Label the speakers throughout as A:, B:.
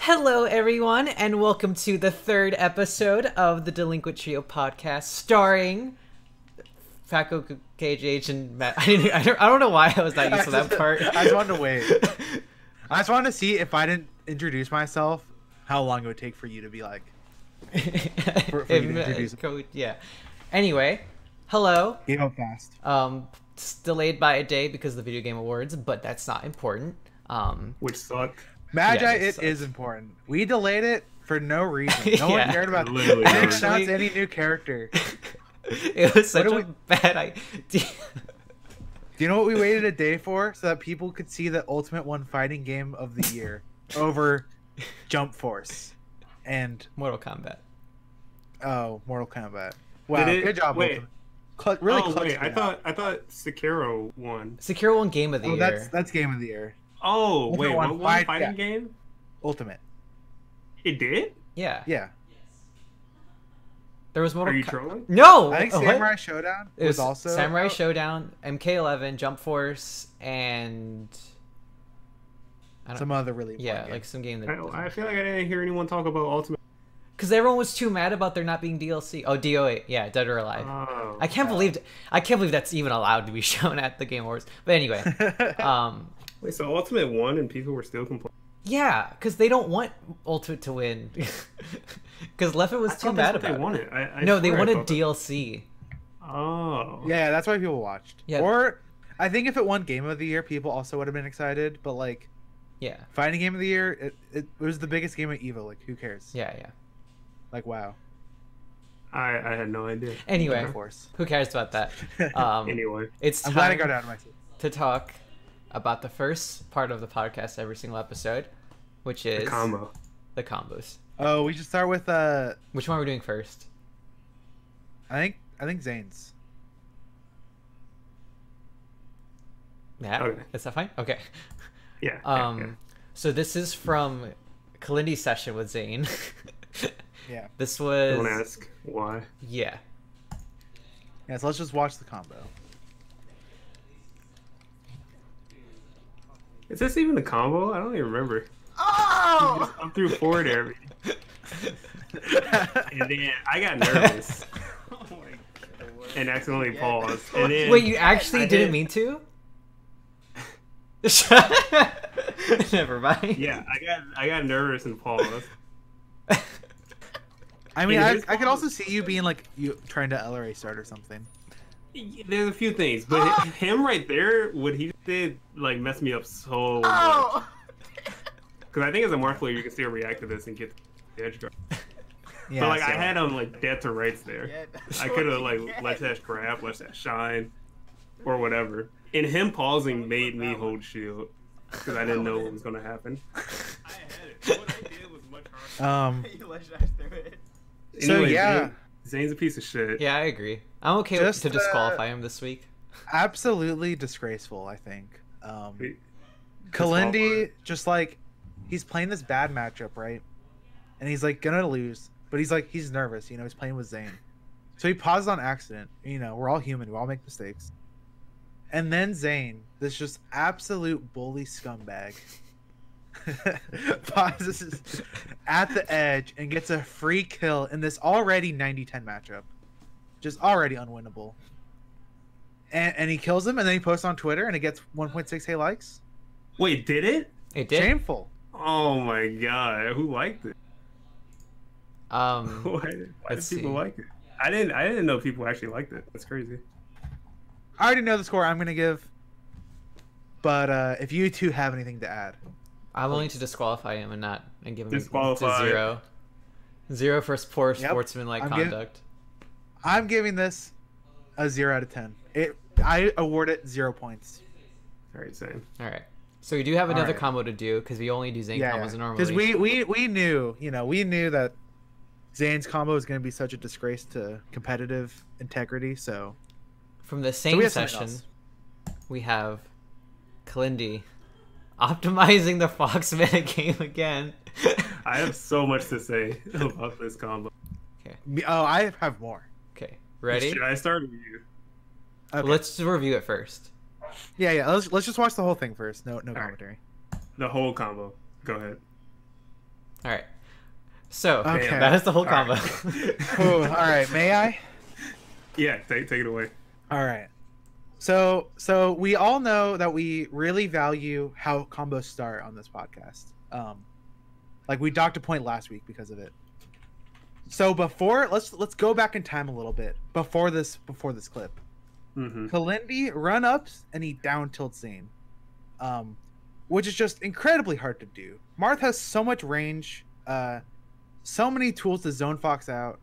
A: Hello, everyone, and welcome to the third episode of the Delinquent Trio podcast, starring Fako KJH and Matt. I don't know why I was not used to that part.
B: I just wanted to wait. I just wanted to see if I didn't introduce myself, how long it would take for you to be like. For you to introduce.
A: Yeah. Anyway, hello.
B: Game up fast.
A: It's delayed by a day because of the Video Game Awards, but that's not important.
C: Which sucked.
B: Magi,
A: Yeah,
B: it is important. We delayed it for no reason. No
A: Yeah.
B: one cared about
C: Literally
B: I didn't
C: no
B: announce any new character.
A: It was such
B: do
A: a bad idea.
B: Do you know what we waited a day for? So that people could see the Ultimate One fighting game of the year over Jump Force and
A: Mortal Kombat.
B: Mortal Kombat. Wow,
C: Did it-
B: good job.
C: wait.
B: Ultimate. Really
C: oh
B: clutch
C: wait, I
B: it out.
C: thought Sekiro won.
A: Sekiro won Game of the
B: Oh,
A: Year.
B: that's game of the year.
C: Oh
B: Ultimate
C: wait,
B: One
C: what won
B: fight-
C: fighting
B: yeah.
C: game?
B: Ultimate.
C: It did?
A: Yeah.
B: Yeah.
A: There was Mortal
C: Are you
A: Kombat.
C: trolling?
A: No!
B: I think
A: Oh, what?
B: Samurai Showdown
A: It was
B: also
A: Samurai
B: out.
A: Showdown, MK11, Jump Force, and
B: Some other really important
A: yeah,
B: game.
A: like some game that
C: I feel like I didn't hear anyone talk about Ultimate.
A: because everyone was too mad about there not being DLC. Oh, DOA, yeah, Dead or Alive.
C: Oh,
A: I can't believe that's even allowed to be shown at the Game Awards. But anyway,
C: wait, so Ultimate won and people were still complaining.
A: yeah, because they don't want Ultimate to win. Because Leffen was too mad about
C: they
A: it.
C: won it. I
A: No, they
C: swear I
A: wanted
C: thought that-
A: DLC.
C: Oh.
B: Yeah, that's why people watched.
A: Yeah.
B: Or I think if it won Game of the Year, people also would have been excited. But like
A: Yeah,
B: Fighting Game of the Year, it was the biggest game of EVO. Like who cares?
A: yeah.
B: Like wow.
C: I had no idea.
A: Anyway,
B: Of course.
A: who cares about that?
C: Anyway.
A: It's
B: I'm glad I
A: time
B: got out of my seat.
A: to talk about the first part of the podcast every single episode, which is
C: The combo.
A: the combos.
B: Oh, we should start with
A: Which one are we doing first?
B: I think Zane's.
A: Yeah,
C: Okay.
A: is that fine? Okay.
C: Yeah.
A: So this is from Kalindi's session with Zane.
B: Yeah.
A: This was
C: Don't ask why.
A: yeah.
B: Yeah. So let's just watch the combo.
C: Is this even a combo? I don't even remember.
B: Oh!
C: I'm through forward air. And then I got nervous and accidentally paused. And then
A: Wait, you actually
C: I
A: didn't
C: did-
A: mean to? Never mind.
C: Yeah, I got nervous and paused.
B: I mean,
C: In
B: I
C: his
B: could also see you being like you trying to LRA start or something.
C: There's a few things, but him right there, what he did, like messed me up so much.
B: Oh!
C: Because I think as a Marth player, you can still react to this and get the edge guard.
B: Yeah.
C: But like I
B: so-
C: had him like dead to rights there. I could have like let that grab, let that shine, or whatever. And him pausing made me hold shield because I didn't know what was gonna happen. I had it. What I did was much harder.
B: So, yeah.
C: Zane's a piece of shit.
A: Yeah, I agree. I'm okay
B: Just,
A: to disqualify him this week.
B: Absolutely disgraceful. I think.
C: Wait,
B: Kalindi just like he's playing this bad matchup, right? And he's like gonna lose, but he's nervous, you know, he's playing with Zane. So he pauses on accident. You know, we're all human, we all make mistakes. And then Zane, this just absolute bully scumbag, pauses at the edge and gets a free kill in this already 90-10 matchup. Just already unwinnable. And he kills him and then he posts on Twitter and it gets 1.6k likes.
C: Wait, did it?
A: It did.
C: Oh
B: Shameful.
C: my god, who liked it? Why did
A: Let's
C: people
A: see.
C: like it? I didn't know people actually liked it. That's crazy.
B: I already know the score I'm gonna give, but if you two have anything to add,
A: I'm willing to disqualify him and give him
C: Disqualify.
A: to 0. 0 for poor
B: Yep.
A: sportsmanlike
B: I'm
A: conduct.
B: I'm giving this a 0 out of 10. I award it 0 points.
C: Very same.
A: All right. So we do have another
B: Alright.
A: combo to do because we only do Zane combos normally.
B: Because we knew, you know, we knew that Zane's combo was gonna be such a disgrace to competitive integrity. So
A: From the
B: we
A: same
B: have something
A: session,
B: else.
A: we have Kalindi optimizing the Fox meta game again.
C: I have so much to say about this combo.
B: I have more.
A: Okay, ready?
C: Should I start with you?
B: Okay.
A: Let's review it first.
B: Yeah. Let's just watch the whole thing first. No
C: right.
B: commentary.
C: The whole combo. Go ahead.
A: All right. So
B: Okay.
A: that is the whole combo.
B: All right, may I?
C: Yeah, take it away.
B: All right. So we all know that we really value how combos start on this podcast. Like we docked a point last week because of it. So let's go back in time a little bit before this clip.
C: Mm-hmm.
B: Kalindi run ups and he down tilts Zane, which is just incredibly hard to do. Marth has so much range, so many tools to zone Fox out,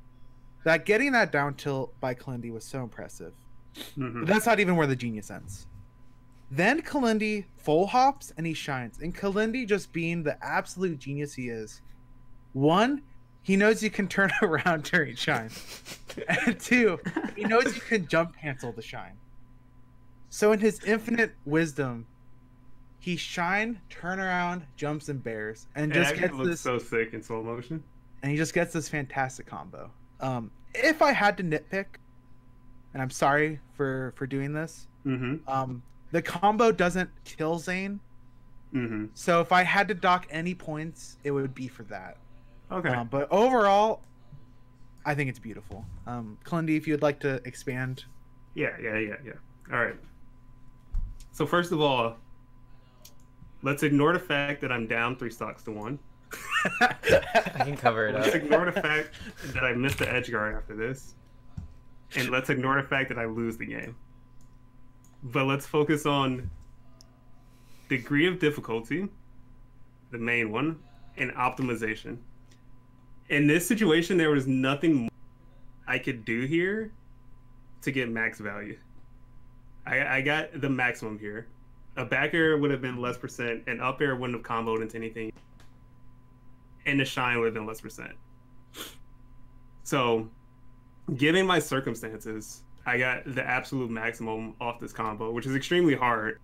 B: that getting that down tilt by Kalindi was so impressive.
C: Mm-hmm.
B: But that's not even where the genius ends. Then Kalindi full hops and he shines. And Kalindi, just being the absolute genius he is, one, he knows you can turn around during shine. And two, he knows you can jump cancel the shine. So in his infinite wisdom, he shine, turn around, jumps and bears, and just gets
C: looks
B: this
C: so sick in slow motion.
B: And he just gets this fantastic combo. If I had to nitpick, and I'm sorry for doing this,
C: Mm-hmm.
B: the combo doesn't kill Zane.
C: Mm-hmm.
B: So if I had to dock any points, it would be for that.
C: Okay.
B: But overall, I think it's beautiful. Kalindi, if you'd like to expand.
C: Yeah. All right. So first of all, let's ignore the fact that I'm down 3 stocks to 1.
A: I can cover it
C: Let's
A: up.
C: ignore the fact that I missed the edge guard after this. And let's ignore the fact that I lose the game. But let's focus on degree of difficulty, the main one, and optimization. In this situation, there was nothing more I could do here to get max value. I got the maximum here. A back air would have been less percent, and up air wouldn't have comboed into anything. And the shine would have been less percent. So, given my circumstances, I got the absolute maximum off this combo, which is extremely hard.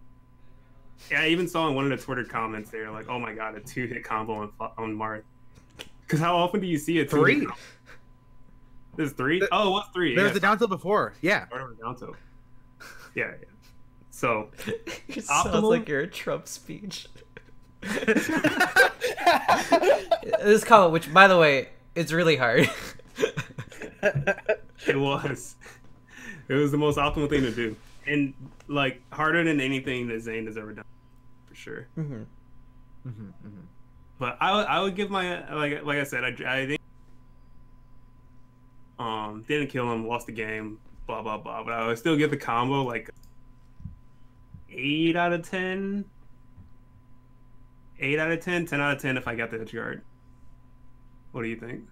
C: Yeah, I even saw in one of the Twitter comments there, like, "Oh my god, a 2-hit combo on Marth." Because how often do you see a 2-hit
B: 3?
C: combo? There's 3? Oh, it was 3.
B: There's the down tilt before. Yeah.
C: Whatever, down tilt. Yeah. So,
A: It sounds
C: optimal?
A: like your Trump speech. This combo, which by the way, it's really hard.
C: it was. It was the most optimal thing to do. And, like, harder than anything that Zane has ever done. For sure.
A: Mm-hmm.
C: But I would give my like I said, I think didn't kill him, lost the game, blah blah blah. But I would still give the combo like 8 out of 10. 8 out of 10, 10 out of 10 if I got the edge guard. What do you think?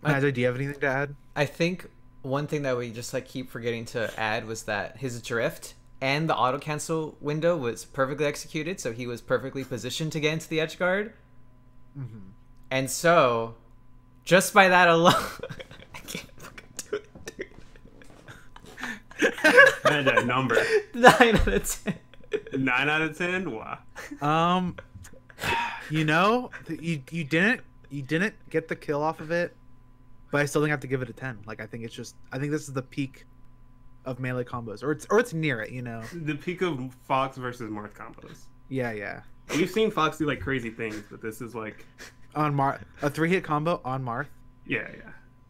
B: Mazza, do you have anything to add?
A: I think one thing that we just like keep forgetting to add was that his drift and the auto cancel window was perfectly executed, so he was perfectly positioned to get into the edge guard.
B: Mm-hmm.
A: And so, just by that alone, I can't fucking do it, dude.
C: That number.
A: 9 out of 10.
C: 9 out of 10? Wow.
B: You didn't get the kill off of it, but I still think I have to give it a 10. Like I think this is the peak of melee combos, or it's near it.
C: The peak of Fox versus Marth combos.
B: Yeah.
C: We've seen Fox do like crazy things, but this is like
B: On Marth, a 3-hit combo on Marth.
C: yeah.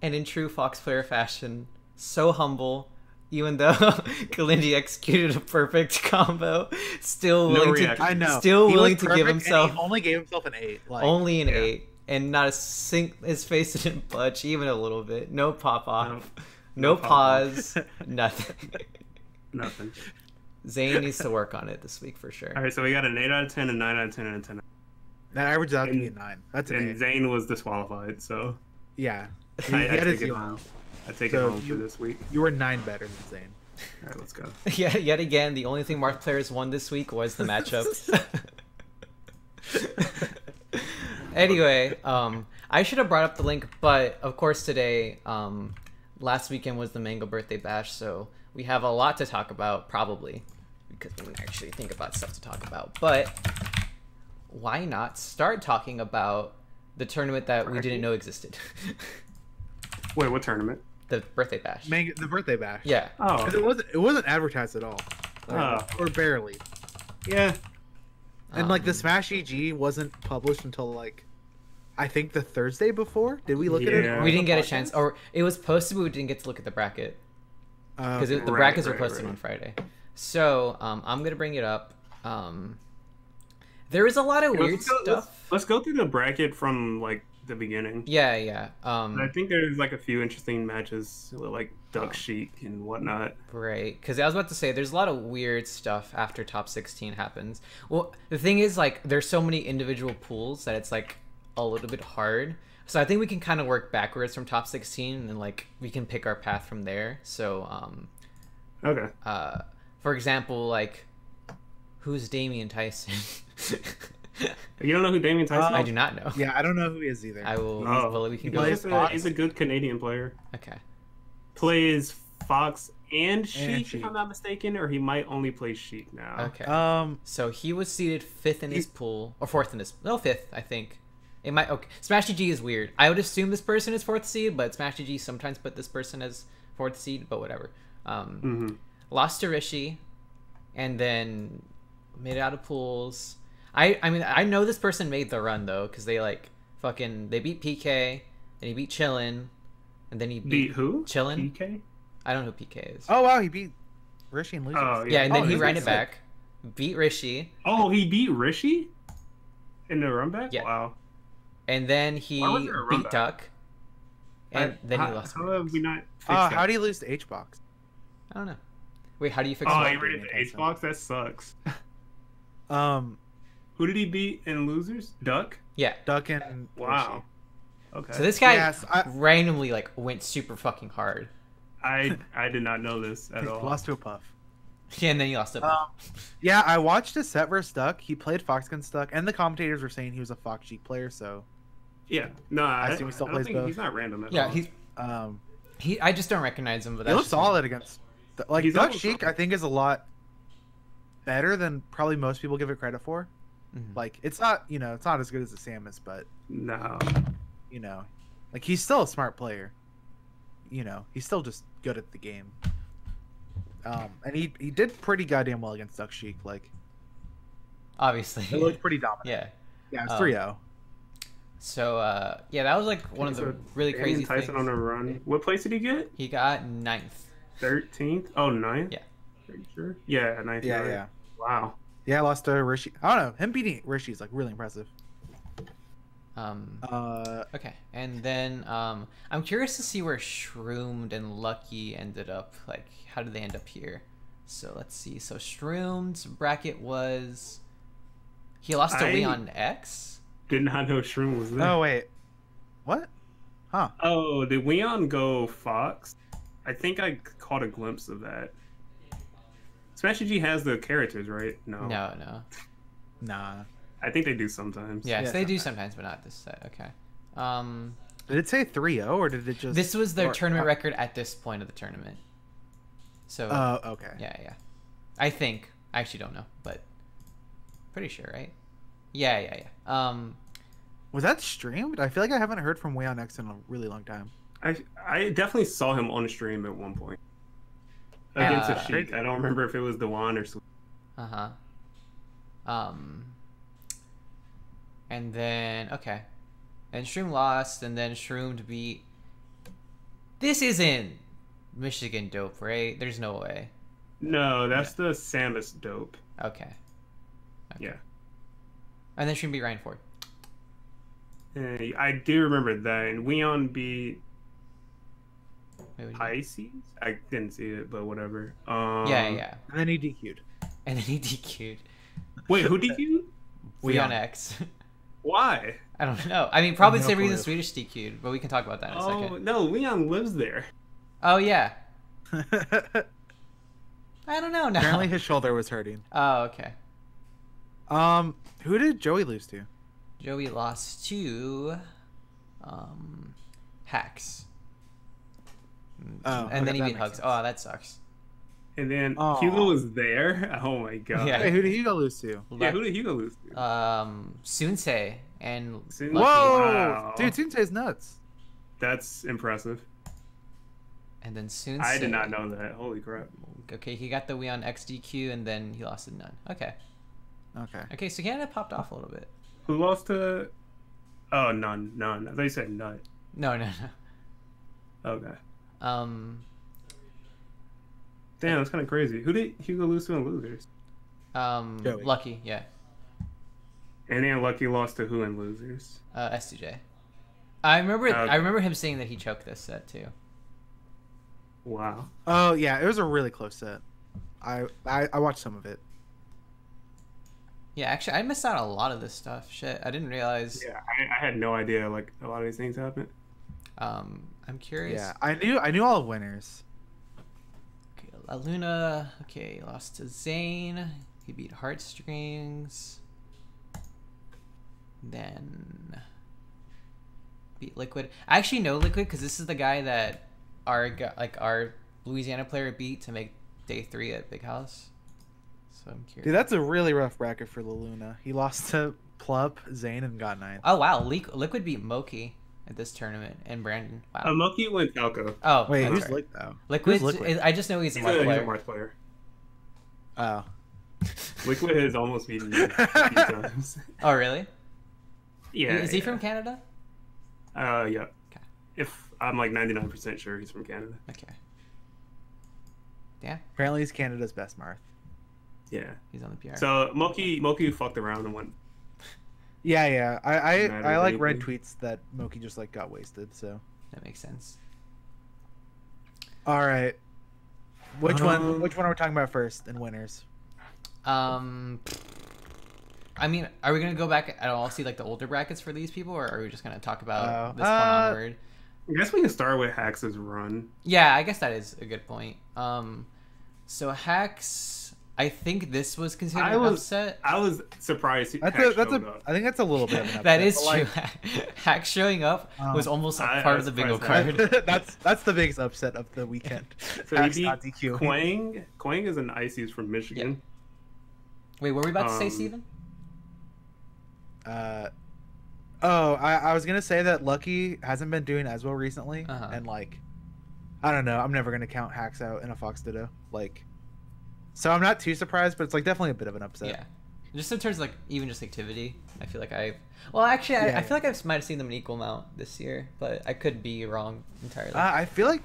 A: And in true Fox player fashion, so humble, even though Kalindi executed a perfect combo, still
C: No
A: willing
C: reaction.
B: I know.
A: Still
B: He
A: willing
B: was
A: to give
B: perfect, and
A: himself
B: he only gave himself an 8.
A: only an
C: yeah.
A: 8, and not his face didn't budge even a little bit. No pop off, no
C: No pop-off.
A: pause, nothing.
C: Nothing.
A: Zane needs to work on it this week for sure.
C: All right, so we got an 8 out of 10, a 9 out of 10, and a 10.
B: That averages out to be a
C: And-
B: 9. That's an
C: And
B: 8.
C: Zane was disqualified, so
B: Yeah.
C: I
B: He had his
C: take it
B: own.
C: home. I take
B: So
C: it home for this week.
B: You were 9 better than Zane.
C: All right, let's go.
A: Yeah, yet again, the only thing Marth players won this week was the matchups. Anyway, I should have brought up the link, but of course today, last weekend was the Mango birthday bash, so we have a lot to talk about, probably, because we can actually think about stuff to talk about. But why not start talking about the tournament that we didn't know existed?
C: Wait, what tournament?
A: The birthday bash.
B: The birthday bash.
A: Yeah.
C: Oh,
B: 'Cause it wasn't advertised at all. Or barely.
C: yeah.
B: And the Smash EG wasn't published until I think the Thursday before. Did we look at it?
C: Yeah.
A: We didn't get a
B: podcast?
A: chance, or it was posted, but we didn't get to look at the bracket because
B: Okay.
A: the
C: Right,
A: brackets were
C: right,
A: posted
C: right.
A: on Friday. So I'm gonna bring it up. There is a lot of weird stuff.
C: Let's go through the bracket from like the beginning.
A: Yeah, yeah.
C: I think there's like a few interesting matches, like Duck
A: Oh.
C: Sheik and whatnot.
A: Right, because I was about to say there's a lot of weird stuff after top 16 happens. Well, the thing is, like, there's so many individual pools that it's like a little bit hard. So I think we can kind of work backwards from top 16 and like we can pick our path from there. So,
C: Okay.
A: for example, like, who's Damian Tyson?
C: You don't know who Damian Tyson
A: I
C: is?
A: do not know.
B: Yeah, I don't know who he is either.
A: I will.
C: Oh.
A: Well, we can
B: He
A: go.
B: plays Fox.
C: He's a good Canadian player.
A: Okay.
C: Plays Fox and Sheik, if
B: Sheik.
C: I'm not mistaken, or he might only play Sheik now.
A: Okay.
B: So
A: he was seated fifth in his pool, or fourth in his. No, fifth, I think. It might. Okay. Smash GG is weird. I would assume this person is fourth seed, but Smash GG sometimes put this person as fourth seed. But whatever. Lost to Rishi, and then made it out of pools. I mean, I know this person made the run though, because they like they beat PK, and he beat Chillin, and then he
C: Beat who?
A: Chillin.
C: PK?
A: I don't know who PK is.
B: oh wow, he beat Rishi and loses.
C: Oh,
A: Yeah, and then
C: Oh,
A: he
C: this
A: ran
C: is
A: it
C: sick.
A: back, beat Rishi,
C: Oh, he beat Rishi in the run back?
A: Yeah.
C: Wow.
A: and then he
C: Why was there a run
A: beat
C: back?
A: Duck, and then he lost.
C: How have we not fixed
B: Oh,
C: that?
B: how do you lose to H box?
A: I don't know. Wait, how do you fix
C: Oh,
A: that?
C: he ran into
B: Damian
C: H box? That sucks. Who did he beat in losers? Duck?
A: Yeah.
B: Duck and
C: Wow. Okay.
A: So this guy
B: Yes, I-
A: randomly like went super fucking hard.
C: I did not know this at
B: Rishi
C: all.
B: lost to a puff.
A: Yeah, and then he lost it.
B: Yeah, I watched his set versus Duck. He played Fox against Duck, and the commentators were saying he was a Fox Sheik player. So,
C: Yeah. No, I
B: assume he still
C: don't
B: plays
C: think
B: both.
C: he's not random at
A: Yeah,
C: all.
A: he's
B: um,
A: I just don't recognize him, but
B: he
A: that's
B: looks solid against. Like
C: He's
B: Duck
C: almost-
B: Sheik, I think is a lot better than probably most people give it credit for.
A: Mhm.
B: Like it's not, it's not as good as the Samus, but
C: No.
B: like he's still a smart player. He's still just good at the game. And he did pretty goddamn well against Duck Sheik. Like
A: obviously.
B: it looked pretty dominant.
A: Yeah.
B: Yeah, it was
A: Um,
B: 3-0.
A: So yeah, that was like one of the
C: So
A: really
C: Damian
A: crazy
C: Tyson
A: things.
C: on a run. What place did he get?
A: He got ninth.
C: 13th? Oh, 9th?
A: Yeah.
C: Pretty sure. Yeah, 9th.
B: Yeah,
C: right.
B: yeah.
C: Wow.
B: Yeah, I lost to Rishi. I don't know. Him beating Rishi is like really impressive.
A: Okay, and then I'm curious to see where Shroomed and Lucky ended up. Like, how did they end up here? So let's see. So Shroomed's bracket was he lost to
C: I-
A: Leon X.
C: Did not know Shroom was there.
B: Oh wait, what? Huh?
C: Oh, did Weon go Fox? I think I caught a glimpse of that. Smash G has the characters, right? No.
A: No.
B: Nah.
C: I think they do sometimes.
A: Yes,
B: Yeah,
A: they do sometimes, but not this set. Okay.
B: Did it say 3-0 or did it just?
A: This was their
B: or-
A: tournament record at this point of the tournament. So
B: Oh, okay.
A: yeah. I think I actually don't know, but pretty sure, right? Yeah.
B: Was that streamed? I feel like I haven't heard from Way on X in a really long time.
C: I definitely saw him on stream at one point. Against a
A: Uh,
C: Sheik. I don't remember if it was Dewan or Sweet.
A: Uh-huh. And then okay. And Shroom lost, and then Shroomed beat. This isn't Michigan dope, right? There's no way.
C: No, that's the Samus dope.
A: Okay.
C: Yeah.
A: And then Shroom beat Ryan Ford.
C: I do remember that. And Weon beat
A: Wait, what did he-
C: Pisces? I didn't see it, but whatever.
A: Yeah.
B: And then he DQ'd.
A: And then he DQ'd.
C: Wait, who did you?
A: We on
B: Weon.
A: X.
C: Why?
A: I don't know. I mean, probably the
B: No
A: same reason
B: clue.
A: Swedish DQ'd, but we can talk about that in a
C: Oh,
A: second.
C: no, Leon lives there.
A: Oh, yeah. I don't know now.
B: Apparently his shoulder was hurting.
A: Oh, okay.
B: Who did Joey lose to?
A: Joey lost to Hacks.
B: Oh,
A: And then
B: okay,
A: he
B: that
A: beat
B: makes
A: Hugs.
B: sense.
A: Oh, that sucks.
C: And then
B: Aw.
C: Hugo was there. Oh my god.
A: Yeah.
B: Wait, who did Hugo lose to?
C: Yeah, who did Hugo lose to?
A: Sunsei and
C: Sun-
A: Lucky.
B: Whoa,
C: Wow.
B: dude, Tunsei's nuts.
C: That's impressive.
A: And then Sunsei.
C: I did not know that. Holy crap.
A: Okay, he got the Weon XDQ and then he lost to None. Okay.
B: Okay.
A: Okay, so Canada popped off a little bit.
C: Who lost to Oh, none. I thought you said nut.
A: No.
C: Okay.
A: Um,
C: Damn, that's kind of crazy. Who did Hugo lose to in losers?
B: Joey.
A: Lucky, yeah.
C: And then Lucky lost to who in losers?
A: STJ. I remember.
C: Okay.
A: I remember him saying that he choked this set too.
C: Wow.
B: Oh yeah, it was a really close set. I watched some of it.
A: Yeah, actually, I missed out on a lot of this stuff. Shit, I didn't realize.
C: Yeah, I had no idea like a lot of these things happened.
A: I'm curious.
B: Yeah, I knew all the winners.
A: Okay, La Luna. Okay, lost to Zane. He beat Heartstrings. Then beat Liquid. I actually know Liquid because this is the guy that our Louisiana player beat to make day 3 at Big House. So I'm curious.
B: Dude, that's a really rough bracket for La Luna. He lost to Plup, Zane, and got 9th.
A: Oh wow, Liquid beat Moki at this tournament and Brandon. Wow.
C: Moki went Falco.
A: Oh
B: Wait,
A: that's
B: who's
A: right.
B: Liquid though?
A: Liquid?
B: Who's Liquid?
A: I just know he's a
C: He's
A: Marth
C: a
A: player.
C: Marth player.
B: Oh.
C: Liquid has almost beaten me a few times.
A: Oh really?
C: Yeah.
A: Is he from Canada?
C: Yeah.
A: Okay.
C: If I'm like 99% sure he's from Canada.
A: Okay. Yeah,
B: Apparently, he's Canada's best Marth.
C: Yeah.
A: he's on the PR.
C: So Moki fucked around and went.
B: Yeah. I
C: Matters
B: like read
C: anything.
B: tweets that Moki just like got wasted. So.
A: That makes sense.
B: All right. Which one
C: Um,
B: are we talking about first in winners?
A: I mean, are we gonna go back at all see like the older brackets for these people, or are we just gonna talk about this one onward?
C: I guess we can start with Hax's run.
A: Yeah, I guess that is a good point. So Hax, I think this was considered an upset.
C: I was surprised.
B: That's
C: Hax
B: a.
C: showed up.
B: I think that's a little bit of an upset.
A: That is
B: but,
A: true.
B: like,
A: Hax showing up was almost
C: I
A: part of
C: was
A: the bingo
C: surprised
A: card.
B: that's the biggest upset of the weekend.
C: So
B: Hax
C: he beat
B: not DQ.
C: Quang. Quang is an Ices from Michigan.
A: Wait, what were we about to say,
C: Um,
A: Steven?
B: I was gonna say that Lucky hasn't been doing as well recently,
A: Uh-huh.
B: and like, I don't know. I'm never gonna count Hax out in a Fox Ditto. Like, so I'm not too surprised, but it's like definitely a bit of an upset.
A: Yeah. Just in terms of like even just activity, I feel like actually I
B: Yeah.
A: feel like I might have seen them an equal amount this year, but I could be wrong entirely.
B: I feel like,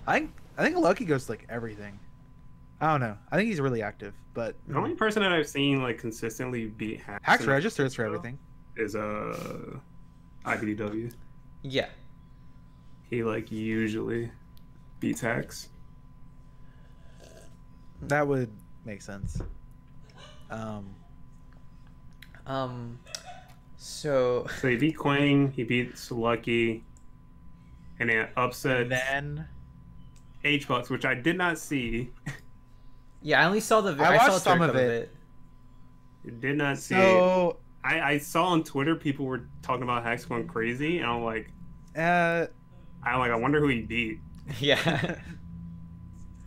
B: I think Lucky goes to, like everything. I don't know. I think he's really active, but
C: The only person that I've seen like consistently beat Hax
B: Hax
C: in
B: registers for everything.
C: is IBDW.
A: Yeah.
C: He like usually beats Hax.
B: That would make sense.
A: So
C: So he beat Quang, he beats Lucky, and then upset
B: And then
C: H-Bucks, which I did not see.
A: yeah, I only saw the
B: I
A: I saw
B: watched some
A: third
B: of
A: of
B: it.
C: Did not see.
B: so
C: I saw on Twitter people were talking about Hax going crazy, and I'm like,
B: uh,
C: I wonder who he beat.
A: Yeah.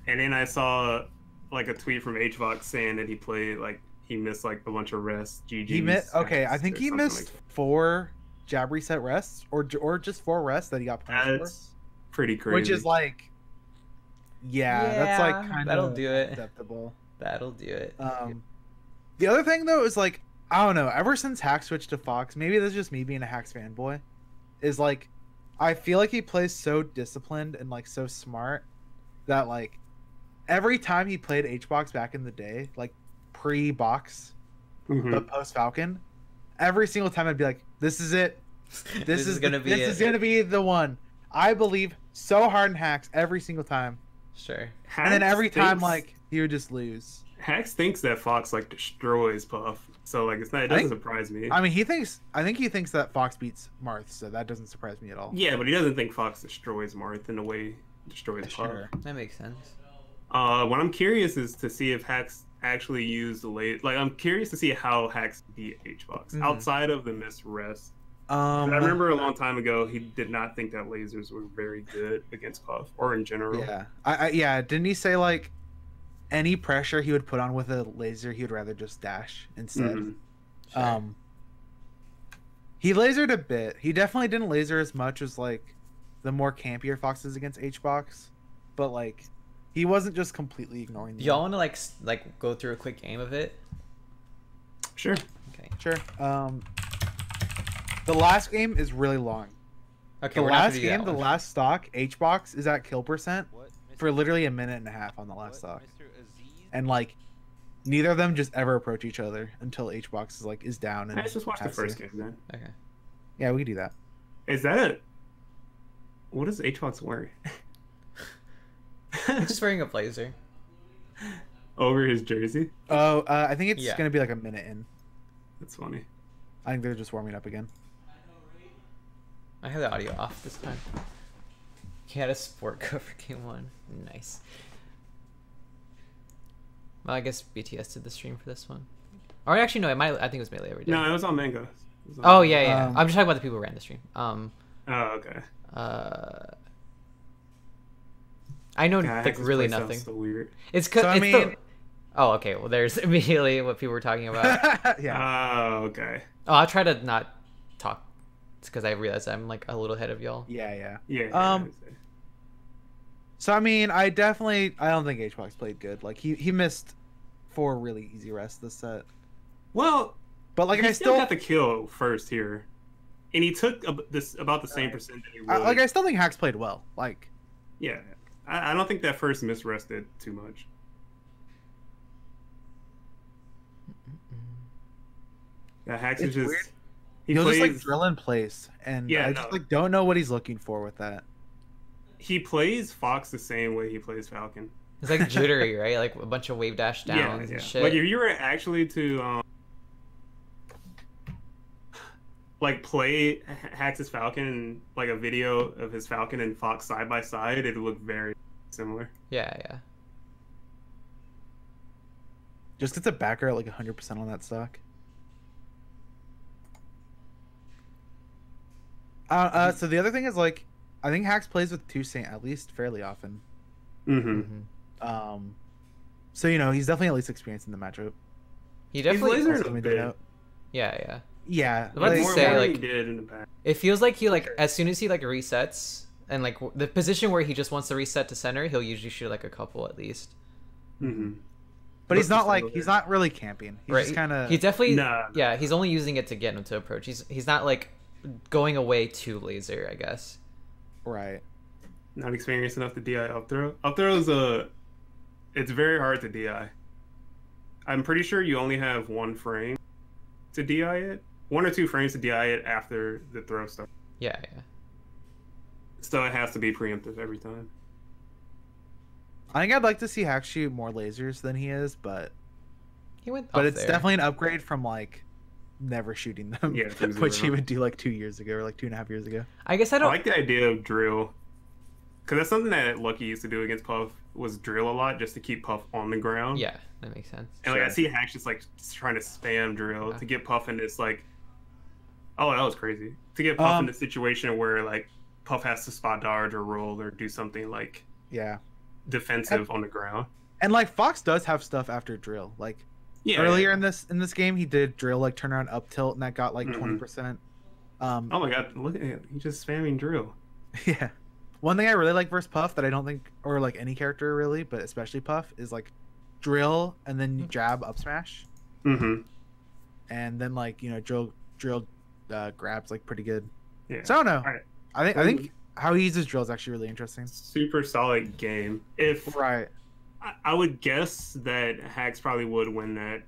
C: And then I saw like a tweet from HVOX saying that he played like he missed like a bunch of rests. GG.
B: he missed. Okay, I think he missed 4 jab reset rests, or just 4 rests that he got punished for.
C: That's pretty crazy.
B: Which is like, that's like
A: Yeah,
B: kind
A: that'll
B: of
A: do it.
B: acceptable.
A: That'll do it.
B: The other thing though is like, I don't know. Ever since Hax switched to Fox, maybe this is just me being a Hax fanboy, is like, I feel like he plays so disciplined and like so smart that like every time he played HBox back in the day, like pre-box,
C: Mhm.
B: but post Falcon, every single time I'd be like, "This is it. This is
A: gonna be it.
B: This is gonna be the one." I believe so hard in Hax every single time,
A: Sure.
B: and then
C: Hax
B: every time
C: thinks-
B: like he would just lose.
C: Hax thinks that Fox like destroys Puff, so like it's not. It
B: I
C: doesn't
B: think-
C: surprise me.
B: I mean, I think he thinks that Fox beats Marth, so that doesn't surprise me at all.
C: Yeah, but he doesn't think Fox destroys Marth in the way he destroys Puff.
B: Sure.
A: That makes sense.
C: What I'm curious is to see if Hax actually used the late. Like, I'm curious to see how Hax beat H-Box
A: Mhm.
C: outside of the missed rest. I remember a long time ago he did not think that lasers were very good against Puff or in general.
B: Yeah, yeah. Didn't he say like any pressure he would put on with a laser, he would rather just dash instead?
C: Mhm.
A: Sure.
B: He lasered a bit. He definitely didn't laser as much as like the more campier Foxes against H-Box, but like he wasn't just completely ignoring them.
A: Y'all want to like go through a quick game of it?
C: Sure.
A: Okay.
B: Sure. The last game is really long.
A: Okay,
B: The
A: we're not gonna
B: last
A: do that
B: game, the
A: one.
B: last stock, H-Box is at kill percent
D: What?
B: for literally a minute and a half on the last stock.
D: Mr. Aziz?
B: And like neither of them just ever approach each other until H-Box is down and
C: Let's just watch the
B: has
C: first
B: to.
C: game then.
A: Okay.
B: Yeah, we can do that.
C: Is that a... What is HBox wearing?
A: He's just wearing a blazer.
C: Over his jersey?
B: Oh, I think it's
A: Yeah.
B: gonna be like a minute in.
C: That's funny.
B: I think they're just warming up again.
A: I have the audio off this time. He had a sport cover game 1. Nice. Well, I guess BTS did the stream for this one. Or actually, no, I think it was Melee every day.
C: No, it was on Mango. It was on
A: Oh
C: Mango.
A: yeah.
B: Um,
A: I'm just talking about the people who ran the stream.
C: Oh, okay.
A: I know
C: God,
A: like
C: this
A: really
C: place sounds
A: nothing.
C: So weird.
A: It's cause
B: So, I
A: it's
B: mean-
A: the... Oh, okay. Well, there's immediately what people were talking about.
B: Yeah.
C: Oh, okay.
A: Oh, I'll try to not talk. It's because I realize I'm like a little ahead of y'all.
B: Yeah.
C: Yeah.
B: So I mean, I don't think H-Box played good. Like he missed 4 really easy rests this set.
C: Well,
B: But like
C: he
B: I
C: still
B: still
C: got the kill first here, and he took about the same percent that he would.
B: I still think Hacks played well. Like
C: Yeah, I don't think that first miss rested too much. Yeah, Hacks is
B: It's
C: just
B: weird.
C: he
B: he'll
C: plays
B: just like drill in place, and
C: Yeah,
B: I just
C: no.
B: like don't know what he's looking for with that.
C: he plays Fox the same way he plays Falcon.
A: It's like jittery, right? Like a bunch of wave dash downs and shit.
C: Like if you were actually to like play Hacks' Falcon and like a video of his Falcon and Fox side by side, it'd look very similar.
A: Yeah.
B: Just gets a backer at like 100% on that stock. So the other thing is like, I think Hacks plays with 2 Saint at least fairly often.
C: Mm-hmm.
B: So you know he's definitely at least experienced in the matchup.
A: He
C: He's
A: definitely.
C: laser
B: Also
C: in a
B: made
C: bit.
B: that out.
A: Yeah.
B: Yeah,
A: About to
B: like-
C: More
A: say,
C: than
A: like-
C: he did in the past.
A: It feels like he like as soon as he like resets and like the position where he just wants to reset to center, he'll usually shoot like a couple at least.
C: Mm-hmm.
B: but he's not
C: Looks
B: like
C: similar.
B: he's not really camping. He's
A: Right.
B: just kind of
A: He's definitely
C: Nah.
A: yeah. He's only using it to get him to approach. He's not like going away to laser. I guess.
B: right.
C: Not experienced enough to DI up throw. Up throw is it's very hard to DI. I'm pretty sure you only have 1 frame to DI it. 1 or 2 frames to DI it after the throw starts.
A: Yeah.
C: So it has to be preemptive every time.
B: I think I'd like to see Hacks shoot more lasers than he is, but
A: He went.
B: but
A: up
B: it's
A: there.
B: definitely an upgrade from like never shooting them,
C: Yeah, from
B: which he
C: zero.
B: would do like 2 years ago or like 2.5 years ago.
A: I guess I
C: I
A: don't.
C: like the idea of drill. Because that's something that Lucky used to do against Puff, was drill a lot just to keep Puff on the ground.
A: Yeah, that makes sense.
C: And like I
B: Sure.
C: see Hacks just like trying to spam drill to get Puff in this like, oh, that was crazy. To get Puff in a situation where like Puff has to spot dodge or roll or do something like
B: Yeah,
C: defensive on the ground.
B: and like Fox does have stuff after drill. Like
C: Yeah.
B: earlier in this game, he did drill like turnaround up tilt, and that got like
C: Mhm.
B: 20%.
C: Oh my god, look at him. He's just spamming drill.
B: Yeah. One thing I really like versus Puff that I don't think, or like any character really, but especially Puff, is like drill and then jab up smash,
C: Mm-hmm.
B: and then like drill grabs like pretty good.
C: Yeah.
B: So I don't know.
C: Alright.
B: I think how he uses drill is actually really interesting.
C: Super solid game. If
B: Right.
C: I would guess that Hacks probably would win that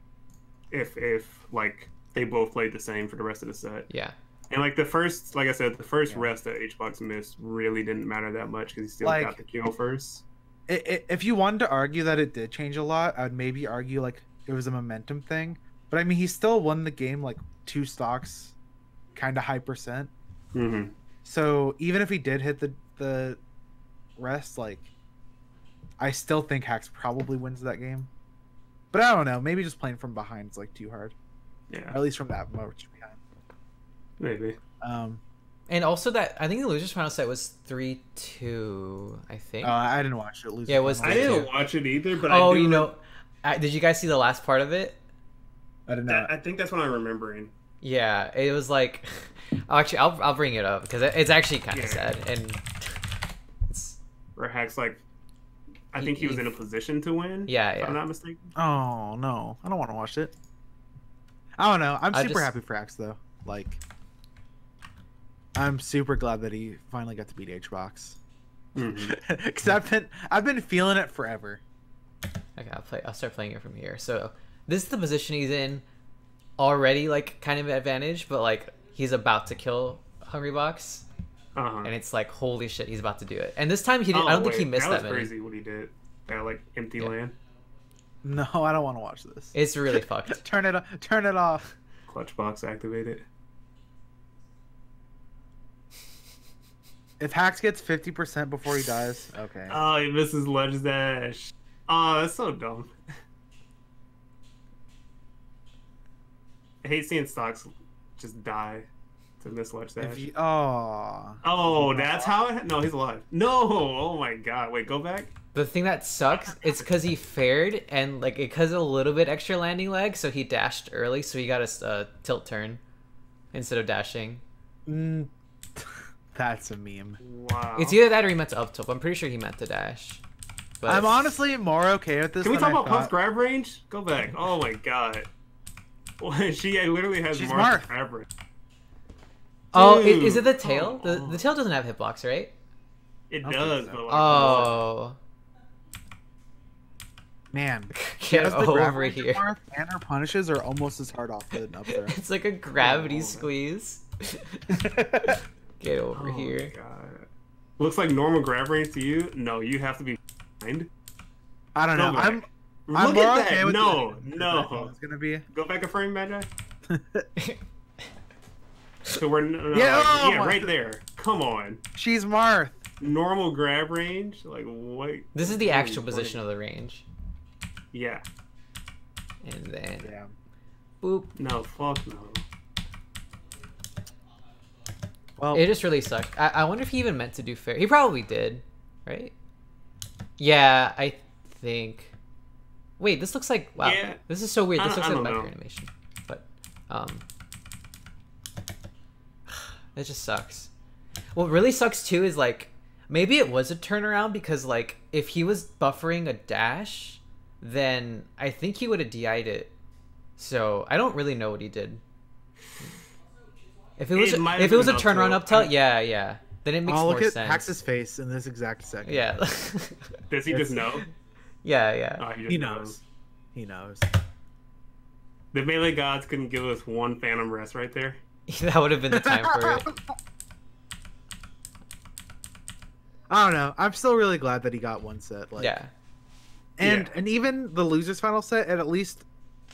C: if like they both played the same for the rest of the set.
A: Yeah.
C: And like the first, like I said, the first
B: Yeah.
C: rest that HBox missed really didn't matter that much because he still
B: Like-
C: got the kill first.
B: If you wanted to argue that it did change a lot, I'd maybe argue like it was a momentum thing. But I mean, he still won the game like 2 stocks, kind of high percent.
C: Mm-hmm.
B: So even if he did hit the rest, like I still think Hacks probably wins that game. But I don't know. Maybe just playing from behind is like too hard. Or
C: Yeah,
B: at least from that much behind.
C: maybe.
A: And also that I think the losers final set was 3-2. I think.
B: I didn't watch it. Lose
A: Yeah, it was
C: I
A: Me
C: didn't
A: too.
C: watch it either, but
A: oh,
C: I do,
A: you know, did you guys see the last part of it?
B: I did not.
C: I think that's what I'm remembering.
A: Yeah, it was like. Oh, actually, I'll bring it up because it's actually kind of
C: Yeah.
A: sad and it's
C: Where Hacks like, I think he was in a position to win.
A: yeah
C: if
A: yeah.
C: I'm not mistaken.
B: Oh no, I don't want to watch it. I don't know. I'm
A: I
B: super
A: just-
B: happy for Hacks though. Like I'm super glad that he finally got to beat HBox.
C: Mhm.
B: Because I've been feeling it forever.
A: Okay, I'll start playing it from here. So this is the position he's in. Already, like, kind of advantage, but like he's about to kill Hungrybox, and it's like, holy shit, he's about to do it. And this time he didn't. I don't think he missed that
C: was
A: many.
C: crazy what he did. That like empty land.
B: No, I don't want to watch this.
A: It's really fucked.
B: Turn it off.
C: Clutch box activated.
B: If Hax gets 50% before he dies, okay.
C: Oh, he misses ledge dash. Oh, that's so dumb. I hate seeing stocks just die to miss ledge dash. Oh, that's how it. No, he's alive. No. Oh my god. Wait, go back.
A: The thing that sucks, it's because he fared and like it caused a little bit extra landing lag, so he dashed early, so he got a tilt turn instead of dashing.
B: That's a meme.
C: Wow.
A: It's either that or he meant to up tilt. I'm pretty sure he meant to dash. But
B: I'm honestly more okay with this.
C: Can we
B: than
C: talk
B: I
C: about Puff's
B: thought.
C: grab range? Go back. Oh my god. She literally has
B: She's
C: Marth's
B: Marth.
C: grab range.
A: Oh,
C: Dude.
A: is it the tail?
C: Oh.
A: The tail doesn't have hitbox, right?
C: It
B: don't
C: does,
B: think so.
C: but like,
A: Oh,
B: Man, she
A: get
B: has the grab
A: over
B: range
A: here.
B: Marth, and her punishes are almost as hard off than up there.
A: It's like a gravity
C: Oh.
A: squeeze. Get over
C: oh my
A: here.
C: god. Looks like normal grab range to you? No, you have to be behind.
B: I don't know.
C: Go back.
B: I'm
C: Look
B: more
C: at
B: okay
C: that.
B: with
C: No,
B: the-
C: no.
B: It's gonna be.
C: Go back a frame, Magi. So we're
B: Yeah, oh
C: yeah,
B: my-
C: right there. Come on.
B: She's Marth.
C: Normal grab range? Like what?
A: This is the actual position of the range.
C: Yeah.
A: And then
B: Yeah.
A: boop.
C: No, fuck no.
B: Well,
A: It just really sucked. I wonder if he even meant to do fair. He probably did, right? Yeah, I think. Wait, this looks like wow.
C: Yeah.
A: This is so weird.
C: I
A: This looks
C: don't
A: like a
C: know.
A: micro animation, but it just sucks. What really sucks too is like maybe it was a turnaround because like if he was buffering a dash, then I think he would have DI'd it. So I don't really know what he did. If it was
C: It might have
A: if it was a
C: been up
A: turnaround
C: tilt.
A: up tilt, yeah. Then it makes
B: I'll
A: more
B: look at
A: sense.
B: Hax's face in this exact second.
A: Yeah.
C: Does he just know?
A: yeah.
C: Oh, just
B: He knows. He knows.
C: The melee gods couldn't give us one phantom rest right there.
A: That would have been the time for it.
B: I don't know. I'm still really glad that he got one set. Like,
A: Yeah.
B: And
C: Yeah.
B: and even the losers final set, at least.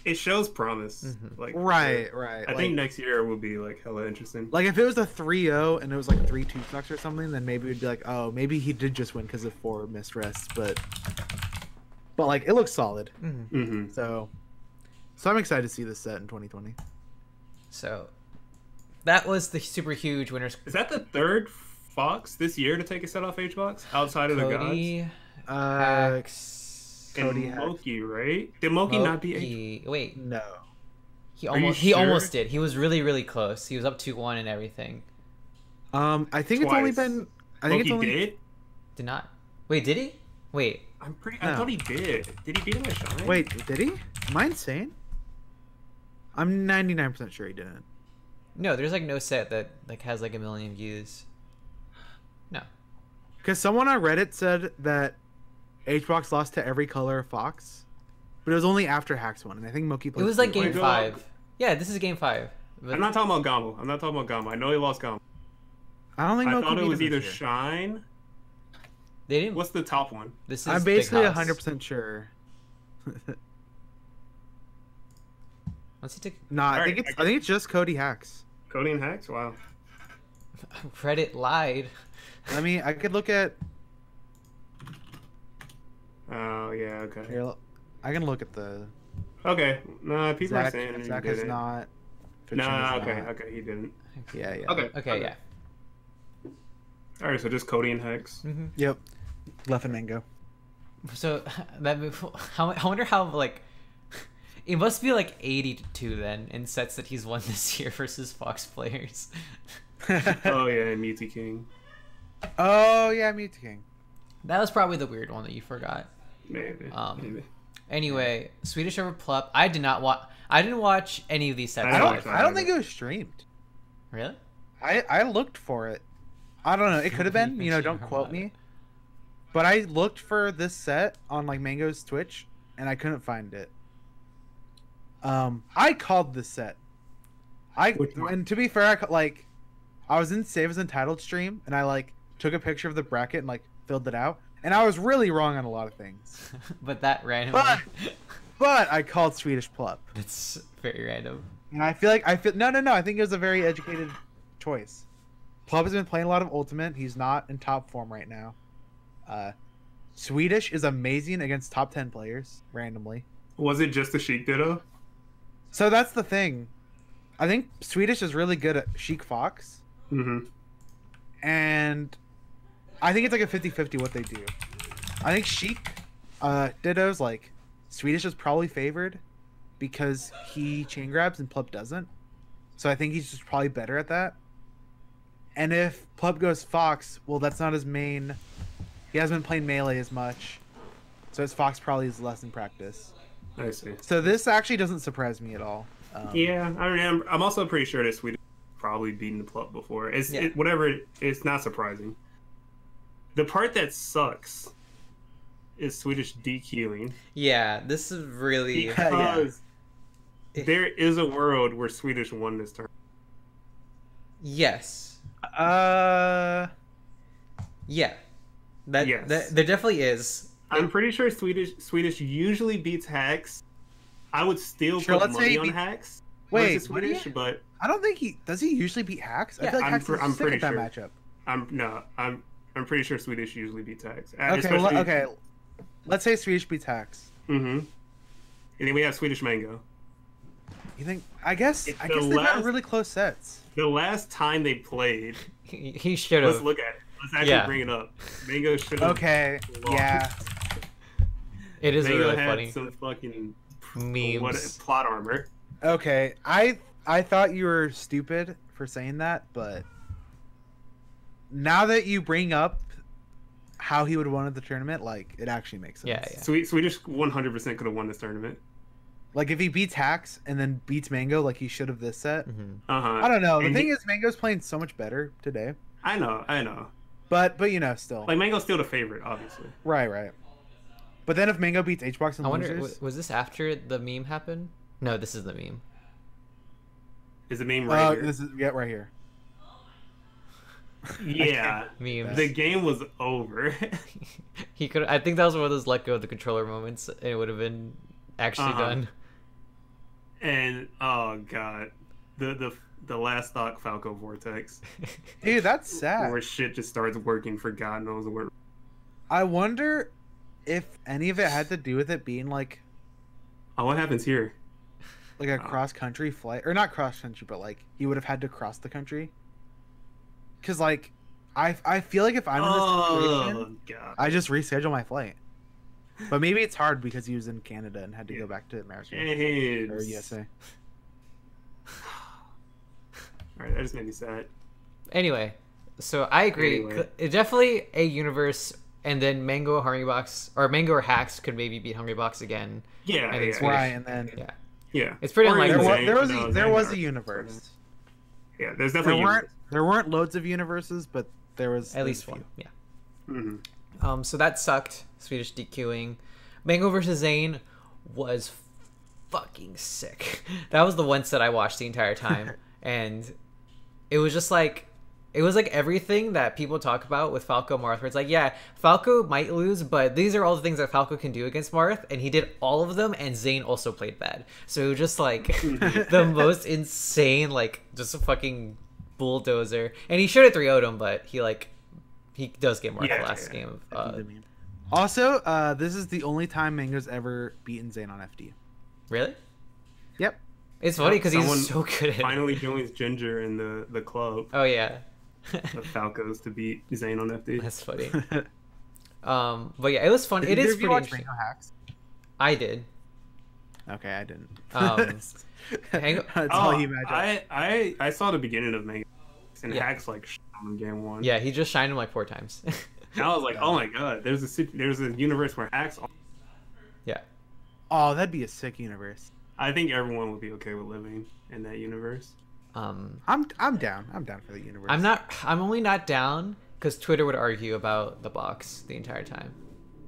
C: It shows promise.
A: Mhm.
C: Like
B: Right.
C: I think next year will be like hella interesting.
B: Like if it was a 3-0 and it was like a 3-2 sucks or something, then maybe we'd be like, oh, maybe he did just win because of 4 missed rests, but like it looks solid.
C: Mm-hmm.
B: So I'm excited to see this set in 2020.
A: So that was the super huge winners.
C: Is that the third Fox this year to take a set off HBox outside of the gods?
A: Cody,
B: Uh,
A: Hax,
B: Cody
C: And
B: Hax.
C: Moki, right? Did Moki not be H?
A: Moki- Wait,
B: No.
A: he
C: Are you
A: almost he
C: sure?
A: almost did. He was really close. He was up 2-1 and everything.
B: I think it's only
C: Twice.
B: been. I think
C: Moki
B: it's only.
C: did?
A: Did not. Wait, did he? Wait.
C: I'm pretty.
B: No.
C: I thought he did. Did he beat him at Shine?
B: Wait, did he? Am I insane? I'm 99% sure he didn't.
A: No, there's like no set that like has like 1 million views. No.
B: Because someone on Reddit said that HBox lost to every color of Fox, but it was only after Hax won, and I think Moki played.
A: It was like
B: through.
A: game
C: Wait,
A: 5. Yeah, this is game 5. But
C: I'm not talking about Gamo. I know he lost Gamo.
B: I don't think
C: I
B: Moki
C: thought it
B: beat
C: was
B: him
C: either
B: this year.
C: Shine.
A: they didn't.
C: What's the top one?
A: This is
B: I'm
A: Big
B: basically
A: House.
B: 100% sure.
A: Once he took
B: Nah, I
C: Alright,
B: think it's just Cody Hax.
C: Cody and Hex? Wow.
A: Reddit lied.
B: I could look at.
C: Oh, yeah, okay.
B: Here, I can look at the.
C: Okay. Nah, people are
B: Zach,
C: saying
B: Zach
C: he
B: has
C: didn't.
B: not. Fiction
C: Nah,
B: has
C: okay,
B: not.
C: okay, he didn't.
B: Yeah.
C: Okay.
A: Okay, yeah.
C: Alright, so just Cody and Hex.
A: Hmm.
B: Yep. Left and Mango.
A: So that I wonder how like it must be like 82 then in sets that he's won this year versus Fox players.
C: Oh, yeah, and Mewtwo King.
B: Oh yeah, Mewtwo King.
A: That was probably the weird one that you forgot.
C: Maybe.
A: Maybe. Anyway, Swedish Over Plup. I didn't watch any of these sets.
C: I
B: I
C: don't-
B: don't.
C: watch
B: I don't
C: that
B: think it was streamed.
A: Really?
B: I looked for it. I don't know. It could have been. You know, don't quote me. But I looked for this set on like Mango's Twitch, and I couldn't find it. I called this set. And to be fair, I was in Save as Entitled stream, and I like took a picture of the bracket and like filled it out, and I was really wrong on a lot of things.
A: But that randomly.
B: But I called Swedish Plup.
A: It's very random.
B: And I feel no. I think it was a very educated choice. Plup has been playing a lot of Ultimate. He's not in top form right now. Swedish is amazing against top 10 players randomly.
C: Was it just the Sheik Ditto?
B: So that's the thing. I think Swedish is really good at Sheik Fox.
C: Mm-hmm.
B: And I think it's like a 50-50 what they do. I think Sheik Ditto's like Swedish is probably favored because he chain grabs and Plup doesn't. So I think he's just probably better at that. And if Plup goes Fox, well, that's not his main. He hasn't been playing melee as much, so his Fox probably is less in practice.
C: I see.
B: So this actually doesn't surprise me at all.
C: Yeah, I mean, I'm also pretty sure that Swedish probably beaten the Plup before. It's it's not surprising. The part that sucks is Swedish DQing.
A: Yeah, this is really
C: because there is a world where Swedish won this turn.
A: Yes. Yeah.
C: Yes.
A: There definitely is.
C: I'm pretty sure Swedish usually beats Hacks. I would still put money on Hacks.
B: Wait,
C: Swedish, but
B: I don't think he usually beat Hacks.
A: Yeah,
B: I feel like Hacks
C: I'm
B: is sick
C: pretty
B: at that
C: sure.
B: matchup.
C: I'm pretty sure Swedish usually beats Hacks.
B: Okay, let's say Swedish beats Hacks.
C: Mm-hmm. And then we have Swedish Mango.
B: You think? I guess they've got really close sets.
C: The last time they played,
A: he should have.
C: Let's look at it. Let's actually bring it up. Mango should have.
B: Okay.
C: Lost.
B: Yeah.
A: It is
C: Mango
A: really
C: had
A: funny.
C: some fucking
A: Memes.
C: plot armor.
B: Okay. I thought you were stupid for saying that, but now that you bring up how he would have won at the tournament, like it actually makes sense.
A: Yeah.
C: Swedish 100% could have won this tournament.
B: Like if he beats Hacks and then beats Mango like he should have this set.
A: Mm-hmm.
C: Uh-huh.
B: I don't know. The thing is Mango's playing so much better today.
C: I know.
B: But you know, still.
C: Like Mango's still the favorite, obviously.
B: Right. But then if Mango beats HBox and
A: I wonder,
B: losers,
A: was this after the meme happened? No, this is the meme.
C: Is the meme right here?
B: This is right here.
C: Yeah.
A: Memes.
C: The game was over.
A: He could. I think that was one of those let go of the controller moments. And it would have been actually done.
C: And oh god, the last stock Falco Vortex.
B: Dude, that's sad.
C: Where shit just starts working for God knows where.
B: I wonder if any of it had to do with it being like
C: Oh, what happens here?
B: a cross country flight, or not cross country, but like he would have had to cross the country. Cause like I feel like if I'm in this situation,
C: God.
B: I just reschedule my flight. But maybe it's hard because he was in Canada and had to go back to America or USA.
C: Alright, that just made me sad.
A: Anyway, so I agree. It's definitely a universe, and then Mango or Hungrybox, or Mango or Hacks could maybe beat Hungrybox again.
C: Yeah,
A: And it's
B: Right, and then
C: yeah.
A: It's pretty
C: Or
A: unlikely.
B: there was a universe.
C: Yeah, there's definitely
B: There weren't loads of universes, but there was
A: At least
B: a few.
A: one. Yeah.
C: Mm-hmm.
A: So that sucked. Swedish DQing. Mango versus Zane was fucking sick. That was the one set I watched the entire time, and it was just like, it was like everything that people talk about with Falco Marth, where it's like, yeah, Falco might lose, but these are all the things that Falco can do against Marth, and he did all of them, and Zane also played bad. So it was just like the most insane, like just a fucking bulldozer. And he should have 3-0'd him, but he does get Marth the last game.
B: Also, this is the only time Mango's ever beaten Zane on FD.
A: Really?
B: Yep.
A: It's funny because he's so good at it.
C: Finally joins Ginger in the club.
A: Oh yeah.
C: The Falcos to beat Zane on FD.
A: That's funny. But yeah, it was fun. It is pretty
B: watch
A: interesting.
B: Mango Hacks?
A: I did.
B: Okay, I didn't.
A: Hang-
B: all you imagine.
C: I saw the beginning of Mango and
A: Yeah.
C: Hacks like on game 1.
A: Yeah, he just shined him like 4 times.
C: And I was like, oh my god, there's a universe where Hacks.
A: Yeah.
B: Oh, that'd be a sick universe.
C: I think everyone would be okay with living in that universe.
B: I'm down. I'm down for the universe.
A: I'm only not down because Twitter would argue about the box the entire time.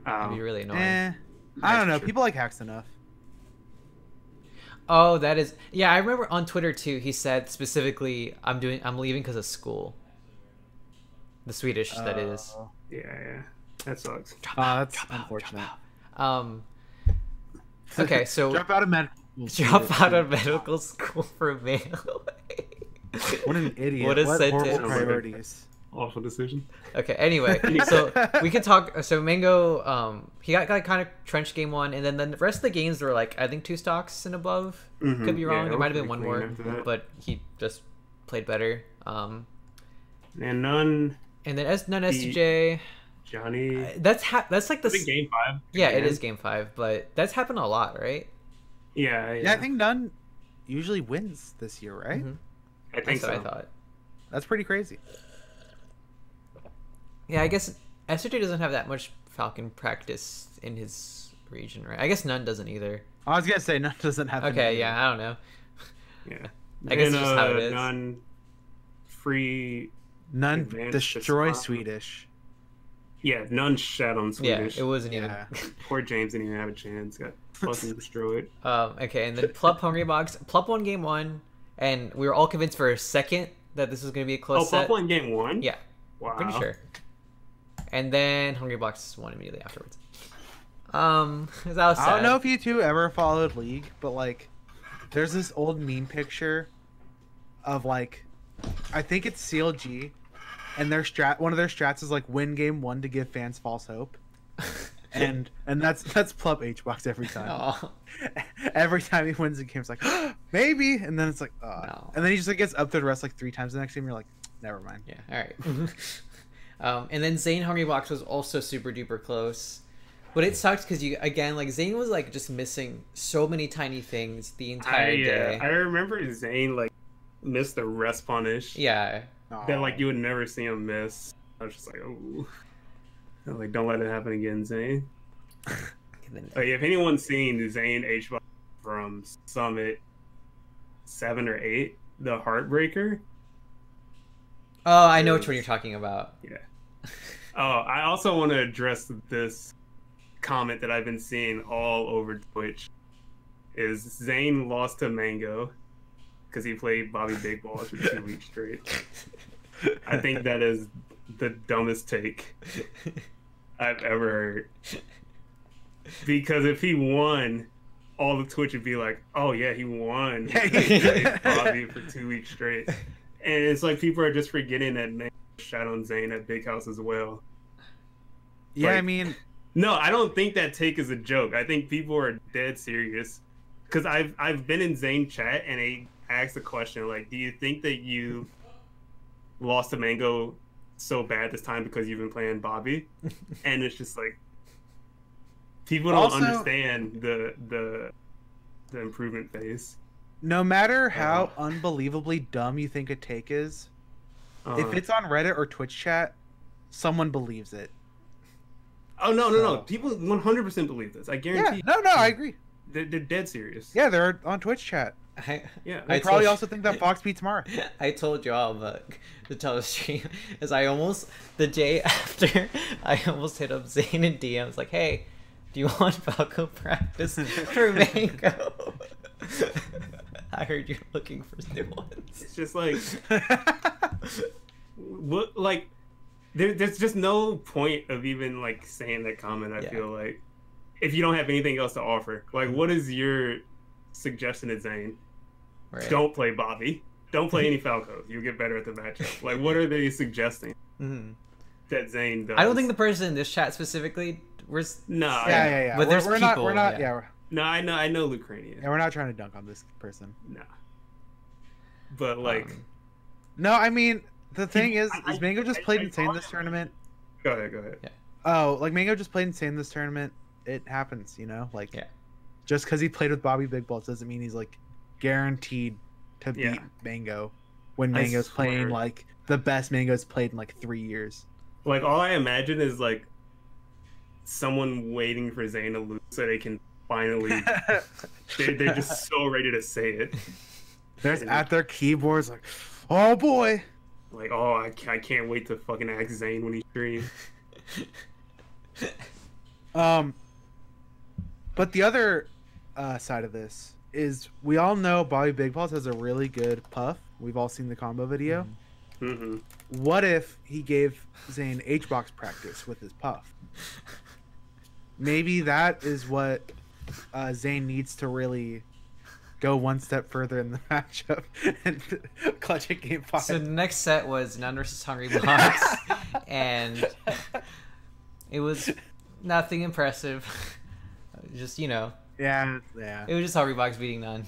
A: It'd be really annoying.
B: I don't know.
C: true.
B: People like Hacks enough.
A: Oh, that is. Yeah, I remember on Twitter too. He said specifically, I'm leaving because of school. The Swedish, that is.
C: Yeah. That sucks.
B: That's unfortunate.
A: Okay, so
B: Drop out of medical school.
A: drop out of medical school for mail.
B: What an idiot.
A: What a
B: horrible
A: sentence.
B: priorities.
C: Awful decision.
A: Okay, anyway, so we can talk. So Mango, he got kind of trenched game 1, and then the rest of the games were like, I think 2 stocks and above.
C: Mhm.
A: Could be wrong.
C: Yeah,
A: there
C: it
A: might have
C: was
A: been one
C: pretty
A: more,
C: clean after that.
A: but he just played better.
C: And none.
A: And then none STJ.
C: Johnny.
A: That's like the
C: I think game 5.
A: yeah, it
C: again.
A: is game 5, but that's happened a lot, right?
C: Yeah.
B: Yeah, I think none usually wins this year, right?
A: Mhm.
C: I think
A: That's what
C: so.
A: I thought.
B: That's pretty crazy.
A: Yeah, I guess STJ doesn't have that much Falcon practice in his region, right? I guess none doesn't either.
B: I was gonna say none doesn't have.
A: Okay, yeah, I don't know.
C: Yeah.
A: I guess it's just how it is.
C: None free.
B: None
C: Advanced
B: destroy
C: just-
B: Swedish.
C: Yeah, none shat on Swedish.
A: Yeah, it wasn't even.
B: Yeah.
C: Poor James didn't even have a chance. Got fucking destroyed.
A: Okay, and then Plup Hungrybox. Plup won game 1, and we were all convinced for a second that this was going to be a close
C: Oh,
A: set.
C: Pop won game 1?
A: Yeah,
C: Wow.
A: pretty sure. And then Hungrybox won immediately afterwards. That was sad.
B: I don't know if you two ever followed League, but like, there's this old meme picture of like, I think it's CLG, and their one of their strats is like win game 1 to give fans false hope, and that's Plup HBox every time.
A: Aw.
B: Every time he wins a game, it's like maybe, and then it's like,
A: No.
B: and then he just like gets up to the rest like 3 times the next game. You're like, never mind.
A: Yeah, alright. And then Zane Hungrybox was also super duper close. But it sucked because Zane was like just missing so many tiny things the entire day.
C: I remember Zane like missed the rest punish.
A: Yeah.
C: That like you would never see him miss. I was just like, oh, like don't let it happen again, Zane.
A: And then,
C: Like, if anyone's seen Zane H from Summit 7 or 8, the Heartbreaker.
A: oh, I know which one you're talking about.
C: Yeah. Oh, I also want to address this comment that I've been seeing all over Twitch. Is Zane lost to Mango because he played Bobby Big Balls for 2 weeks straight. I think that is the dumbest take I've ever heard. Because if he won, all the Twitch would be like, "Oh yeah, he won. He played Bobby for 2 weeks straight." And it's like people are just forgetting that Mango shot on Zane at Big House as well.
B: Yeah, I
C: Like-
B: mean,
C: No, I don't think that take is a joke. I think people are dead serious. Because I've been in Zane chat and they asked the question like, "Do you think that you lost to Mango so bad this time because you've been playing Bobby?" And it's just like people don't
B: Also-
C: understand the improvement phase.
B: no matter how unbelievably dumb you think a take is, if it's on Reddit or Twitch chat, someone believes it.
C: oh no,
B: so-
C: people 100% believe this. I
B: Yeah,
C: guarantee.
B: no, I agree.
C: They're dead serious.
B: Yeah, they're on Twitch chat.
C: Yeah.
B: They
A: I
B: probably
A: told-
B: also think that Fox beats Mara.
A: I told y'all to tell the stream is the day after I almost hit up Zane and DMs like, hey, do you want Falco practice for Mango? I heard you're looking for new ones.
C: It's just like what like there's just no point of even like saying that comment. I
A: Yeah.
C: feel like if you don't have anything else to offer, like what is your suggestion to Zane?
A: Right.
C: Don't play Bobby. Don't play any Falcos. You'll get better at the matchup. Like what are they suggesting
A: Mhm.
C: that Zane does?
A: I don't think the person in this chat specifically was.
C: No,
B: Yeah.
A: But there's
B: we're not.
A: people,
B: We're not.
A: yeah.
B: Yeah.
C: no, I know Lucrania.
B: We're not trying to dunk on this person.
C: No, but like
B: No, I mean the thing is
C: I-
B: Mango just
C: I-
B: played
C: I
B: insane
C: thought-
B: this tournament.
C: go ahead.
B: Oh, like Mango just played insane this tournament. It happens, you know. Like,
A: Yeah.
B: just because he played with Bobby Big Balls doesn't mean he's like guaranteed to beat
C: Yeah.
B: Mango when
C: I
B: Mango's playing
C: swear.
B: like the best Mango's played in like 3 years.
C: Like all I imagine is like someone waiting for Zane to lose so they can finally they're just so ready to say it.
B: They're just at their keyboards like, oh boy.
C: Like, oh, I can't wait to fucking ask Zayn when he streams.
B: But the other side of this is we all know Bobby Big Balls has a really good puff. We've all seen the combo video.
C: Mm-hmm.
B: What if he gave Zayn H-box practice with his puff? Maybe that is what Zayn needs to really go one step further in the matchup and clutch it game 5.
A: So the next set was None versus Hungry Box, and it was nothing impressive. Just, you know.
B: Yeah.
A: It was just Hungry Box beating None.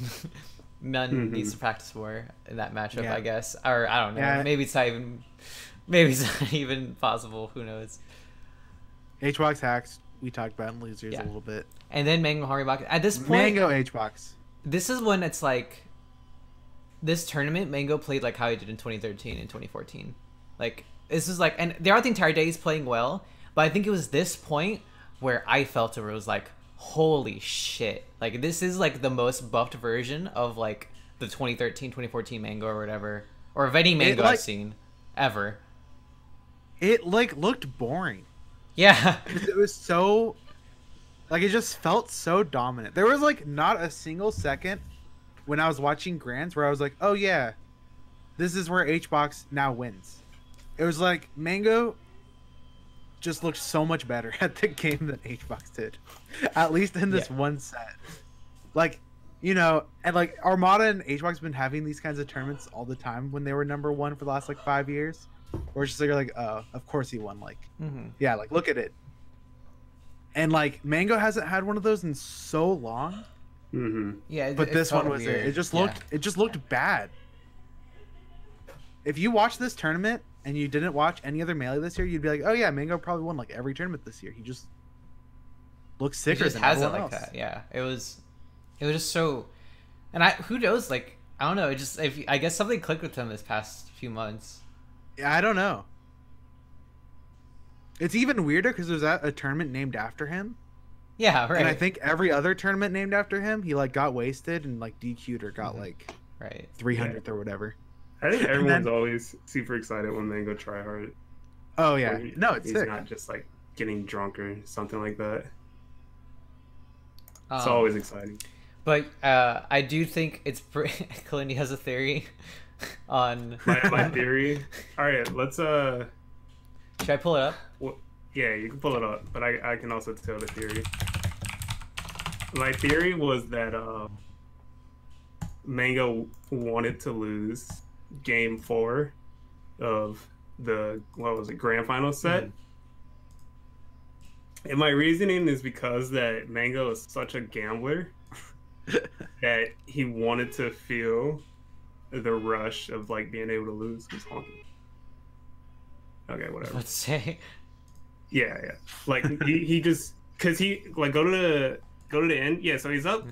A: None needs to practice more in that matchup, I guess. Or, I don't know.
B: Yeah.
A: Maybe it's not even possible. Who knows?
B: H-box hacks, we talked about in losers a little bit.
A: And then Mango Hungry Box. At this point,
B: Mango H-box.
A: This is when it's like, this tournament, Mango played like how he did in 2013 and 2014. Like, this is like, and throughout the entire day he's playing well, but I think it was this point where I felt it was like, holy shit. Like, this is like the most buffed version of like the 2013, 2014 Mango or whatever. Or of any Mango I've seen ever.
B: It like looked boring.
A: Yeah.
B: It was so, like, it just felt so dominant. There was like not a single second when I was watching Grands where I was like, oh yeah, this is where H-box now wins. It was like Mango just looked so much better at the game than H-box did, at least in this one set. Like, you know, and like Armada and H-box have been having these kinds of tournaments all the time when they were #1 for the last like 5 years. Where it's just like, oh, of course he won. Like, yeah, like look at it. And like Mango hasn't had one of those in so long.
A: Yeah,
B: but this one was weird. It just looked bad. If you watch this tournament and you didn't watch any other Melee this year, you'd be like, oh yeah, Mango probably won like every tournament this year. He just looks sicker than everyone else.
A: That. Yeah, it was just so, and who knows, like, I don't know, it just, I guess something clicked with him this past few months.
B: Yeah, I don't know. It's even weirder because there's a tournament named after him.
A: Yeah, right.
B: And I think every other tournament named after him, he like got wasted and like DQ'd or got like 300th or whatever.
C: I think everyone's always super excited when Mango try hard.
B: Oh yeah, no, it's
C: he's
B: sick.
C: Not just like getting drunk or something like that. It's always exciting.
A: But I do think it's Kalindi has a theory on
C: my theory. All right, let's
A: Should I pull it up?
C: Well, yeah, you can pull it up, but I can also tell the theory. My theory was that Mango wanted to lose Game 4 of the grand final set. And my reasoning is because that Mango is such a gambler that he wanted to feel the rush of like being able to lose his honky. Okay, whatever.
A: Let's say.
C: Yeah. Like he just because he like go to the end. Yeah, so he's up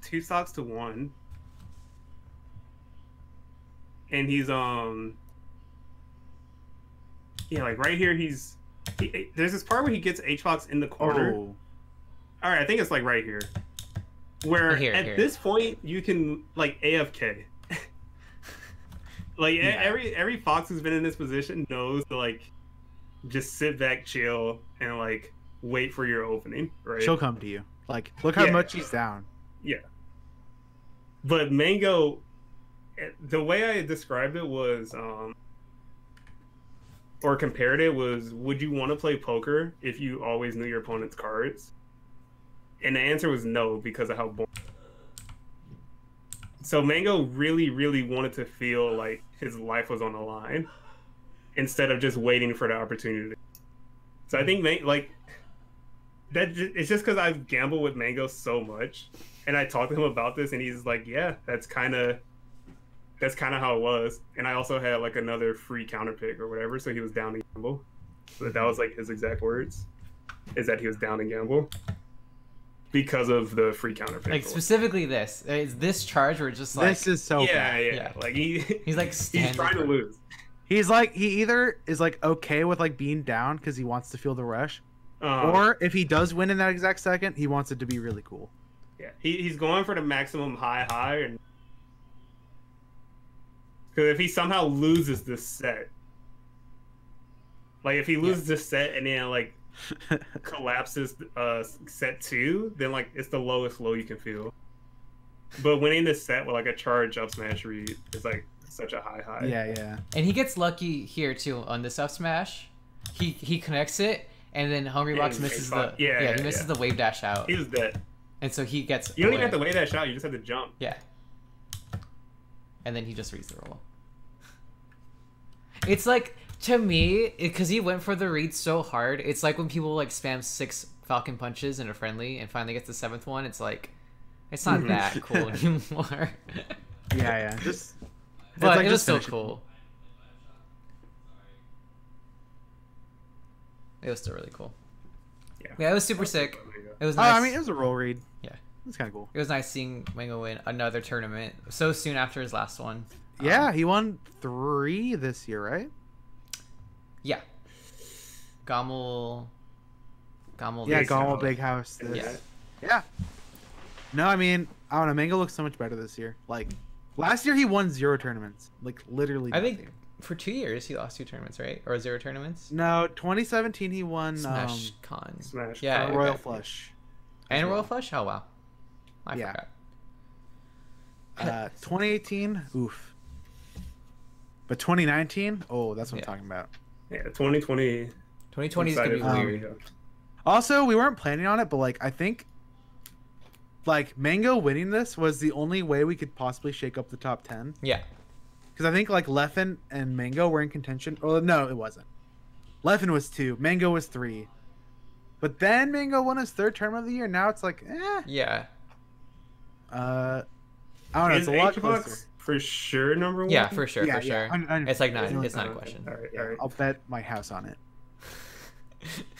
C: 2 stocks to 1, and he's yeah, like right here there's this part where he gets H-box in the corner.
B: Oh.
C: All right, I think it's like right here, where at this point you can like AFK. Like every Fox who's been in this position knows to like just sit back, chill, and like wait for your opening. Right?
B: She'll come to you. Like, look how much he's down.
C: Yeah. But Mango, the way I described it was, or compared it was, would you want to play poker if you always knew your opponent's cards? And the answer was no, because of how boring. So Mango really, really wanted to feel like his life was on the line instead of just waiting for the opportunity. So I think like that it's just because I've gambled with Mango so much, and I talked to him about this, and he's like, "Yeah, that's kind of how it was." And I also had like another free counter pick or whatever, so he was down to gamble. But that was like his exact words, is that he was down to gamble because of the free counter pick.
A: Like specifically this is this charge where it's just like
B: this is so bad.
C: Yeah. Like he's
A: like
C: he's trying to lose.
B: He's like he either is like okay with like being down because he wants to feel the rush, or if he does win in that exact second, he wants it to be really cool.
C: Yeah, he's going for the maximum high, and Because if he somehow loses this set, like if he loses this set and then like collapses set 2, then like it's the lowest low you can feel. But winning this set with like a charge up smash read is like such a high.
B: Yeah.
A: And he gets lucky here too on this up smash. He connects it, and then Hungrybox misses the he misses the wave dash out.
C: He was dead.
A: And so he gets.
C: You don't even have to wave that shot. You just have to jump.
A: Yeah. And then he just reads the roll. It's like, to me, because he went for the read so hard, it's like when people like spam 6 Falcon punches in a friendly and finally gets the 7th one, it's like, it's not that cool anymore.
B: Yeah. Just.
A: But
B: like
A: it was
B: just
A: still
B: finishing.
A: cool. It was still really cool. Yeah, it was super sick. It was nice.
B: I mean, it was a roll read.
A: Yeah.
B: It's kind of cool.
A: It was nice seeing Mango win another tournament so soon after his last one.
B: Yeah, he won 3 this year, right?
A: Yeah. Gommel.
B: Yeah, Gommel Big House. Yeah. No, I mean, I don't know. Mango looks so much better this year. Like, last year he won 0 tournaments. Like, literally
A: I
B: nothing.
A: think for 2 years he lost 2 tournaments, right? Or 0 tournaments?
B: No, 2017 he won
A: Smash Con.
C: Smash
A: Yeah.
C: Con.
B: Royal
A: okay.
B: Flush.
A: And Royal Flush? Oh, wow. I
B: Yeah.
A: forgot.
B: 2018, oof. But 2019, oh, that's what
A: Yeah.
B: I'm talking about.
C: Yeah, 2020.
A: 2020 is going to be
C: excited for
A: weird.
C: Mango.
B: Also, we weren't planning on it, but like I think like Mango winning this was the only way we could possibly shake up the top 10.
A: Yeah.
B: Because I think like Leffen and Mango were in contention. Oh no, it wasn't. Leffen was 2, Mango was 3. But then Mango won his 3rd tournament of the year. Now it's like,
A: Yeah.
B: I don't know. It's
C: Is
B: a lot
C: HBox
B: closer.
C: for sure number 1?
A: Yeah, for sure,
B: Yeah,
A: for
B: yeah.
A: sure. It's like 9.
B: It's
A: It's not a
C: okay.
A: question.
C: All right,
B: Yeah,
C: all right.
B: I'll bet my house on it.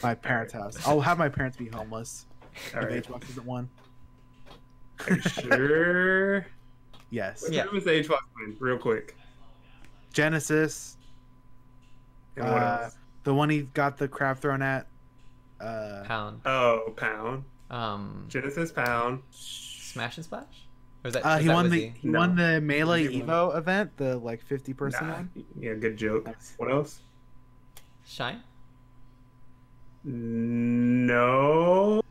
B: My parents' house. I'll have my parents be homeless
C: All
B: if
C: right.
B: HBox isn't one.
C: Are you sure?
B: Yes.
C: Let's
A: Yeah.
C: do the HBox win real quick.
B: Genesis.
C: And what else?
B: The one he got the crab thrown at.
A: Pound.
C: Oh, Pound. Genesis Pound.
A: Smash and Splash? Or was that,
B: He
A: that
B: won
A: was
B: the he won the Melee
C: He won.
B: Evo event, the like 50 person
C: Nah.
B: one.
C: Yeah, good joke.
B: Nice.
C: What else?
A: Shine?
C: No.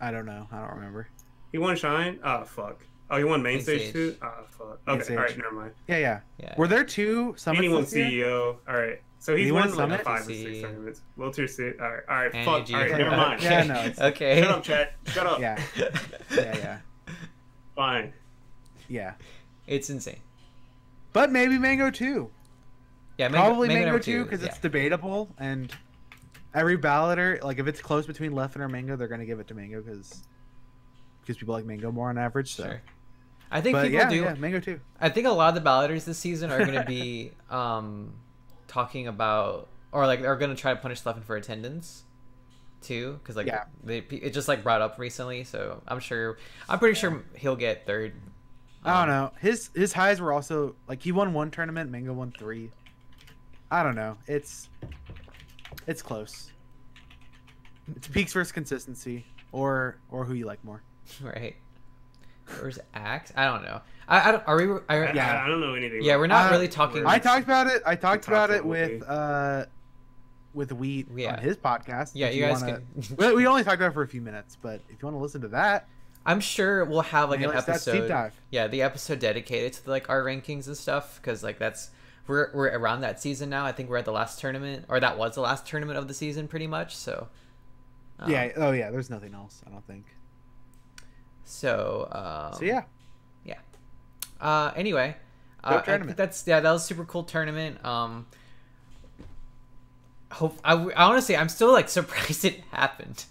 B: I don't know. I don't remember.
C: He won Shine? Oh, fuck. Oh, he won Main
A: Main
C: Stage
A: Stage.
C: too? Oh, fuck.
B: Main
C: Okay,
B: Stage.
C: alright, never mind.
B: Yeah.
A: Yeah.
B: Were there 2
C: And
B: summits
C: he won
B: this year?
C: CEO. Alright. So he's
B: He
C: won
B: won
C: like
B: Summit?
C: 5 or
A: See.
C: 6 tournaments. World Tier 6. Alright,
A: And
C: fuck.
A: you-
C: Alright, never mind.
B: Yeah, no, it's-
A: Okay.
C: Shut up, chat. Shut up.
B: Yeah. Yeah.
C: Fine.
B: Yeah.
A: It's insane.
B: But maybe Mango too.
A: Yeah,
B: Probably Mango
A: number
B: too, because it's debatable, and every balloter, like if it's close between Leffen or Mango, they're gonna give it to Mango because people like Mango more on average. So.
A: Sure. I think
B: But
A: people
B: yeah,
A: do.
B: yeah, Mango too.
A: I think a lot of the balloters this season are going to be talking about, or like are going to try to punish Leffen for attendance too, because like
B: Yeah.
A: it just like brought up recently. So I'm pretty sure he'll get 3rd.
B: I don't know. His highs were also like he won 1 tournament, Mango won 3. I don't know. It's close. It's peaks versus consistency, or who you like more.
A: Right. Where's Axe? I don't know. I don't. Are we?
B: Yeah.
C: I don't know anything.
A: Yeah,
C: about
A: we're not
B: Uh,
A: really talking.
B: I talked about it. I talked
C: top
B: about it
C: level
B: with Wheat
A: Yeah.
B: on his podcast.
A: Yeah,
B: if
A: you guys
B: wanna...
A: can.
B: we only talked about it for a few minutes, but if you want to listen to that,
A: I'm sure we'll have like an
B: Melee Stats deep
A: episode.
B: dive.
A: Yeah, the episode dedicated to like our rankings and stuff, because like we're around that season now. I think we're at the last tournament, or that was the last tournament of the season, pretty much. So.
B: yeah. Oh yeah. There's nothing else. I don't think.
A: So.
B: So yeah.
A: Anyway,
B: Dope
A: I think
B: tournament.
A: that was a super cool tournament. Honestly, I'm still like surprised it happened.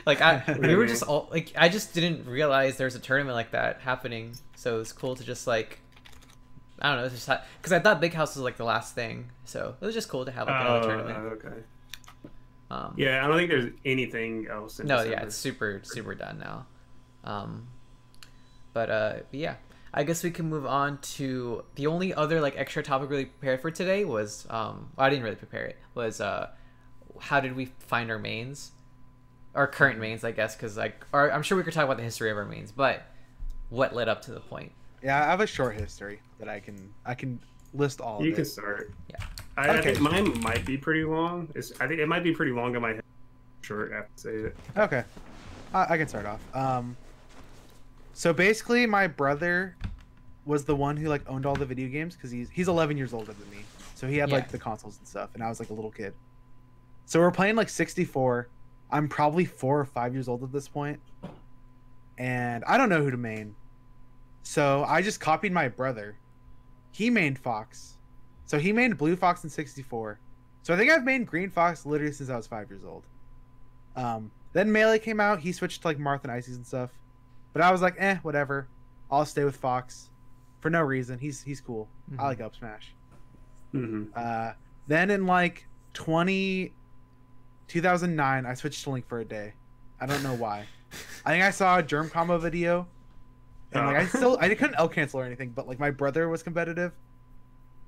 A: Like we were just all like, I just didn't realize there's a tournament like that happening. So it was cool to just like, I don't know, it's just because I thought Big House was like the last thing. So it was just cool to have like another tournament.
C: Okay. Yeah, I don't think there's anything else. In
A: No,
C: December.
A: yeah, it's super done now. But yeah, I guess we can move on to the only other like extra topic really prepared for today was well, I didn't really prepare it, was how did we find our mains, our current mains, I guess, because like I'm sure we could talk about the history of our mains, but what led up to the point.
B: Yeah, I have a short history that I can list all of
C: You
B: it.
C: can start.
A: Yeah.
C: I
B: Okay.
C: think mine might be pretty long. I think it might be pretty long in my head. Short, I have to say it.
B: Okay, I can start off. So basically, my brother was the one who like owned all the video games because he's 11 years older than me, so he had
A: Yeah.
B: like the consoles and stuff, and I was like a little kid. So we're playing like 64. I'm probably 4 or 5 years old at this point, and I don't know who to main. So I just copied my brother. He mained Fox, so he mained Blue Fox in 64. So I think I've mained Green Fox literally since I was 5 years old. Then Melee came out. He switched to like Marth and Ices and stuff, but I was like, whatever. I'll stay with Fox for no reason. He's cool. I like Up Smash.
C: Mm-hmm.
B: Then in like 2009, I switched to Link for a day. I don't know why. I think I saw a Germ Combo video, and like I couldn't L cancel or anything, but like my brother was competitive,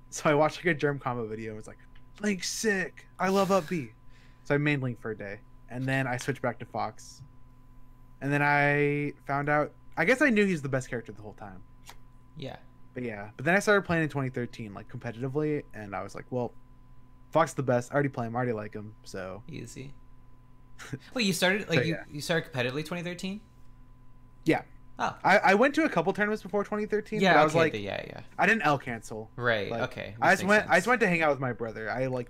B: so I watched like a Germ Combo video. And was like, Link's sick. I love Up B. So I mained Link for a day, and then I switched back to Fox, and then I found out. I guess I knew he's the best character the whole time.
A: Yeah.
B: But yeah, but then I started playing in 2013, like competitively, and I was like, well, Fox is the best. I already play him. I already like him. So
A: Easy. Wait, you started like
B: So, yeah.
A: you started competitively 2013?
B: yeah,
A: Oh.
B: I went to a couple tournaments before 2013.
A: Yeah.
B: but I was
A: Okay.
B: like,
A: yeah.
B: I didn't L cancel.
A: Right.
B: Like,
A: Okay.
B: I
A: This
B: just
A: makes
B: went. I
A: sense.
B: just went to hang out with my brother. I like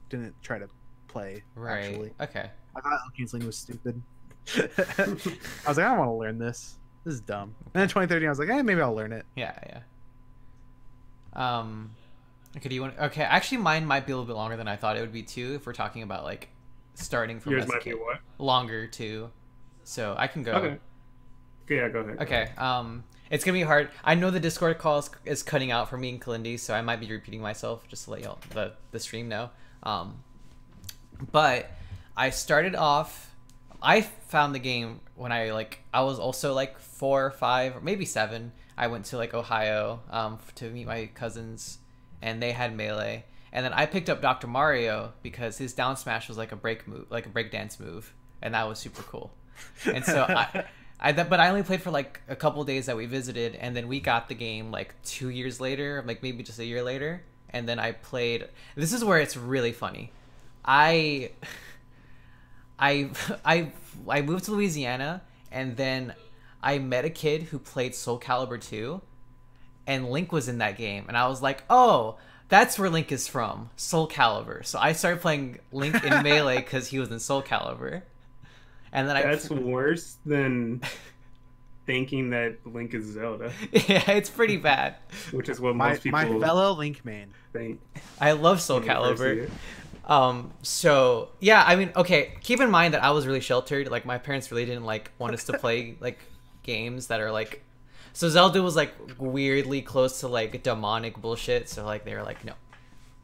B: didn't try to play.
A: Right.
B: Actually,
A: Okay.
B: I thought L canceling was stupid. I was like, I don't want to learn this. This is dumb. And then 2013, I was like, maybe I'll learn it.
A: Yeah. Okay. Do you want? Okay. Actually, mine might be a little bit longer than I thought it would be too. If we're talking about like starting from
C: Yours
A: as a
C: might be
A: kid.
C: what?
A: Longer too. So I can go.
C: Okay. Yeah, go ahead.
A: Okay. It's gonna be hard. I know the Discord call is cutting out for me and Kalindi, so I might be repeating myself just to let y'all the stream know. But I started off. I found the game when I was also like 4 or 5 or maybe 7. I went to like Ohio to meet my cousins, and they had Melee. And then I picked up Dr. Mario because his down smash was like a break move, like a break dance move, and that was super cool. And so but I only played for like a couple days that we visited, and then we got the game like 2 years later, like maybe just a year later. And then I played. This is where it's really funny. I moved to Louisiana, and then I met a kid who played Soul Calibur 2, and Link was in that game, and I was like, oh, that's where Link is from, Soul Calibur. So I started playing Link in Melee because he was in Soul Calibur. And then
C: That's worse than thinking that Link is Zelda,
A: yeah, it's pretty bad.
C: which is what
B: My
C: most people
B: fellow Link main.
C: think.
A: I love Soul
C: when they first see
A: Calibur.
C: it.
A: So yeah, I mean, okay, keep in mind that I was really sheltered. Like my parents really didn't like want us to play like games that are like, so Zelda was like weirdly close to like demonic bullshit. So like they were like, no.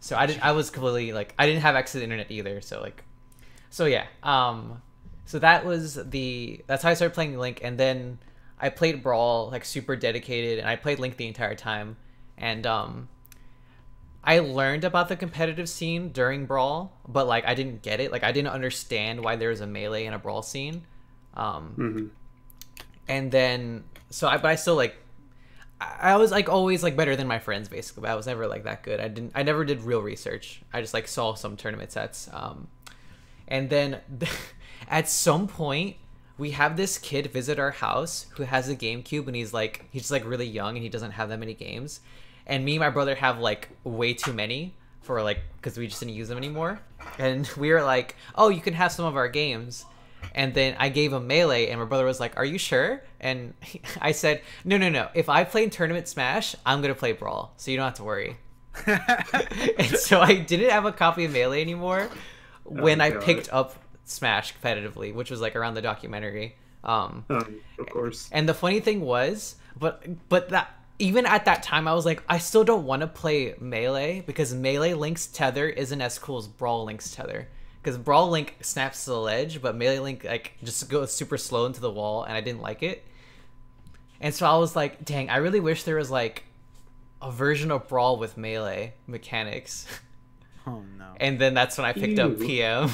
A: So I was completely like, I didn't have access to the internet either. So like, so yeah. So that's how I started playing Link, and then I played Brawl like super dedicated, and I played Link the entire time, and I learned about the competitive scene during Brawl, but like I didn't get it. Like I didn't understand why there was a Melee and a Brawl scene. And then but I still like I was like always like better than my friends basically, but I was never like that good. I never did real research. I just like saw some tournament sets. And then at some point we have this kid visit our house who has a GameCube, and he's just like really young, and he doesn't have that many games. And me and my brother have like way too many for like, because we just didn't use them anymore. And we were like, oh, you can have some of our games. And then I gave him Melee, and my brother was like, are you sure? And I said, no. If I play in Tournament Smash, I'm going to play Brawl, so you don't have to worry. And so I didn't have a copy of Melee anymore when I picked up Smash competitively, which was like around the documentary.
C: Of course.
A: And the funny thing was, but that even at that time, I was like, I still don't want to play Melee because Melee Link's tether isn't as cool as Brawl Link's tether. Because Brawl Link snaps to the ledge, but Melee Link like just goes super slow into the wall, and I didn't like it. And so I was like, dang, I really wish there was like a version of Brawl with Melee mechanics.
B: Oh no.
A: And then that's when I picked up PM.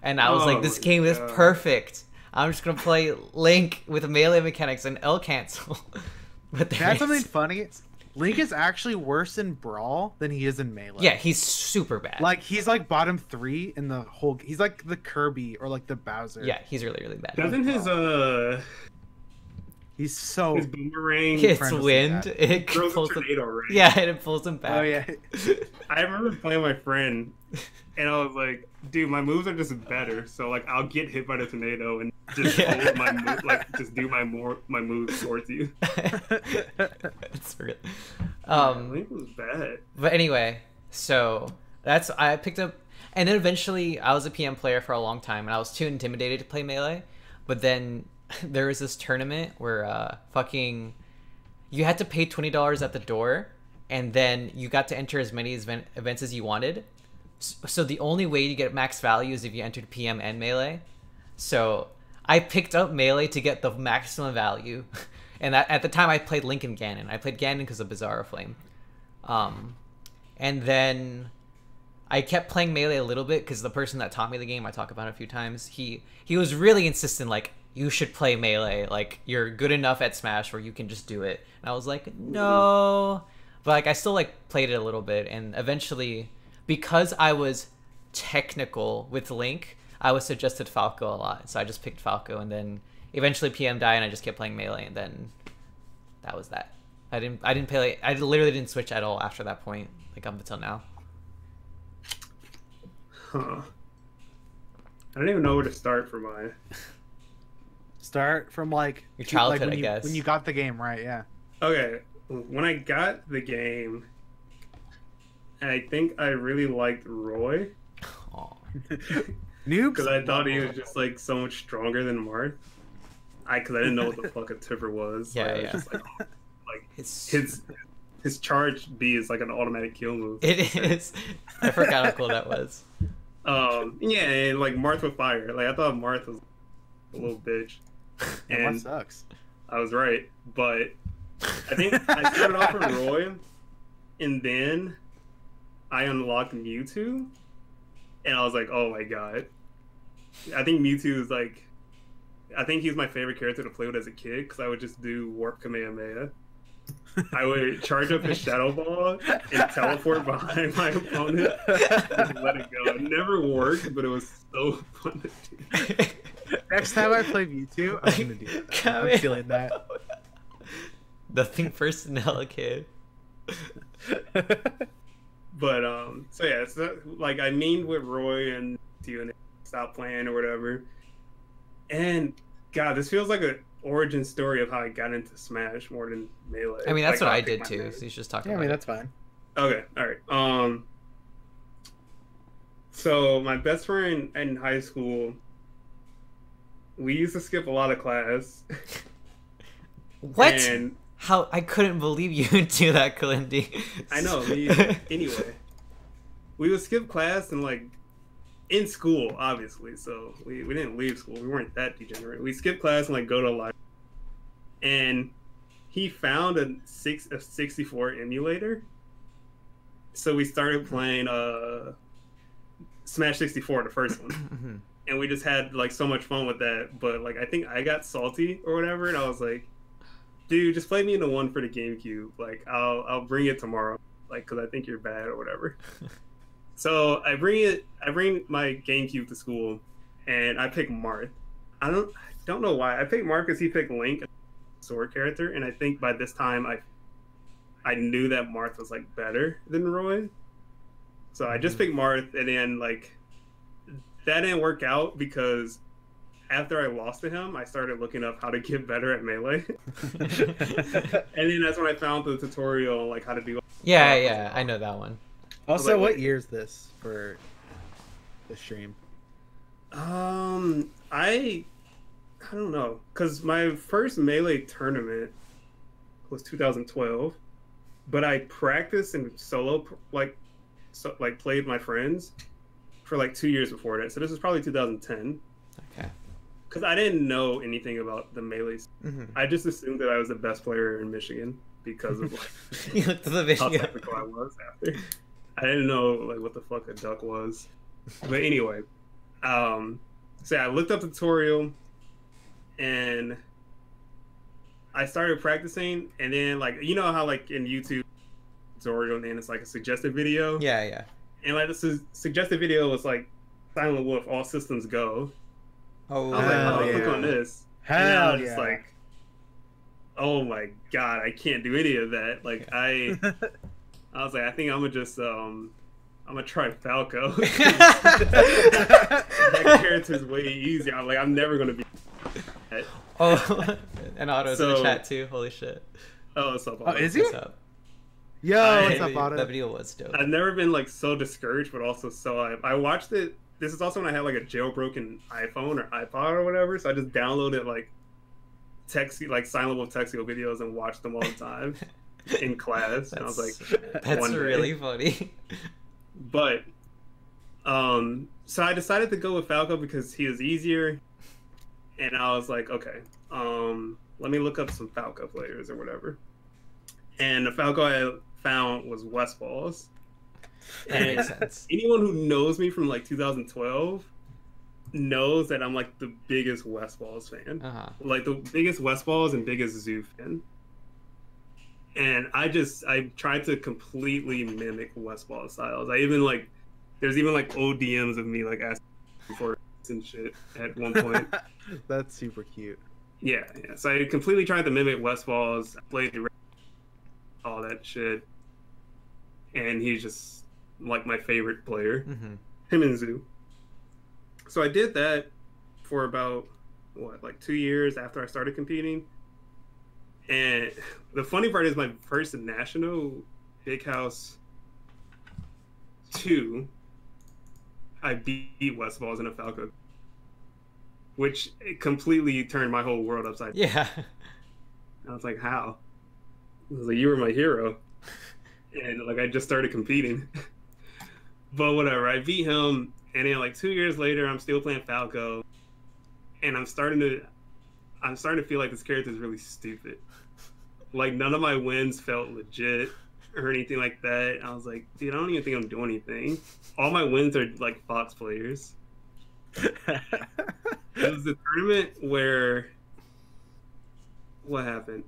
A: And I was like, this game is
C: God.
A: perfect. I'm just gonna play Link with Melee mechanics and L cancel. But
B: That's something funny. Link is actually worse in Brawl than he is in Melee.
A: Yeah, he's super bad.
B: Like he's like bottom 3 in the whole. He's like the Kirby or like the Bowser.
A: Yeah, he's really, really bad.
C: Doesn't
B: He's so.
C: his boomerang
A: It's wind. It
C: throws a
A: pulls him.
C: tornado, right?
A: Yeah, and it pulls him back.
B: Oh yeah.
C: I remember playing with my friend, and I was like, "Dude, my moves are just better. So like, I'll get hit by the tornado and just hold my move, like just do my moves towards you."
A: It's real.
C: Link was bad.
A: But anyway, so I picked up, and then eventually I was a PM player for a long time, and I was too intimidated to play Melee. But then there was this tournament where you had to pay $20 at the door, and then you got to enter as many events as you wanted. So the only way to get max value is if you entered PM and Melee. So I picked up Melee to get the maximum value. And at the time I played Link and Ganon. I played Ganon because of Bizarro Flame. And then I kept playing Melee a little bit because the person that taught me the game, I talk about it a few times, he was really insistent, like, you should play Melee. Like, you're good enough at Smash where you can just do it. And I was like, no. But like I still like played it a little bit, and eventually, because I was technical with Link, I was suggested Falco a lot. So I just picked Falco, and then eventually PM died, and I just kept playing Melee, and then that was that. I didn't play. I literally didn't switch at all after that point, like up until now.
C: Huh. I don't even know where to start for mine.
B: Start from like
A: Your childhood,
B: like
A: I guess.
B: when you got the game, right? Yeah.
C: Okay, when I got the game, I think I really liked Roy.
A: Aw.
B: Noobs.
C: Because I thought he was just like so much stronger than Marth. Because I didn't know what the fuck a Tipper was. So
A: Yeah,
C: I was
A: yeah.
C: just like
A: It's
C: his charge B is like an automatic kill move.
A: It is. I forgot how cool that was.
C: Yeah, and like Marth with fire. Like I thought Marth was a little bitch,
B: That
C: and
B: sucks.
C: I was right. But I think I started off with Roy, and then I unlocked Mewtwo, and I was like, oh my god. I think Mewtwo is like, I think he's my favorite character to play with as a kid because I would just do Warp Kamehameha. I would charge up his Shadow Ball and teleport behind my opponent and let it go. It never worked, but it was so fun to do.
B: Next time I play Mewtwo, I'm gonna do that. I'm feeling that.
A: Nothing personal, kid.
C: But so yeah, so like I memed with Roy and Mewtwo and stopped playing or whatever. And God, this feels like a origin story of how I got into Smash more than Melee.
A: I mean, that's
C: like,
A: what I
C: picked
A: did
C: my
A: too.
C: Melee.
A: So you should just talk
B: Yeah, I
A: about
B: mean
A: it.
B: that's fine.
C: Okay, all right. So my best friend in high school, we used to skip a lot of class.
A: What?
C: And
A: How? I couldn't believe you would do that, Kalindi.
C: I know. Anyway, we would skip class and like in school, obviously. So we didn't leave school. We weren't that degenerate. We skipped class and like go to a library. And he found a 64 emulator. So we started playing Smash 64, the first one. And we just had like so much fun with that. But like I think I got salty or whatever, and I was like, dude, just play me in the one for the GameCube. Like I'll bring it tomorrow. Like, because I think you're bad or whatever. So I bring my GameCube to school, and I pick Marth. I don't know why. I picked Marth because he picked Link, a sword character, and I think by this time I knew that Marth was like better than Roy. So I just picked Marth, and then like that didn't work out because after I lost to him, I started looking up how to get better at Melee. And then that's when I found the tutorial on like how to do.
A: Yeah, I know that one.
B: Also,
C: like,
B: what year is this for the stream?
C: I don't know, cause my first Melee tournament was 2012, but I practiced and solo played with my friends for like 2 years before that. So this was probably 2010.
A: Okay.
C: Cause I didn't know anything about the Melee. I just assumed that I was the best player in Michigan because of like
A: You looked at the
C: how
A: video.
C: technical I was after. I didn't know like what the fuck a duck was. But anyway, so yeah, I looked up the tutorial and I started practicing, and then like you know how like in YouTube tutorial, and then it's like a suggested video.
A: Yeah, yeah.
C: And like this suggested video was like Silent Wolf, All Systems Go.
A: Oh,
C: I was like,
B: Hell
C: oh, click
B: yeah.
C: on this. And then I
B: Hell
C: was just
B: yeah.
C: like, oh my god, I can't do any of that. Like I was like, I think I'm gonna just I'm gonna try Falco. That character's way easier. I'm like, I'm never gonna be.
A: Oh, and Otto's in the
C: So-
A: chat too. Holy shit.
C: Oh, what's up?
B: Oh, is he?
A: What's up?
B: Yo,
C: I-
B: what's up, Otto?
A: That video was dope.
C: I've never been like so discouraged, but also so I watched it. This is also when I had like a jailbroken iPhone or iPod or whatever, so I just downloaded like Silent Wolf Texio videos and watched them all the time in class. And I was like,
A: that's
C: one day.
A: really funny.
C: But so I decided to go with Falco because he is easier, and I was like, okay, let me look up some Falco players or whatever. And the Falco I found was Westfalls.
A: That makes sense.
C: Anyone who knows me from like 2012 knows that I'm like the biggest Westfalls fan.
A: Uh-huh.
C: Like the biggest Westfalls and biggest Zoo fan. And I tried to completely mimic Westfall styles. There's even like old DMs of me like asking for and shit at one point.
B: That's super cute.
C: Yeah. So I completely tried to mimic Westfalls, played all that shit. And he's just like my favorite player.
A: Mm-hmm.
C: Him and Zoo. So I did that for about like 2 years after I started competing. And the funny part is my first national Big House 2, I beat Westfalls in a Falco, which it completely turned my whole world upside down.
A: Yeah.
C: I was like, how? I was like, you were my hero. And like I just started competing. But whatever, I beat him, and then like 2 years later I'm still playing Falco, and I'm starting to feel like this character is really stupid. Like none of my wins felt legit or anything like that. I was like, dude, I don't even think I'm doing anything. All my wins are like Fox players. It was the tournament where what happened?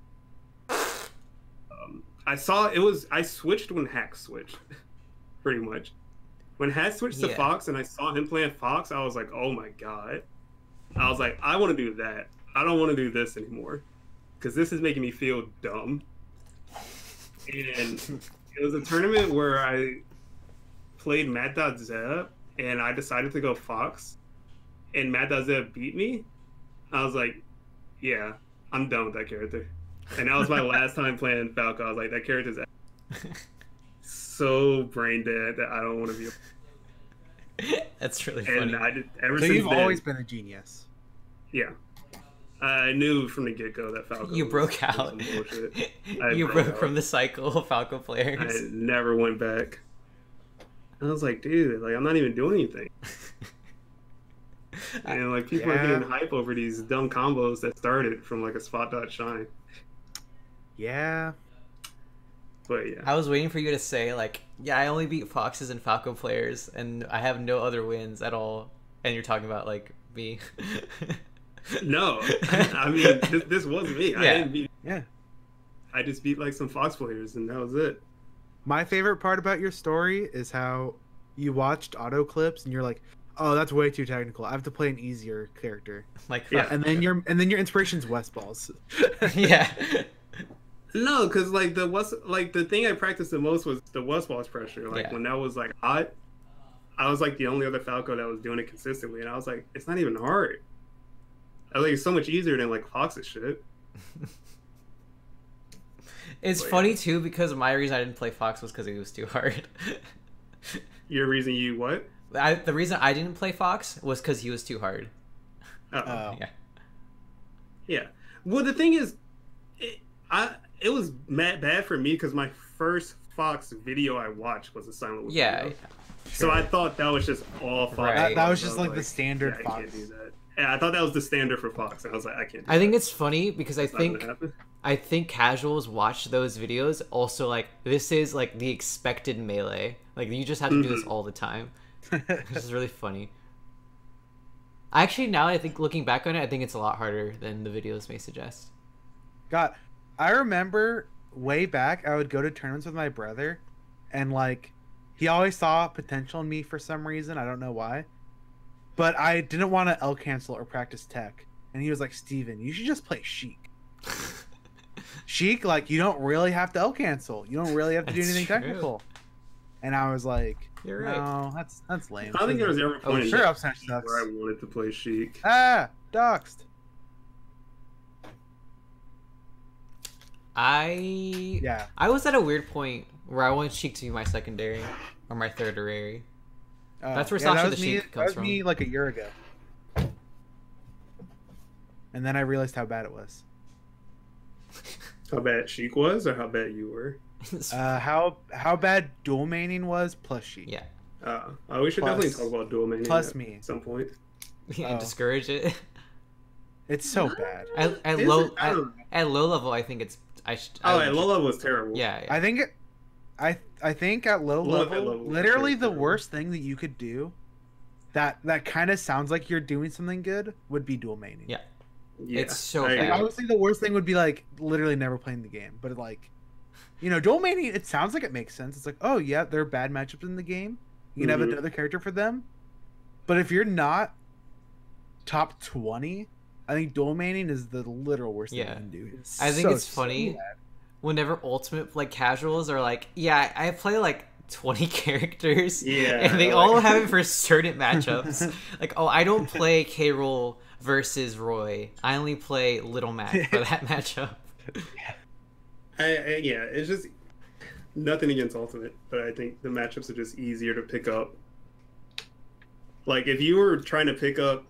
C: I switched when Hack switched, pretty much. When Hack switched to
A: Yeah.
C: Fox and I saw him playing Fox, I was like, oh my god. I was like, I want to do that. I don't want to do this anymore. Because this is making me feel dumb. And it was a tournament where I played Mad.Zeb and I decided to go Fox. And Mad.Zeb beat me. I was like, yeah, I'm done with that character. And that was my last time playing Falco. I was like, that character's so brain dead that I don't want to be.
A: That's really funny.
C: And I did ever
B: So
C: since
B: you've
C: then,
B: always been a genius.
C: yeah. I knew from the get go that Falco.
A: You
C: was
A: broke
C: some
A: out.
C: bullshit. I
A: You
C: broke
A: broke
C: out.
A: from the cycle of Falco
C: I
A: players.
C: never went back. I was like, dude, like I'm not even doing anything. And like people are
B: Yeah.
C: getting hype over these dumb combos that started from like a spot dot shine.
B: Yeah.
C: But yeah.
A: I was waiting for you to say, like, yeah, I only beat Foxes and Falco players, and I have no other wins at all. And you're talking about, like, me.
C: No, I mean this wasn't me. I
A: Yeah.
C: didn't beat.
B: Yeah.
C: I just beat like some Fox players, and that was it.
B: My favorite part about your story is how you watched auto clips and you're like, oh, that's way too technical. I have to play an easier character.
A: Like,
C: Yeah.
A: fuck.
B: And then your inspiration's Westballs.
A: Yeah.
C: No, because like the thing I practiced the most was the Westballs pressure. Like
A: Yeah.
C: when that was like hot, I was like the only other Falco that was doing it consistently, and I was like, it's not even hard. I was like, it's so much easier than like Fox's shit.
A: It's
C: But,
A: funny, too, because my reason I didn't play Fox was because it was too hard.
C: Your reason you what?
A: The reason I didn't play Fox was because he was too hard.
C: Oh.
A: Yeah.
C: Yeah. Well, the thing is, it was bad for me because my first Fox video I watched was a Silent Wolf
A: Yeah.
C: video. So I thought that was just all Fox.
A: Right.
B: That was
C: I
B: just like the standard
C: I
B: Fox.
C: can't do that. Yeah, I thought that was the standard for Fox. And I was like, I can't do
A: I think
C: that.
A: it's funny because
C: It's not gonna happen.
A: I think casuals watch those videos also like, this is like the expected melee. Like, you just have to do this all the time. Which is really funny. Actually, now I think looking back on it, I think it's a lot harder than the videos may suggest.
B: God, I remember way back I would go to tournaments with my brother and like he always saw potential in me for some reason. I don't know why, but I didn't want to L cancel or practice tech, and he was like, "Steven, you should just play Sheik." Sheik, like, you don't really have to L cancel. You don't really have to do anything technical. And I was like,
A: You're right.
B: no, that's lame.
C: I don't think there was ever a point in
B: sure,
C: that
B: up smash sucks.
C: where I wanted to play Sheik.
B: Ah, doxed. Yeah.
A: I was at a weird point where I wanted Sheik to be my secondary or my third array. That's where Sasha
B: that
A: the
B: was
A: Sheik
B: that
A: comes
B: was
A: from.
B: me like a year ago. And then I realized how bad it was.
C: How bad Sheik was, or how bad you were?
B: How bad dual maining was plus Sheik.
A: Yeah.
C: We should
B: Plus-
C: definitely talk about dual maining
B: plus
C: at
B: me.
C: some point.
A: Yeah,
B: Oh.
A: discourage it.
B: It's so bad.
A: At
C: Is
A: low
C: it? I don't know.
A: at low level, I think it's
C: At low level was terrible.
A: Yeah, yeah.
B: I think I think at low
C: Low
B: level,
C: level,
B: literally
C: sure,
B: the
C: sure.
B: worst thing that you could do that kind of sounds like you're doing something good would be dual maining.
A: Yeah.
C: Yeah,
A: It's so
C: I
A: bad.
B: Like,
C: agree.
B: obviously the worst thing would be like literally never playing the game, but like, you know, dual maining, it sounds like it makes sense. It's like, oh yeah, there are bad matchups in the game. You can have
C: Mhm.
B: another character for them, but if you're not top 20, I think dual maining is the literal worst thing
A: Yeah.
B: you can do. It's
A: I think
B: so,
A: it's funny.
B: so bad.
A: Whenever ultimate like casuals are like, yeah, I play like 20 characters,
C: Yeah,
A: and they
C: like-
A: all have it for certain matchups. Like, oh, I don't play K. Rool versus Roy. I only play Little Mac for that matchup.
C: Yeah, it's just nothing against Ultimate, but I think the matchups are just easier to pick up. Like, if you were trying to pick up,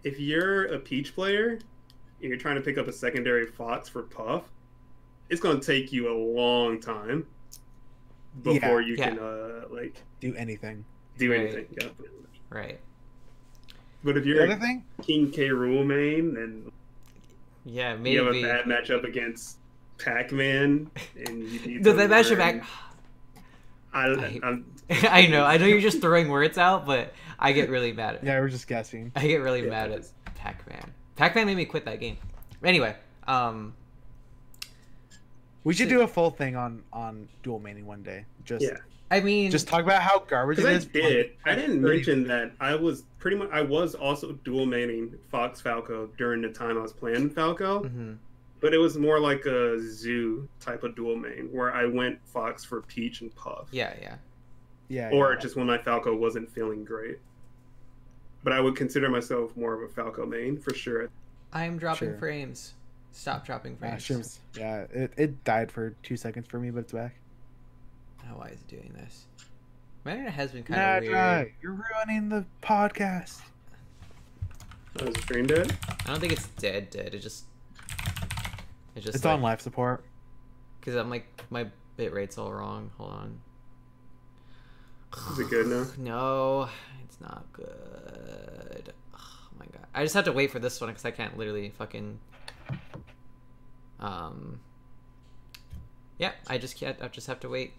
C: if you're a Peach player and you're trying to pick up a secondary Fox for Puff, it's going to take you a long time before you
A: Yeah.
C: can like
B: Do anything.
C: do
A: Right.
C: anything. Yeah.
A: Right.
C: But if
B: The
C: you're
B: other
C: a
B: thing,
C: King K. Rool main and
A: Yeah,
C: you have a
A: maybe.
C: bad matchup against Pac-Man, and you need
A: The
C: to
A: that matchup
C: learn-
A: I-
C: I'm,
A: I know you're just throwing words out, but I get really mad at
B: yeah, we're just guessing.
A: I get really
C: Yeah,
A: mad
C: it
A: at
C: is.
A: Pac-Man. Pac-Man made me quit that game. Anyway,
B: We should do a full thing on dual maining one day. Just
C: yeah.
A: I mean,
B: just talk about how garbage it
C: Because
B: is.
C: I didn't
B: 30
C: mention that I was also dual maining Fox Falco during the time I was playing Falco,
A: mhm.
C: but it was more like a zoo type of dual main where I went Fox for Peach and Puff,
A: yeah.
B: Yeah.
C: or
B: yeah.
C: just when my Falco wasn't feeling great. But I would consider myself more of a Falco main for sure.
A: I'm dropping
B: Sure.
A: frames. Stop dropping frames.
B: Shrooms. Yeah, it died for 2 seconds for me, but it's back.
A: Oh, why is it doing this? My internet has been kind
B: Nah,
A: of weird.
B: Dry, you're ruining the podcast.
C: I was stream dead.
A: I don't think it's dead. It just
B: It's on life support.
A: because I'm like my bit rate's all wrong. Hold on.
C: Is it good now?
A: No, it's not good. Oh my god! I just have to wait for this one because I can't literally fucking. Yeah, I just can't. I just have to wait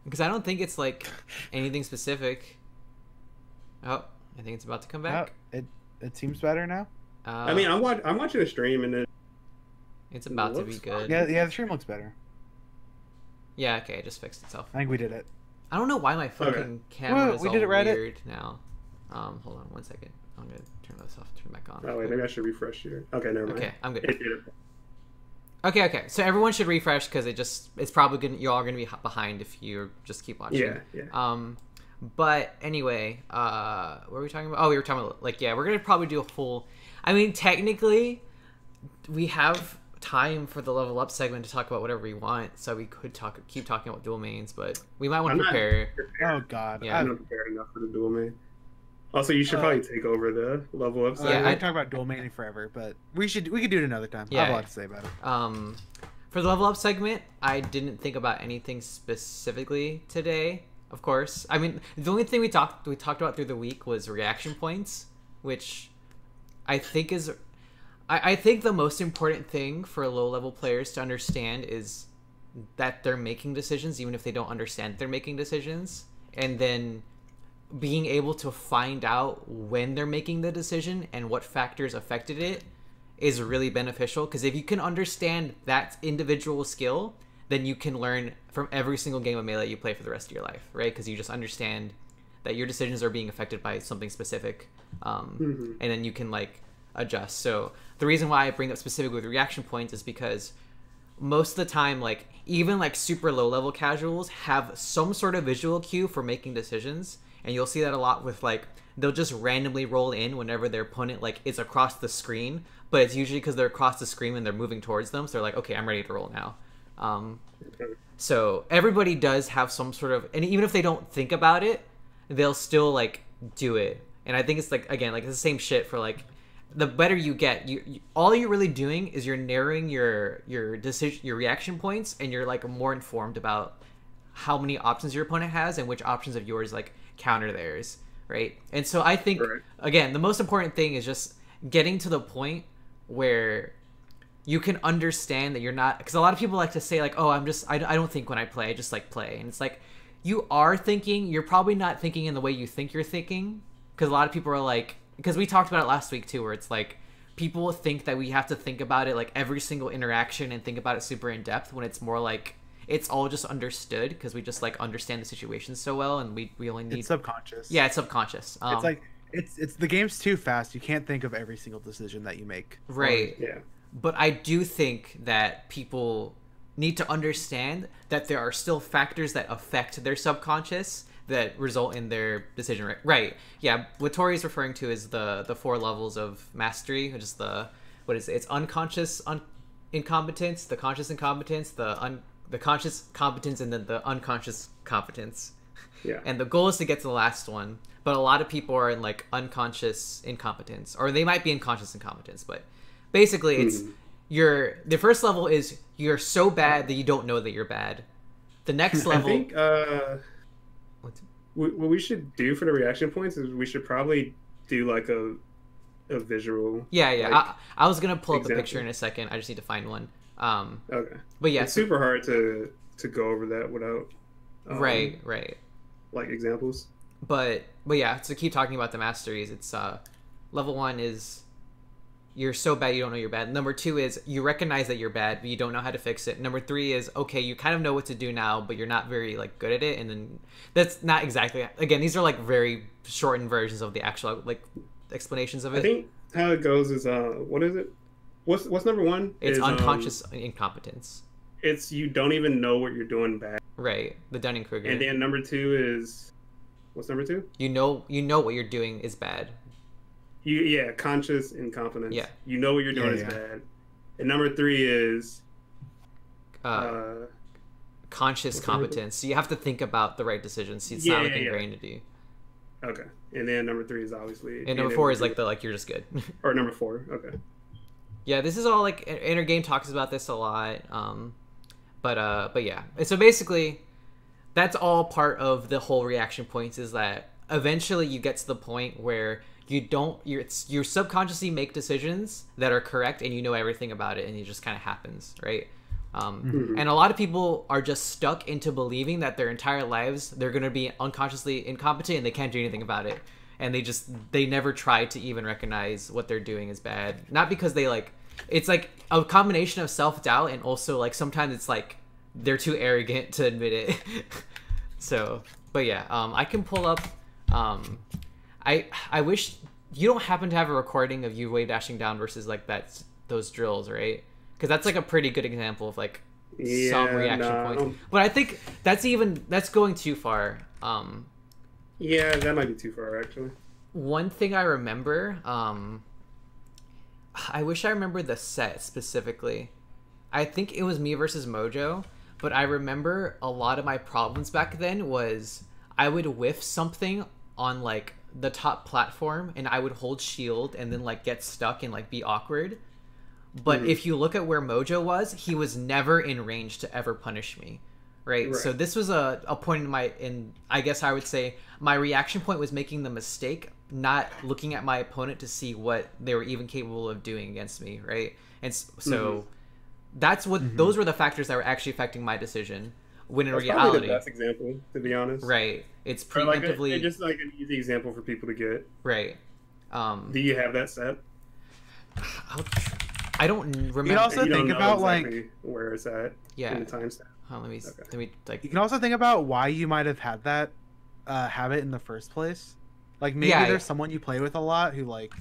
A: because I don't think it's like anything specific. Oh, I think it's about to come back.
B: Oh, it seems better now.
C: I mean, I'm watching a stream and
A: it's about to be
C: looks
A: good.
B: Yeah, the stream looks better.
A: Yeah, okay, it just fixed itself.
B: I think we did it.
A: I don't know why my fucking camera
B: Whoa,
A: is
B: we
A: all
B: did it right at-
A: weird now. Hold on 1 second. I'm gonna turn this off, turn it back on.
C: oh wait, maybe I should refresh here. Okay, never mind.
A: Okay, I'm good.
C: It did it.
A: Okay. So everyone should refresh because it's probably gonna you're all gonna be behind if you just keep watching.
C: Yeah.
A: But anyway, what were we talking about? Oh, we were talking about like we're gonna probably do a full. I mean, technically, we have time for the level up segment to talk about whatever we want, so we could keep talking about dual mains, but we might want
C: I'm
A: to
C: not
A: prepare.
B: Oh God.
A: Yeah.
C: I'm not prepared enough for the dual main. Also, you should probably take over the level up.
B: Yeah,
A: Yeah,
B: I
A: I-
B: talk about dual maining forever, but we could do it another time. I
A: Yeah.
B: have a lot to say about it.
A: For the level up segment, I didn't think about anything specifically today. Of course, I mean the only thing we talked about through the week was reaction points, which I think is, I think the most important thing for low level players to understand is that they're making decisions even if they don't understand they're making decisions, and then being able to find out when they're making the decision and what factors affected it is really beneficial, because if you can understand that individual skill, then you can learn from every single game of Melee you play for the rest of your life, right? Because you just understand that your decisions are being affected by something specific, and then you can like adjust. So the reason why I bring up specific with reaction points is because most of the time, like even like super low level casuals have some sort of visual cue for making decisions, and you'll see that a lot with like they'll just randomly roll in whenever their opponent like is across the screen, but it's usually because they're across the screen and they're moving towards them, so they're like, okay, I'm ready to roll now. So everybody does have some sort of, and even if they don't think about it, they'll still like do it. And I think it's like, again, like it's the same shit for like the better you get, you all you're really doing is you're narrowing your decision, your reaction points, and you're like more informed about how many options your opponent has and which options of yours like counter theirs, right? And so I think again, the most important thing is just getting to the point where you can understand that you're not, because a lot of people like to say like, oh, I don't think when I play, I just like play. And it's like, you are thinking, you're probably not thinking in the way you think you're thinking, because a lot of people are like, because we talked about it last week too, where it's like people think that we have to think about it like every single interaction and think about it super in depth, when it's more like it's all just understood because we just like understand the situation so well, and we only need,
B: it's subconscious.
A: Yeah, it's subconscious.
B: It's like it's the game's too fast. You can't think of every single decision that you make.
A: Right.
C: Yeah.
A: But I do think that people need to understand that there are still factors that affect their subconscious that result in their decision. Right. Yeah. What Tori is referring to is the 4 levels of mastery, which is it's unconscious incompetence, the conscious incompetence, the conscious competence, and then the unconscious competence.
B: Yeah.
A: And the goal is to get to the last one. But a lot of people are in like unconscious incompetence, or they might be in conscious incompetence, but basically it's the first level is you're so bad that you don't know that you're bad. The next level,
C: I think what we should do for the reaction points is we should probably do like a visual.
A: Yeah.
C: Like,
A: I was gonna pull up a
C: example.
A: picture in a second. I just need to find one.
C: Okay.
A: But yeah,
C: it's super hard to go over that without
A: right.
C: like examples.
A: But yeah, to keep talking about the masteries, it's level 1 is you're so bad you don't know you're bad. Number 2 is you recognize that you're bad, but you don't know how to fix it. Number 3 is, okay, you kind of know what to do now, but you're not very like good at it. And then that's not exactly, again, these are like very shortened versions of the actual like explanations of it.
C: I think how it goes is what is it? What's number 1?
A: It's
C: is,
A: unconscious incompetence.
C: It's you don't even know what you're doing bad.
A: Right. The Dunning-Kruger.
C: And then number 2 is, what's number 2?
A: You know what you're doing is bad.
C: Conscious incompetence.
A: Yeah.
C: You know what you're doing is bad. And number 3 is
A: conscious competence. So you have to think about the right decisions. It's not like ingrained to you.
C: Okay. And then number 3 is obviously.
A: And number 4 is like you're just good.
C: Or number 4. Okay.
A: Yeah, this is all like Inner Game talks about this a lot. But yeah. And so basically, that's all part of the whole reaction points, is that eventually you get to the point where you subconsciously make decisions that are correct, and you know everything about it, and it just kind of happens, right? And a lot of people are just stuck into believing that their entire lives they're going to be unconsciously incompetent and they can't do anything about it, and they never try to even recognize what they're doing is bad. Not because they like, it's like a combination of self-doubt, and also like sometimes it's like they're too arrogant to admit it. So, but yeah, I can pull up. I wish you don't happen to have a recording of you wave dashing down versus like those drills, right? Because that's like a pretty good example of like some reaction points. But I think that's going too far.
C: Yeah, that might be too far actually.
A: One thing I remember, I wish I remember the set specifically. I think it was me versus Mojo, but I remember a lot of my problems back then was I would whiff something on like the top platform, and I would hold shield and then like get stuck and like be awkward. But if you look at where Mojo was, he was never in range to ever punish me, right? So this was a point in I guess I would say my reaction point was making the mistake not looking at my opponent to see what they were even capable of doing against me, right? And so that's what those were the factors that were actually affecting my decision. When in
C: That's
A: reality,
C: probably the best example, to be honest.
A: Right. It's
C: Like
A: preemptively
C: just like an easy example for people to get.
A: right.
C: Do you have that set?
A: I don't remember.
B: You also
C: You don't
B: think
C: know
B: about
C: exactly
B: like
C: where it's at
A: Yeah.
C: in the timestamp.
A: Let me like.
B: You can also think about why you might have had that habit in the first place. Like maybe
A: Yeah,
B: there's someone you play with a lot who like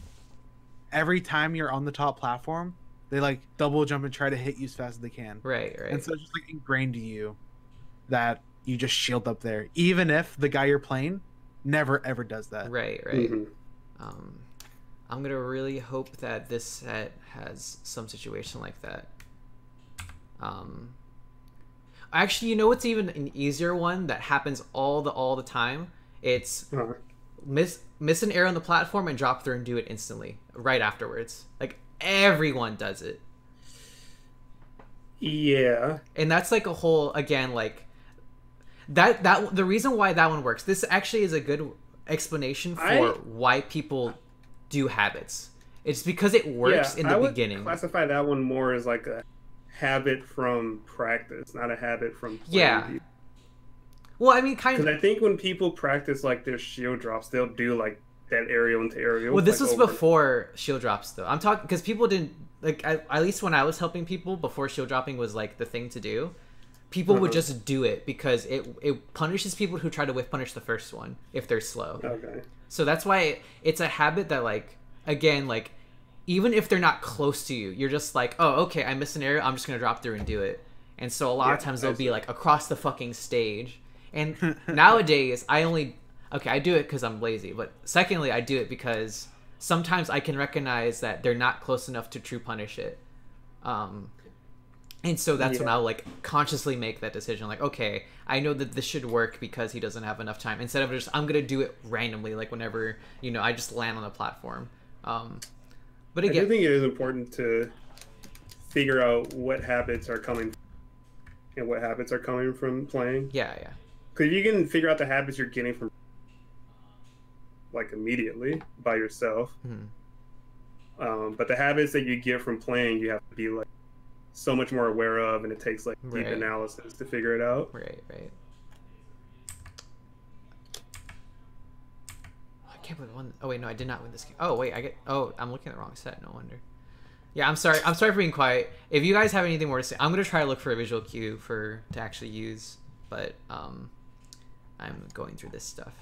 B: every time you're on the top platform, they like double jump and try to hit you as fast as they can.
A: Right.
B: And so it's just like ingrained to you that you just shield up there, even if the guy you're playing never ever does that.
A: Right.
C: Mhm.
A: I'm gonna really hope that this set has some situation like that. Actually, you know what's even an easier one that happens all the time? It's
C: Uh-huh.
A: miss an arrow on the platform and drop through and do it instantly right afterwards. Like everyone does it.
C: Yeah.
A: And that's like a whole, again, like that the reason why that one works. This actually is a good explanation for why people do habits. It's because it works in the beginning.
C: I would classify that one more as like a habit from practice, not a habit from playing.
A: Yeah. Well, I mean, kind of.
C: Because I think when people practice like their shield drops, they'll do like that aerial into aerial.
A: Well, this
C: like,
A: was before shield drops, though. I'm talking because people didn't like. At least when I was helping people before shield dropping was like the thing to do. People would just do it because it punishes people who try to whiff punish the first one if they're slow.
C: Okay.
A: So that's why it's a habit that, like, again, like, even if they're not close to you, you're just like, oh, okay, I missed an area, I'm just gonna drop through and do it. And so a lot of times they'll be like across the fucking stage. And nowadays I do it because I'm lazy, but secondly I do it because sometimes I can recognize that they're not close enough to true punish it. And so that's when I'll like consciously make that decision. Like, okay, I know that this should work because he doesn't have enough time. Instead of just, I'm going to do it randomly. Like whenever, I just land on the platform. But again,
C: I do think it is important to figure out what habits are coming and what habits are coming from playing.
A: Yeah.
C: Because you can figure out the habits you're getting from like immediately by yourself.
A: Mm-hmm.
C: But the habits that you get from playing, you have to be like so much more aware of, and it takes like deep analysis to figure it out.
A: Right. I can't believe one. Oh wait, no, I did not win this game. Oh wait, I'm looking at the wrong set. No wonder. Yeah, I'm sorry for being quiet. If you guys have anything more to say, I'm gonna try to look for a visual cue to actually use, but I'm going through this stuff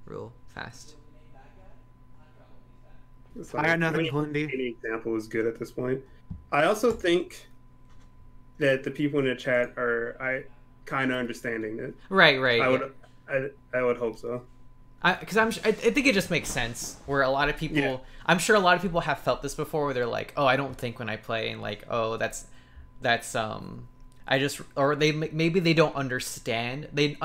A: real fast.
C: So
B: I got nothing, Glindy.
C: Any example is good at this point. I also think that the people in the chat are kind of understanding it.
A: Right.
C: I would hope so.
A: Because I think it just makes sense. Where a lot of people, I'm sure a lot of people have felt this before, where they're like, "Oh, I don't think when I play," and like, "Oh, that's I just," or maybe they don't understand. They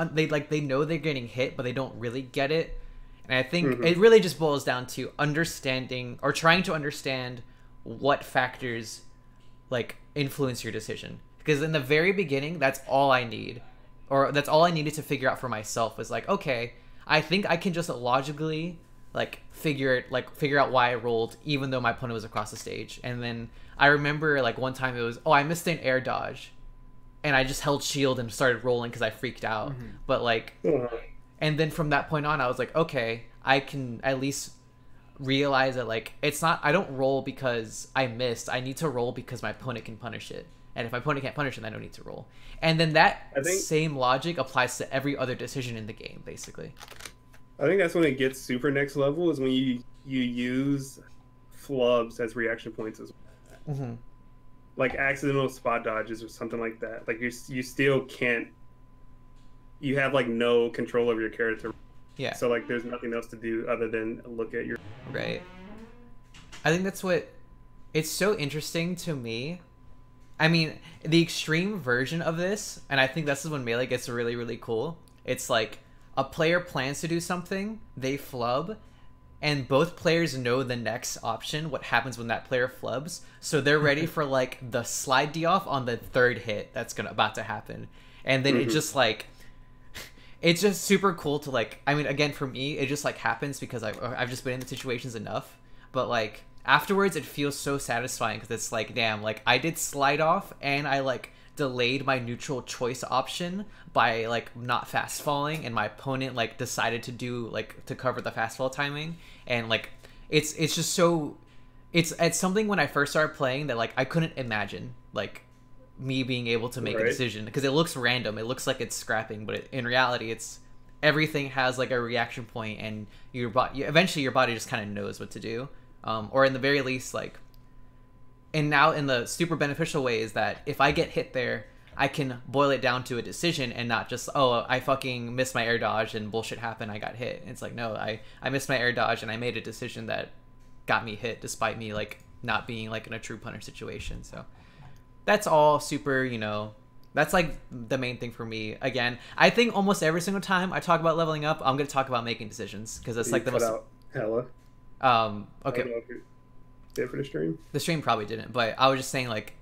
A: know they're getting hit, but they don't really get it. And I think it really just boils down to understanding or trying to understand what factors like influence your decision. Because in the very beginning, that's all I need, or that's all I needed to figure out for myself was like, okay, I think I can just logically like figure out why I rolled even though my opponent was across the stage. And then I remember like one time it was, oh, I missed an air dodge and I just held shield and started rolling because I freaked out. But like and then from that point on I was like, okay, I can at least realize that like it's not, I don't roll because I missed, I need to roll because my opponent can punish it. And if my opponent can't punish it, then I don't need to roll. And then that same logic applies to every other decision in the game, basically.
C: I think that's when it gets super next level, is when you use flubs as reaction points as well. Like accidental spot dodges or something like that. Like you still can't, you have like no control over your character.
A: Yeah.
C: So like there's nothing else to do other than look at your...
A: Right. I think that's what, it's so interesting to me. I mean, the extreme version of this, and I think this is when Melee gets really, really cool. It's like a player plans to do something, they flub, and both players know the next option, what happens when that player flubs. So they're ready for like the slide D-off on the third hit that's about to happen. And then it just like, it's just super cool to like, I mean, again, for me, it just like happens because I've just been in the situations enough. But like, afterwards it feels so satisfying because it's like, damn, like I did slide off and I like delayed my neutral choice option by like not fast falling, and my opponent like decided to do like to cover the fast fall timing. And like it's just so it's something when I first started playing that like I couldn't imagine like me being able to make a
C: Right.
A: decision, because it looks random. It looks like it's scrapping, but in reality, it's everything has like a reaction point, and your body eventually your body just kind of knows what to do, or in the very least, like. And now in the super beneficial way is that if I get hit there, I can boil it down to a decision and not just, oh, I fucking missed my air dodge and bullshit happened, I got hit. It's like, no, I missed my air dodge and I made a decision that got me hit despite me like not being like in a true punish situation. So that's all super, that's like the main thing for me. Again, I think almost every single time I talk about leveling up, I'm going to talk about making decisions, because that's like the most
C: out hella.
A: okay.
C: I don't know if you did for the stream.
A: The stream probably didn't, but I was just saying, like,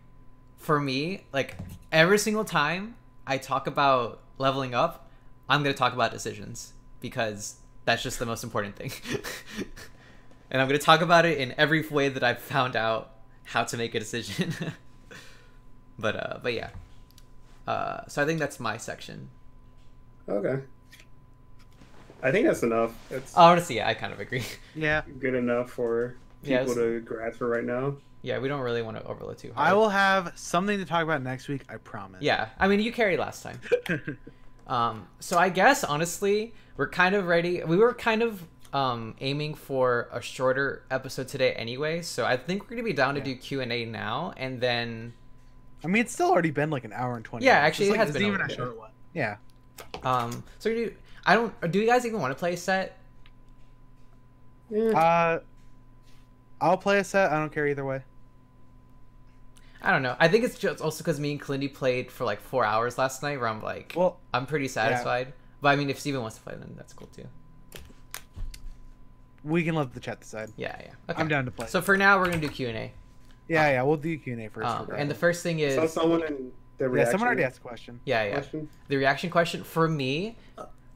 A: for me, like, every single time I talk about leveling up, I'm going to talk about decisions, because that's just the most important thing. And I'm going to talk about it in every way that I've found out how to make a decision. But yeah. So I think that's my section.
C: Okay. I think that's enough. It's
A: Honestly, yeah, I kind of agree.
B: Yeah.
C: good enough for
A: Yeah,
C: people to grasp for right now.
A: Yeah, we don't really want to overload too hard.
B: I will have something to talk about next week, I promise.
A: Yeah, I mean, you carried last time. So I guess, honestly, we're kind of ready. We were kind of aiming for a shorter episode today anyway, so I think we're going to be down to do Q&A now, and then...
B: I mean, it's still already been like an hour and 20
A: Yeah,
B: minutes.
A: actually,
B: It's
A: it
B: like,
A: has
B: it's
A: been
B: even
A: over,
B: a short one. Yeah.
A: So do you guys even want to play a set?
C: Yeah.
B: I'll play a set. I don't care either way.
A: I don't know. I think it's just also because me and Clindy played for like 4 hours last night, where I'm like,
B: Well,
A: I'm pretty satisfied. But I mean, if Steven wants to play, then that's cool too.
B: we can let the chat decide.
A: Yeah. Okay.
B: I'm down to play.
A: So for now, we're gonna do Q&A.
B: Yeah, we'll do Q&A first.
A: And the first thing is,
C: So someone in the
B: yeah,
C: reaction
B: someone already asked a question.
A: yeah.
C: question.
A: The reaction question for me,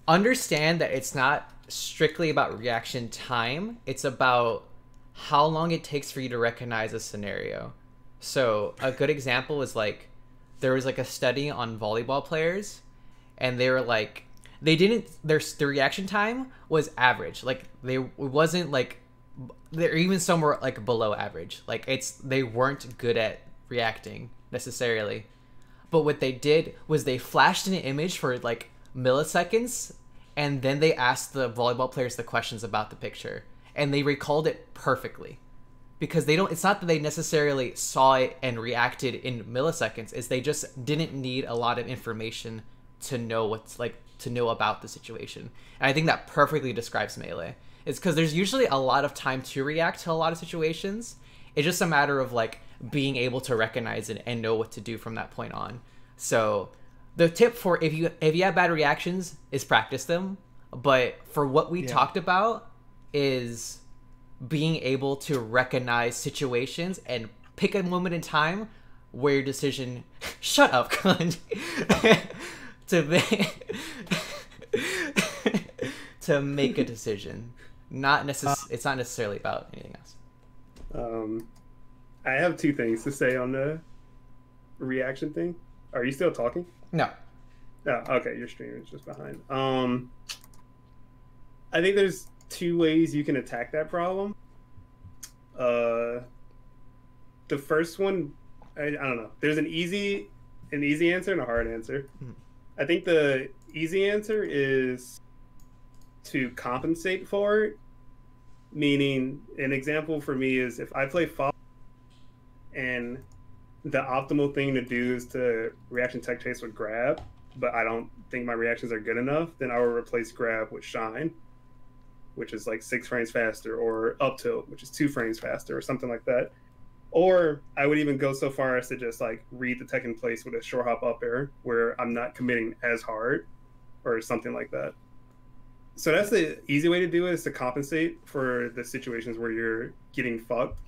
A: understand that it's not strictly about reaction time. It's about how long it takes for you to recognize a scenario. So a good example is like, there was like a study on volleyball players, and they were like, they didn't, their reaction time was average. Like it wasn't like, they're even somewhere like below average. Like they weren't good at reacting necessarily. But what they did was they flashed an image for like milliseconds, and then they asked the volleyball players the questions about the picture, and they recalled it perfectly. Because it's not that they necessarily saw it and reacted in milliseconds, is they just didn't need a lot of information to know to know about the situation. And I think that perfectly describes Melee. It's because there's usually a lot of time to react to a lot of situations. It's just a matter of like being able to recognize it and know what to do from that point on. So the tip for if you have bad reactions is practice them. But for what we talked about is being able to recognize situations and pick a moment in time where your decision shut up, Kanji. to make a decision. It's not necessarily about anything else.
C: I have two things to say on the reaction thing. Are you still talking?
A: No.
C: Oh, okay, your stream is just behind. I think there's two ways you can attack that problem. The first one, I don't know. There's an easy answer and a hard answer. I think the easy answer is to compensate for it. Meaning, an example for me is if I play Fall and the optimal thing to do is to reaction tech chase with grab, but I don't think my reactions are good enough, then I will replace grab with shine, which is like 6 frames faster, or up tilt, which is 2 frames faster, or something like that. Or I would even go so far as to just like read the tech in place with a short hop up air, where I'm not committing as hard, or something like that. So that's the easy way to do it, is to compensate for the situations where you're getting fucked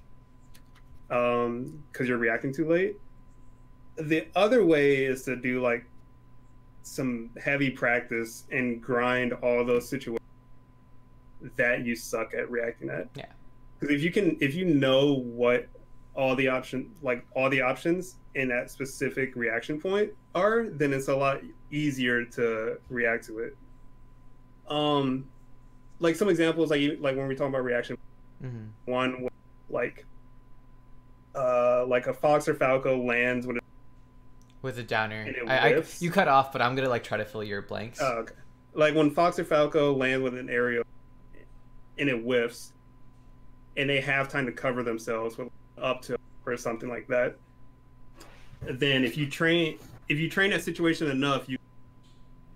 C: because you're reacting too late. The other way is to do like some heavy practice and grind all those situations that you suck at reacting at.
A: Yeah.
C: Because if you know what all the options in that specific reaction point are, then it's a lot easier to react to it. Like some examples, like when we talk about reaction, one like a Fox or Falco lands with
A: With a downer.
C: And it whiffs.
A: You cut off, but I'm gonna like try to fill your blanks.
C: Oh, okay. Like when Fox or Falco land with an aerial and it whiffs, and they have time to cover themselves with up to or something like that. Then if you train that situation enough, you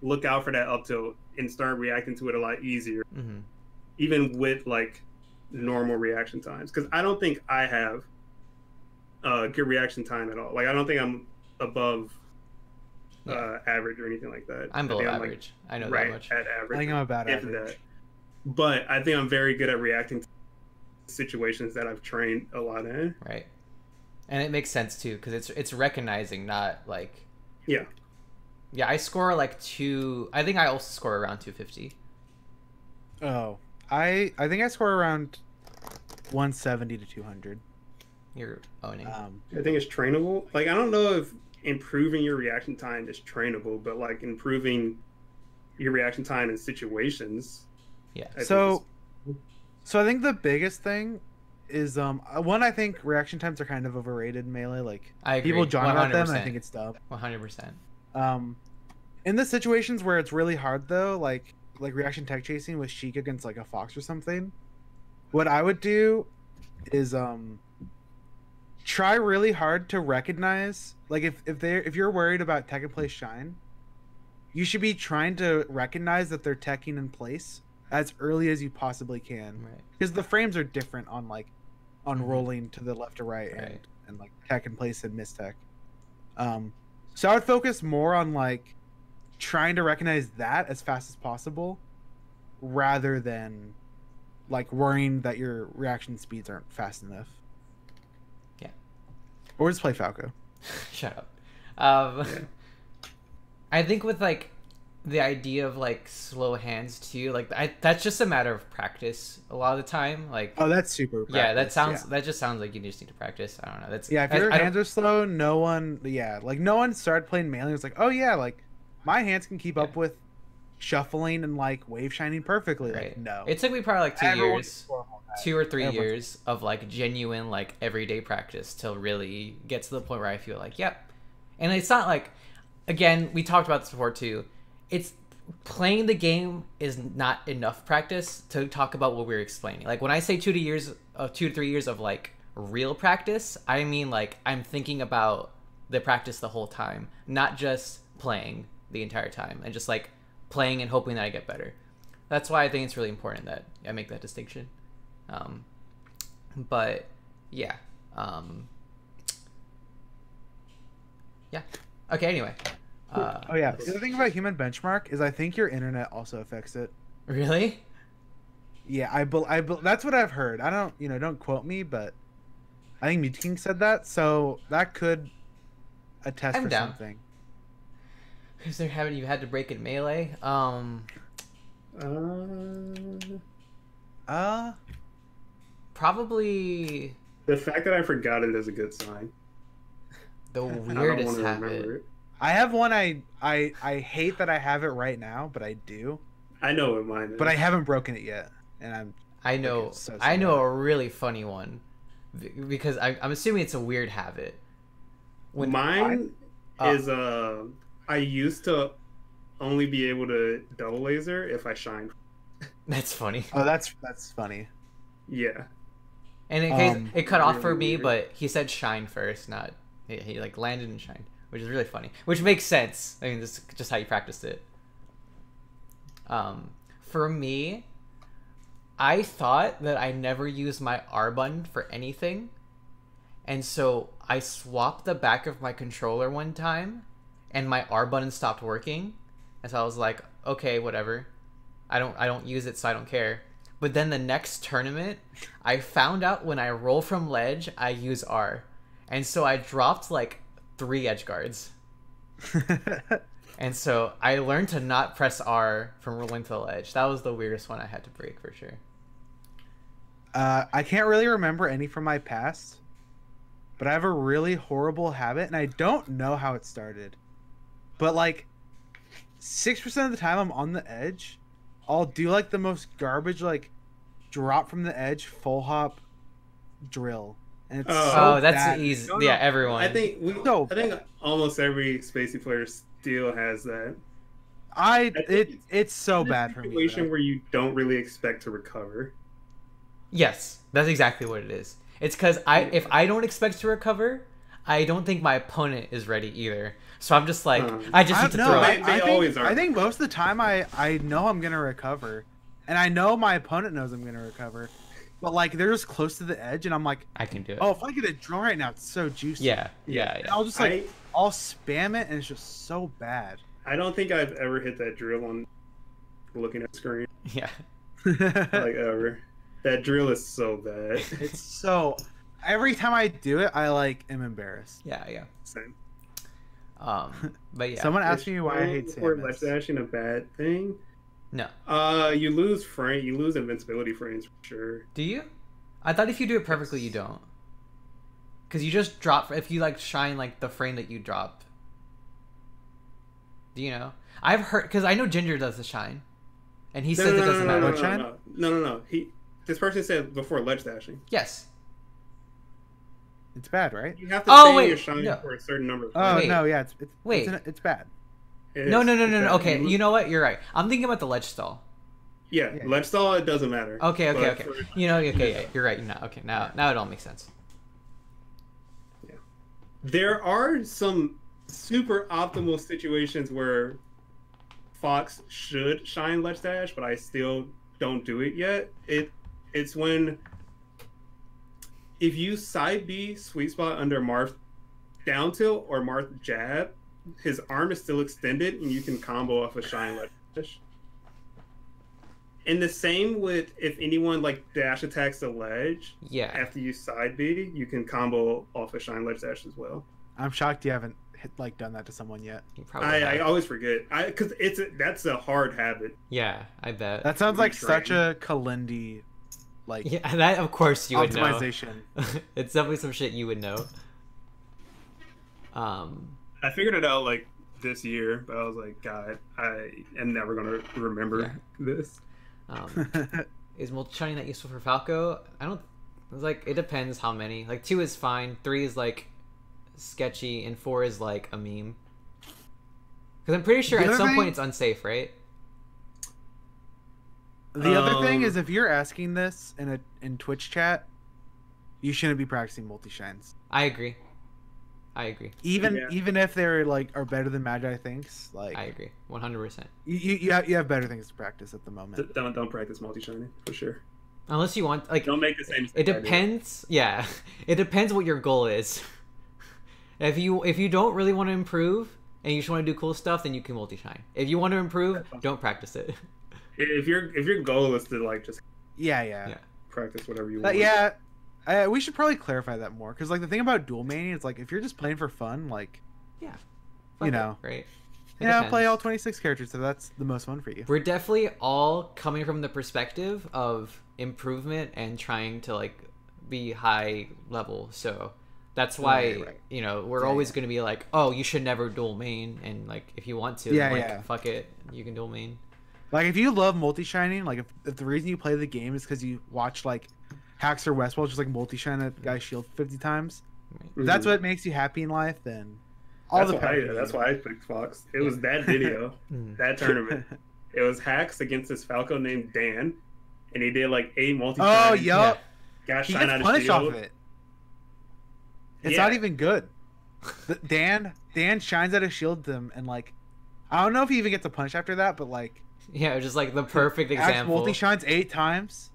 C: look out for that up tilt and start reacting to it a lot easier, even with like normal reaction times. Because I don't think I have good reaction time at all. Like I don't think I'm above average or anything like that.
A: I'm below average. I know
C: right
A: that much.
C: at average.
B: I think I'm about average.
C: That. But I think I'm very good at reacting to situations that I've trained a lot in.
A: Right. And it makes sense too, because it's recognizing, not like.
C: Yeah.
A: Yeah, I score like I think I also score around 250.
B: Oh, I think I score around 170 to 200.
A: You're owning.
C: I think it's trainable. Like I don't know if improving your reaction time is trainable, but like improving your reaction time in situations.
A: Yeah.
B: So I think the biggest thing is one, I think reaction times are kind of overrated in Melee. Like
A: I agree.
B: People joke about them,
A: 100%.
B: and I think it's dumb.
A: 100%.
B: In the situations where it's really hard though, like reaction tech chasing with Sheik against like a Fox or something, what I would do is try really hard to recognize, like if you're worried about tech in place shine, you should be trying to recognize that they're teching in place as early as you possibly can, because the frames are different on like rolling to the left or right, and like tech in place and miss tech. So I would focus more on like trying to recognize that as fast as possible, rather than like worrying that your reaction speeds aren't fast enough.
A: Yeah.
B: Or just play Falco.
A: Shut up. I think with like the idea of like slow hands too, like that's just a matter of practice a lot of the time. Like
B: that's super practice.
A: That just sounds like you just need to practice. I don't know. That's
B: if your hands are slow, no one started playing Melee and was like, oh yeah, like my hands can keep up with shuffling and like wave shining perfectly. Like, no,
A: it took me probably like 2 or 3 years of like genuine like everyday practice to really get to the point where I feel like yep. And it's not like, again, we talked about this before too, it's playing the game is not enough practice to talk about what we're explaining. Like when I say 2 to 3 years of like real practice, I mean like I'm thinking about the practice the whole time, not just playing the entire time and just like playing and hoping that I get better. That's why I think it's really important that I make that distinction. But yeah. Yeah. Okay, anyway.
B: The other thing about human benchmark is I think your internet also affects it.
A: Really?
B: Yeah, that's what I've heard. I don't quote me, but I think Mew said that, so that could attest for something.
A: Is there haven't you had to break in Melee? Probably
C: the fact that I forgot it is a good sign.
A: The weirdest habit.
B: I have one I hate that I have it right now, but I do.
C: I know what mine is.
B: But I haven't broken it yet, and
A: I know a really funny one, because I'm assuming it's a weird habit.
C: Mine is I used to only be able to double laser if I shine.
A: That's funny.
B: Oh, that's funny.
C: Yeah.
A: And in case it cut off for me, but he said shine first, not he like landed and shined, which is really funny. Which makes sense. I mean, this is just how you practiced it. For me, I thought that I never used my R button for anything, and so I swapped the back of my controller one time, and my R button stopped working, and so I was like, okay, whatever. I don't use it, so I don't care. But then the next tournament, I found out when I roll from ledge, I use R. And so I dropped like 3 edge guards. And so I learned to not press R from rolling to the ledge. That was the weirdest one I had to break for sure.
B: I can't really remember any from my past, but I have a really horrible habit, and I don't know how it started. But like 6% of the time I'm on the edge, I'll do like the most garbage like drop from the edge full hop drill, And it's
C: Oh,
B: so
A: that's
B: bad.
A: easy.
B: No,
A: Yeah,
B: no.
A: everyone.
C: I think
B: No.
C: I think almost every Spacey player still has that.
B: It's so
C: In a
B: bad for me.
C: situation
B: Though.
C: where you don't really expect to recover.
A: Yes, that's exactly what it is. It's because if I don't expect to recover, I don't think my opponent is ready either. So I'm just like, I just need to throw
C: They
A: it.
C: think- always are.
B: I think most of the time I know I'm gonna recover, and I know my opponent knows I'm gonna recover, but like they're just close to the edge, and I'm like,
A: I can do it.
B: oh, if I get a drill right now, it's so juicy.
A: Yeah.
B: And I'll just like I'll spam it, and it's just so bad.
C: I don't think I've ever hit that drill on looking at the screen.
A: Yeah.
C: Like ever. That drill is so bad.
B: It's so. Every time I do it, I like am embarrassed.
A: Yeah.
C: Same.
A: But yeah.
B: Someone asked me why I hate
C: Or
B: Samus.
C: left dashing a bad thing.
A: No.
C: You lose invincibility frames for sure.
A: Do you? I thought if you do it perfectly, you don't. Because you just drop. If you like shine like the frame that you drop. Do you know? I've heard because I know Ginger does the shine, and he says it doesn't matter.
C: No. This person said before ledge dashing.
A: Yes.
B: It's bad, right?
C: You have to stay
A: wait,
C: your shine
A: no.
C: for a certain number of
B: Oh
C: frames.
A: Wait.
B: no, yeah,
A: Wait.
B: it's bad.
A: No.
C: It's bad.
A: Okay, you know what? You're right. I'm thinking about the ledge stall.
C: Yeah, ledge stall, it doesn't matter.
A: Okay.
C: But for-
A: Yeah, you're right. Now it all makes sense.
C: There are some super optimal situations where Fox should shine ledge dash, but I still don't do it yet. It's when if you side B sweet spot under Marth down tilt or Marth jab, his arm is still extended and you can combo off a shine ledge dash. And the same with if anyone like dash attacks the ledge
A: Yeah.
C: after you side B, you can combo off a shine ledge dash as well.
B: I'm shocked you haven't done that to someone yet.
A: You probably
C: I
A: have.
C: always forget because that's a hard habit.
A: Yeah, I bet.
B: That sounds like
C: Retrain.
B: such a Kalindi like
A: Yeah, that of course you would know.
B: optimization.
A: It's definitely some shit you would know.
C: I figured it out like this year, but I was like, God, I am never gonna remember this.
A: Is multi-shining that useful for Falco? I don't. It's like it depends how many. Like 2 is fine. 3 is like sketchy, and 4 is like a meme. Because I'm pretty sure
B: The
A: at
B: other
A: some
B: thing-
A: point it's unsafe, right?
B: The other thing
C: Um,
B: is if you're asking this in Twitch chat, you shouldn't be practicing multi shines.
A: I agree.
B: Even
C: Yeah.
B: if they're like are better than Magi thinks, like
A: I agree. 100%.
B: you have better things to practice at the moment.
C: Don't practice multi shining for sure.
A: Unless you want like
C: Don't make the same.
A: it
C: mistake I did.
A: depends. Yeah, it depends what your goal is. If you don't really want to improve and you just want to do cool stuff, then you can multi-shine. If you want to improve, don't practice it.
C: If your goal is to like just
B: Yeah.
C: practice whatever you
B: But
C: want.
B: yeah, we should probably clarify that more because like the thing about dual mania is like if you're just playing for fun, like
A: Yeah.
B: You know.
A: right? It
B: play
A: depends.
B: all 26 characters, so that's the most fun for you.
A: We're definitely all coming from the perspective of improvement and trying to like be high level. So that's why
B: Right.
A: we're
B: Yeah,
A: always
B: yeah.
A: going to be like, oh, you should never dual main, and like if you want to,
B: Yeah,
A: then, like,
B: yeah.
A: fuck it, you can dual main.
B: Like if you love multi shining, like if the reason you play the game is because you watch like Hacks or Westworld just like multi shine a guy's shield 50 times, if that's what makes you happy in life, then all the power to you.
C: That's why I picked Fox. It was that video, that tournament. It was Hacks against this Falco named Dan, and he did like 8 multi.
B: Oh, yup.
C: Got
B: He
C: shine
B: gets
C: out of
B: punished
C: shield.
B: off of it. It's
C: Yeah.
B: not even good. Dan shines out a shield to him, and like, I don't know if he even gets a punish after that, but like,
A: Yeah, just like the perfect example.
B: multi shines 8 times,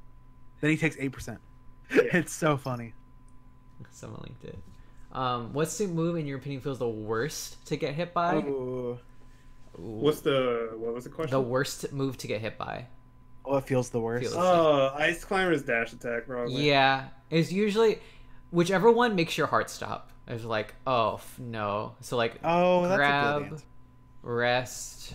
B: then he takes 8%. It's so funny.
A: Someone linked it. What's the move in your opinion feels the worst to get hit by?
B: Oh,
A: Ooh.
C: What was the question?
A: The worst move to get hit by?
B: it feels the worst.
A: Feels-
C: Oh, Ice Climber's dash attack, probably.
A: Yeah, it's usually whichever one makes your heart stop. It's like, oh no. So like,
B: Oh, that's a
A: grab,
B: good answer.
A: rest.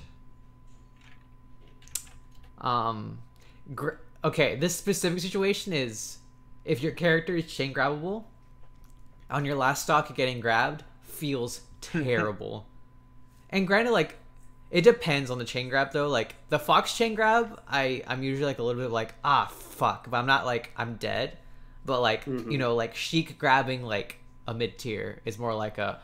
A: Okay, this specific situation is if your character is chain grabbable, on your last stock getting grabbed feels terrible. And granted, like, it depends on the chain grab though. Like the Fox chain grab, I'm usually like a little bit like, ah fuck, but I'm not like I'm dead. But like like Sheik grabbing like a mid tier is more like a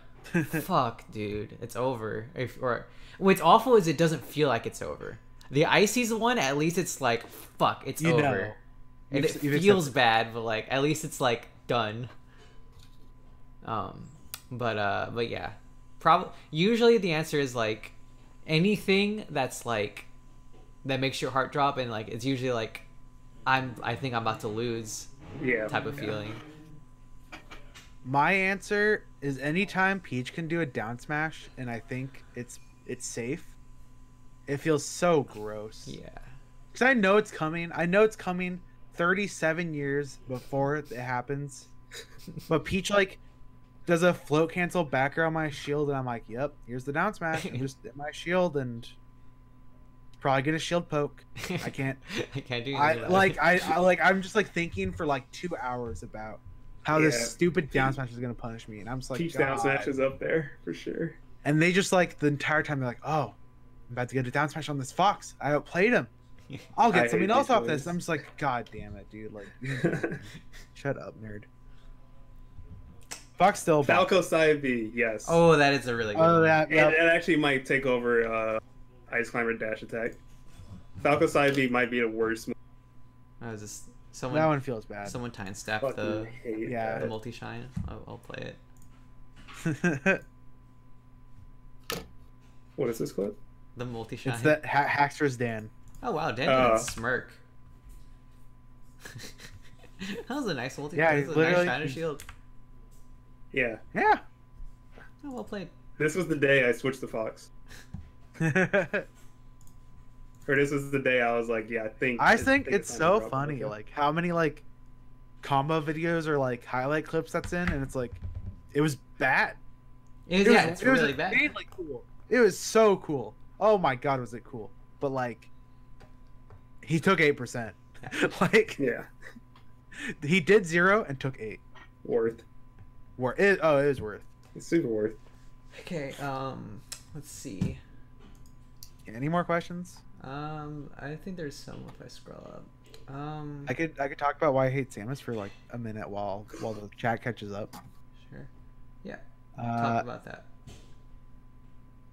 A: fuck, dude, it's over. Or what's awful is it doesn't feel like it's over. The Icy's one, at least it's like fuck, it's over. And it feels bad, but like at least it's like done. But yeah, probably usually the answer is like anything that's like that makes your heart drop, and like it's usually like I think I'm about to lose.
C: Yeah.
A: Type of feeling.
B: My answer is anytime Peach can do a down smash, and I think it's safe. It feels so gross.
A: Yeah.
B: Because I know it's coming. I know it's coming 37 years before it happens. But Peach like does a float cancel back air on my shield, and I'm like, yep, here's the down smash. I'm just at my shield and probably get a shield poke. I can't.
A: I can't do
B: that. I'm just like thinking for like 2 hours about how this stupid down smash is gonna punish me, and I'm just like,
C: Peach down smash is up there for sure.
B: And they just like the entire time they're like, oh, I'm about to get a down smash on this Fox. I outplayed him. I'll get something else off this. I'm just like, god damn it, dude. Like, shut up, nerd. Fox still.
C: Falco Side B, yes.
A: Oh, that is a really good one.
B: That, yep.
C: It actually might take over Ice Climber Dash Attack. Falco Side B might be the worst.
A: I was just someone.
B: That one feels bad.
A: Someone time staffed the multi shine. I'll play it.
C: What is this clip?
A: The multi shine.
B: It's the Hackster's Dan.
A: Oh wow, Dan can smirk. That was a nice multi.
B: Yeah,
A: that was a nice Shiner shield.
C: Yeah.
B: Yeah.
A: Oh, well played.
C: This was the day I switched to Fox. Or this was the day I was like, yeah, I think
B: it's so funny, like how many like combo videos or like highlight clips that's in, and it's like, it was bad.
A: It's really bad.
B: Cool. It was so cool. Oh my god, was it cool? But like, he took 8%. Like,
C: yeah,
B: he did 0 and took 8.
C: Worth.
B: It is worth.
C: It's super worth.
A: Okay, let's see.
B: Any more questions?
A: I think there's some if I scroll up.
B: I could talk about why I hate Samus for like a minute while the chat catches up.
A: Sure. Yeah. Talk about that.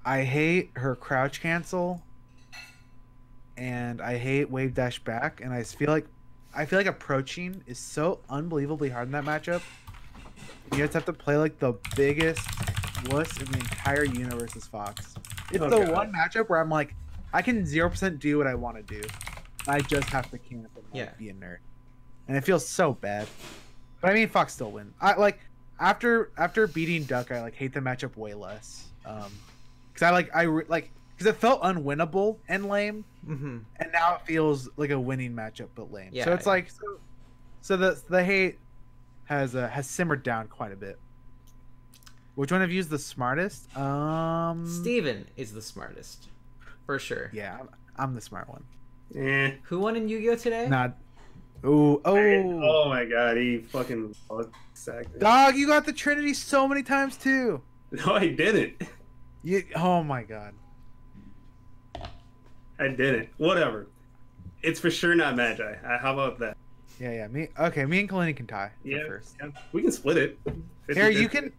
B: I hate her crouch cancel, and I hate wave dash back, and I feel like approaching is so unbelievably hard in that matchup. You just have to play like the biggest wuss in the entire universe is Fox. It's one matchup where I'm like, I can 0% do what I want to do. I just have to camp and be a nerd. And it feels so bad. But I mean, Fox still wins. I like after beating Duck, I like hate the matchup way less. Because because it felt unwinnable and lame, and now it feels like a winning matchup but lame. Yeah, so it's like so the hate has simmered down quite a bit. Which one of you is the smartest?
A: Steven is the smartest, for sure.
B: Yeah, I'm the smart one.
A: Who won in Yu-Gi-Oh today?
B: Not. Oh
C: my god, he fucking sacked.
B: Dog, you got the Trinity so many times too.
C: No, I didn't.
B: Oh my god.
C: I didn't. Whatever. It's for sure not Magi. How about that?
B: Yeah. Me and Kalini can tie. First.
C: Yeah. We can split it. 50,
B: Here, you can.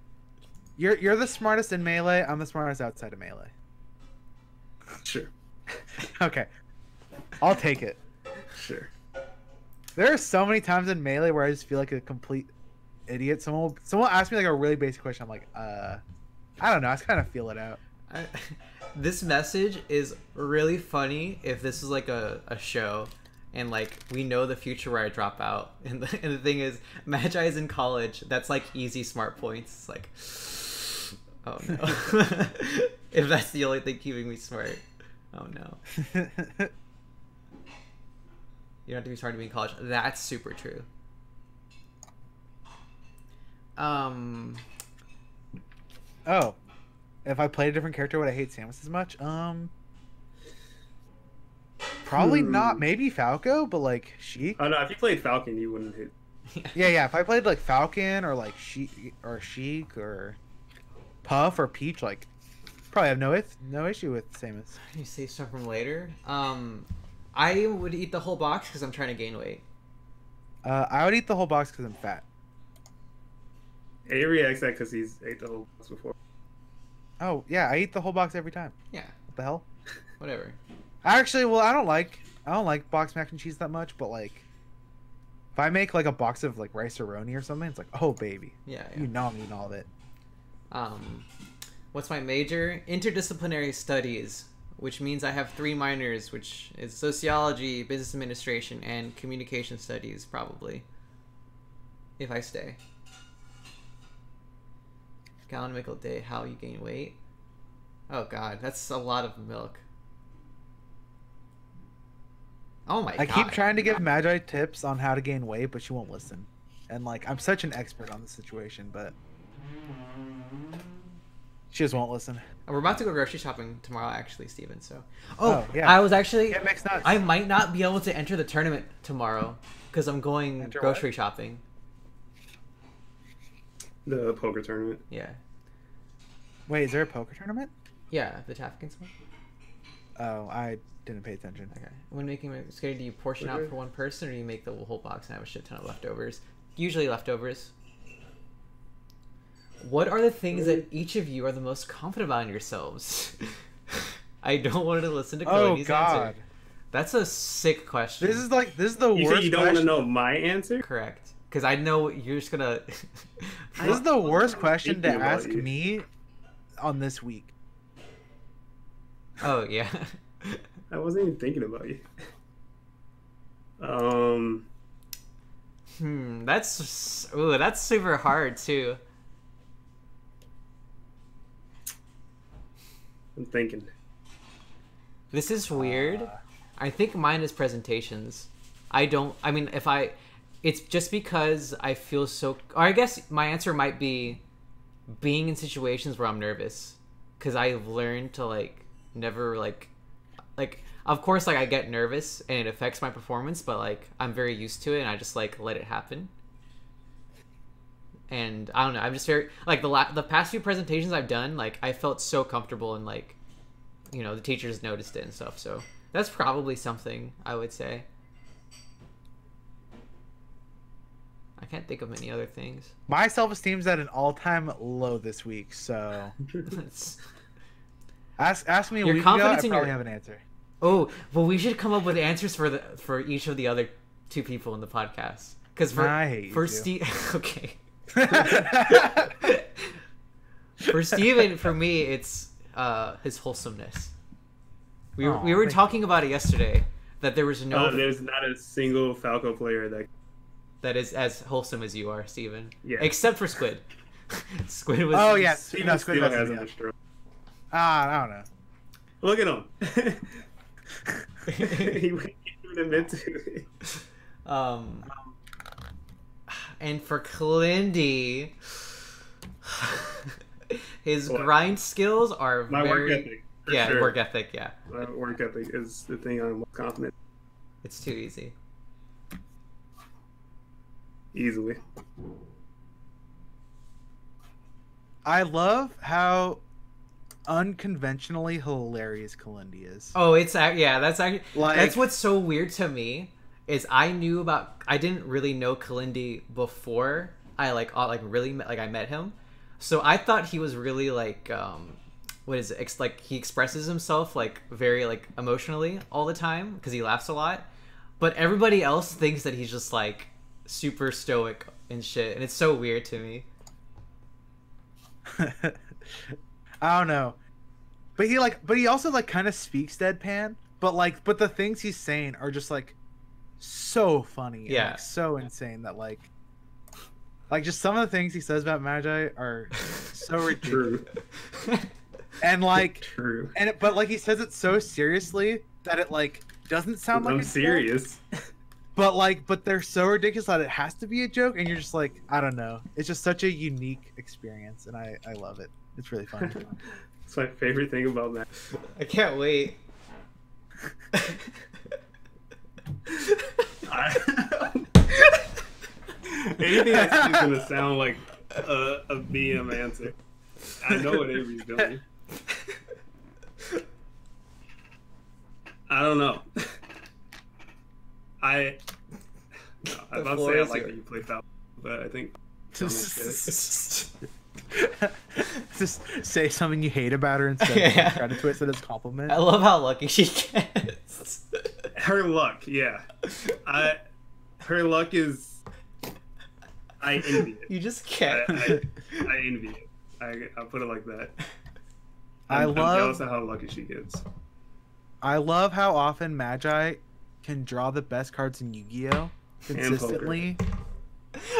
B: You're the smartest in Melee. I'm the smartest outside of Melee.
C: Sure.
B: Okay. I'll take it.
C: Sure.
B: There are so many times in Melee where I just feel like a complete idiot. Someone will ask me like a really basic question. I'm like, I don't know. I just kind of feel it out.
A: This message is really funny if this is like a show and like we know the future where I drop out. And the thing is, Magi is in college. That's like easy smart points. It's like, oh no. If that's the only thing keeping me smart. Oh no. You don't have to be smart to be in college. That's super true.
B: Oh. If I played a different character, would I hate Samus as much? Probably not. Maybe Falco, but like Sheik.
C: Oh no, if you played Falcon, you wouldn't hate.
B: Yeah. If I played like Falcon or like Sheik or Puff or Peach, like probably have no issue with Samus.
A: Can you save stuff from later? I would eat the whole box because I'm trying to gain weight.
B: I would eat the whole box because I'm fat.
C: He reacts that because he's ate the whole box before.
B: Oh yeah, I eat the whole box every time.
A: Yeah.
B: What the hell?
A: Whatever.
B: Actually, well, I don't like box mac and cheese that much, but like, if I make like a box of like rice-a-roni or something, it's like, oh baby,
A: Yeah.
B: you know I'm eating all of it.
A: What's my major? Interdisciplinary studies, which means I have 3 minors, which is sociology, business administration, and communication studies, probably. If I stay. Gallon of milk a day, how you gain weight? Oh god, that's a lot of milk. Oh my god.
B: I keep trying to give Magi tips on how to gain weight, but she won't listen. And like, I'm such an expert on the situation, but she just won't listen.
A: We're about to go grocery shopping tomorrow, actually, Steven. So,
B: yeah.
A: I was actually.
B: Get mixed nuts.
A: I might not be able to enter the tournament tomorrow because I'm going
B: Enter
A: grocery
B: what?
A: shopping.
C: The poker tournament.
A: Yeah,
B: Wait, is there a poker tournament?
A: yeah, the Tafkins one.
B: Oh, I didn't pay attention.
A: Okay. When making spaghetti, do you portion out
C: Okay.
A: for one person, or do you make the whole box and have a shit ton of leftovers? Usually leftovers. What are the things that each of you are the most confident about in yourselves? I don't want to listen to
B: Oh
A: Cody's
B: God,
A: answer. That's a sick question.
B: this is the
C: You
B: worst.
C: said you don't want to
B: question.
C: know my answer?
A: Correct. Because I know you're just gonna.
B: This is the worst question to
C: thinking about
B: ask
C: you.
B: me on this week.
A: Oh yeah.
C: I wasn't even thinking about you.
A: That's super hard too.
C: I'm thinking.
A: This is weird. I think mine is presentations. It's just because I feel so, or I guess my answer might be being in situations where I'm nervous. Cause I've learned to like, never like, of course, like I get nervous and it affects my performance, but like, I'm very used to it and I just like let it happen. And I don't know, I'm just very, like the past few presentations I've done, like I felt so comfortable and like, you know, the teachers noticed it and stuff. So that's probably something I would say. I can't think of any other things.
B: My self-esteem's at an all-time low this week, so
A: It's-
B: ask me a
A: Your
B: week ago, I
A: confidence in
B: probably
A: your-
B: have an answer.
A: Oh, well, we should come up with answers for each of the other 2 people in the podcast. Because
B: I hate you
A: for
B: too.
A: Steve, okay. For Steven, for me, it's his wholesomeness. We
B: Aw,
A: were
B: thank
A: talking about it yesterday that there was no
C: There's not a single Falco player
A: that is as wholesome as you are, Steven.
C: Yeah.
A: Except for Squid. Squid was.
B: Oh yes,
C: Steven
B: no, Squid
C: still
B: Wrestling,
C: hasn't
B: yeah.
C: destroyed.
B: I don't know.
C: Look at him. He went through the mid to
A: And for Clindy, his
C: What?
A: grind skills are
C: My
A: very
C: work ethic. For
A: yeah,
C: sure.
A: work ethic. Yeah,
C: My work ethic is the thing I'm most confident
A: it's too easy.
C: easily.
B: I love how unconventionally hilarious Kalindi is.
A: Oh, that's actually
B: Like-
A: that's what's so weird to me is I didn't really know Kalindi before I I met him, so I thought he was really like what is it? Like he expresses himself like very like emotionally all the time because he laughs a lot, but everybody else thinks that he's just like super stoic and shit, and it's so weird to me.
B: I don't know, but he also like kind of speaks deadpan, but the things he's saying are just like so funny, and,
A: Yeah.
B: like, so insane that like just some of the things he says about Magi are so ridiculous,
C: True.
B: and like
C: True.
B: but like he says it so seriously that it like doesn't sound like
C: I'm
B: a joke,
C: serious.
B: but they're so ridiculous that it has to be a joke, and you're just like, I don't know, it's just such a unique experience, and I love it. It's really fun.
C: It's my favorite thing about Matt.
A: I can't wait.
C: Anything I say is gonna sound like a BM answer. I know what Avery's doing. I don't know. I was about to say I like that you play Falco, but I think
B: just say something you hate about her instead
A: Yeah.
B: of try to twist it as a compliment.
A: I love how lucky she gets.
C: her luck. Yeah, her luck is. I envy it.
A: You just can't.
C: I envy it. I'll put it like that. I'm
B: love
C: jealous of how lucky she gets.
B: I love how often Magi can draw the best cards in Yu-Gi-Oh! Consistently.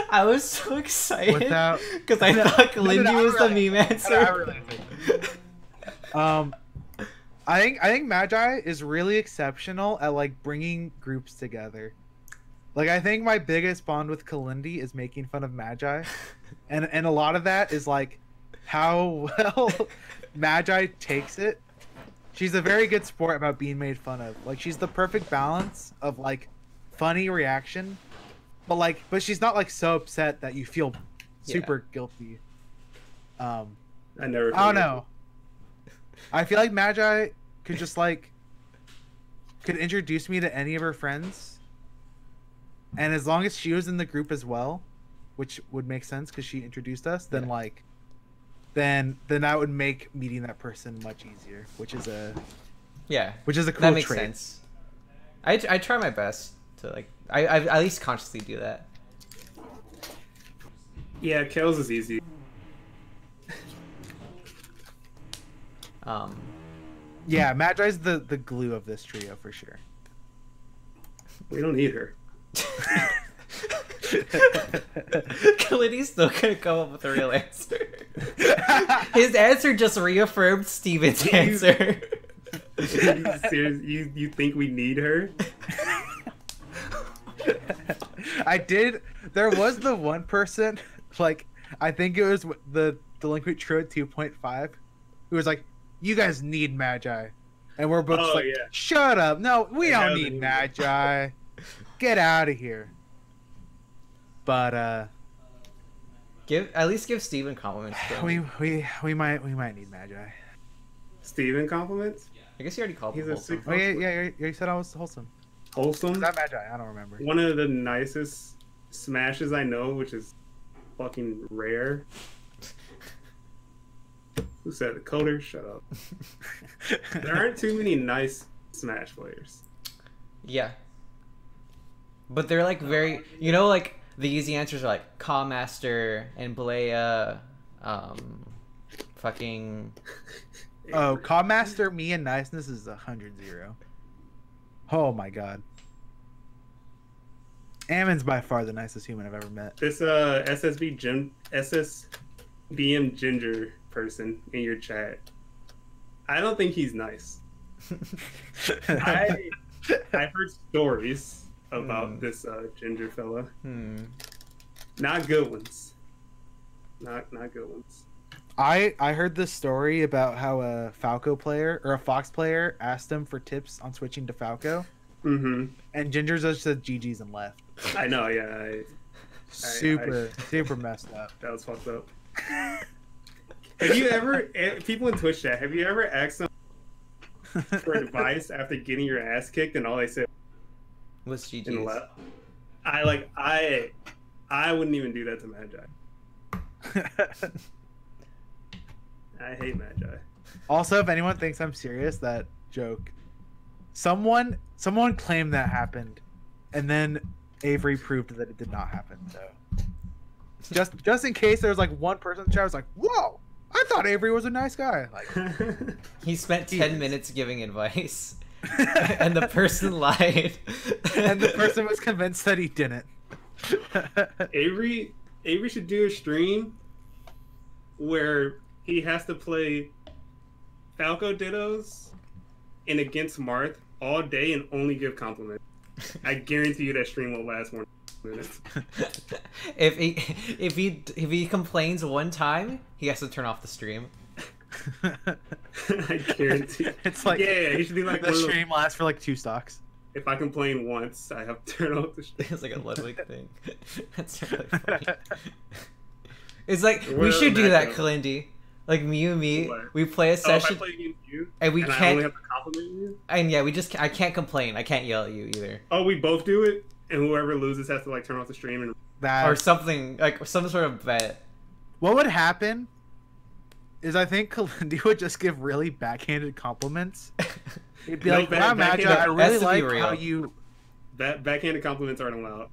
A: I was so excited
B: Without-
A: because I thought Lindy was the meme answer.
B: I think Magi is really exceptional at like bringing groups together. Like I think my biggest bond with Kalindi is making fun of Magi, and a lot of that is like how well Magi takes it. She's a very good sport about being made fun of. Like she's the perfect balance of like funny reaction, but she's not like so upset that you feel super guilty.
C: I
B: don't know. I feel like Magi could just like could introduce me to any of her friends, and as long as she was in the group as well, which would make sense because she introduced us, then like then that would make meeting that person much easier, which is a cool
A: that makes
B: trait.
A: sense. I try my best to like I at least consciously do that.
C: Yeah, Kales is easy.
B: Yeah, Magi's the glue of this trio for sure.
C: We don't need her.
A: Kalindi's still gonna come up with a real answer. His answer just reaffirmed Steven's answer.
C: You think we need her?
B: I did. There was the one person, like I think it was the Delinquent Trio 2.5, who was like, "You guys need Magi," and we're both just like, "Shut up! No, we don't need Magi. Get out of here." But at
A: least give Steven compliments.
B: we might need Magi.
C: Steven compliments?
A: I guess you already called him
C: He's a
A: wholesome.
B: Oh yeah, you said I was wholesome.
C: Wholesome?
B: Was that Magi? I don't remember.
C: One of the nicest smashes I know, which is fucking rare. Who said it? Coder? Shut up. There aren't too many nice Smash players.
A: Yeah. But they're like very, you know, like the easy answers are like Calm Master and Balea, fucking.
B: Oh, Codmaster, me and niceness is 100-0. Oh my god. Ammon's by far the nicest human I've ever met.
C: This SSBM Ginger person in your chat, I don't think he's nice. I've heard stories about this ginger fella. Not good ones. Not good ones.
B: I heard this story about how a Falco player or a Fox player asked him for tips on switching to Falco.
C: Mm-hmm.
B: And Ginger just said GG's and left.
C: I know, yeah.
B: Super messed up.
C: That was fucked up. Have you ever, people in Twitch chat, have you ever asked them for advice after getting your ass kicked and all they said
A: was GG's?
C: and left? I wouldn't even do that to Magi. I hate Magi.
B: Also, if anyone thinks I'm serious, that joke. Someone claimed that happened, and then Avery proved that it did not happen. So, just in case there was like one person in the chat was like, "Whoa, I thought Avery was a nice guy." Like,
A: he spent 10 minutes giving advice, and the person lied,
B: and the person was convinced that he didn't.
C: Avery should do a stream where he has to play Falco Dittos and against Marth all day and only give compliments. I guarantee you that stream won't last more than minutes.
A: if he complains one time, he has to turn off the stream.
C: I guarantee.
B: It's like
C: he should do like
B: the stream lasts for like 2 stocks.
C: If I complain once, I have to turn off the stream.
A: It's like a Ludwig thing. That's really funny. It's like
C: Where
A: we should do
C: Matt
A: that,
C: go?
A: Kalindi. Like me and me,
C: What?
A: we play a
C: If
A: session,
C: I play against you,
A: and
C: I only have to compliment you.
A: and yeah, I can't complain. I can't yell at you either.
C: Oh, we both do it. and whoever loses has to like turn off the stream and
B: That
A: or something like some sort of bet.
B: what would happen is I think Kalindi would just give really backhanded compliments. He'd be
C: No,
B: like, "Wow, Magi,
C: backhanded-
B: I
A: Has
B: really
A: to be
B: like
A: real.
B: how you."
C: backhanded compliments aren't allowed.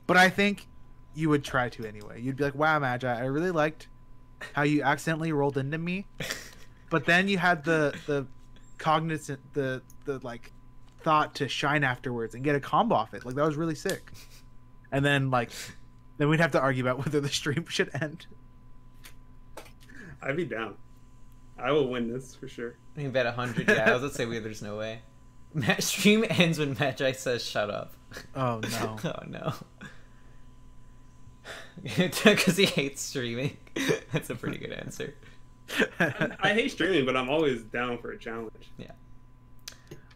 B: But I think you would try to anyway. You'd be like, "Wow, Magi, I really liked how you accidentally rolled into me." But then you had the cognizant the like thought to shine afterwards and get a combo off it. Like that was really sick. And then then we'd have to argue about whether the stream should end.
C: I'd be down. I will win this for sure.
A: You bet 100. Yeah, I was gonna say there's no way. Stream ends when Magi says "shut up."
B: Oh no.
A: Oh no. Because he hates streaming. That's a pretty good answer.
C: I hate streaming, but I'm always down for a challenge.
A: Yeah.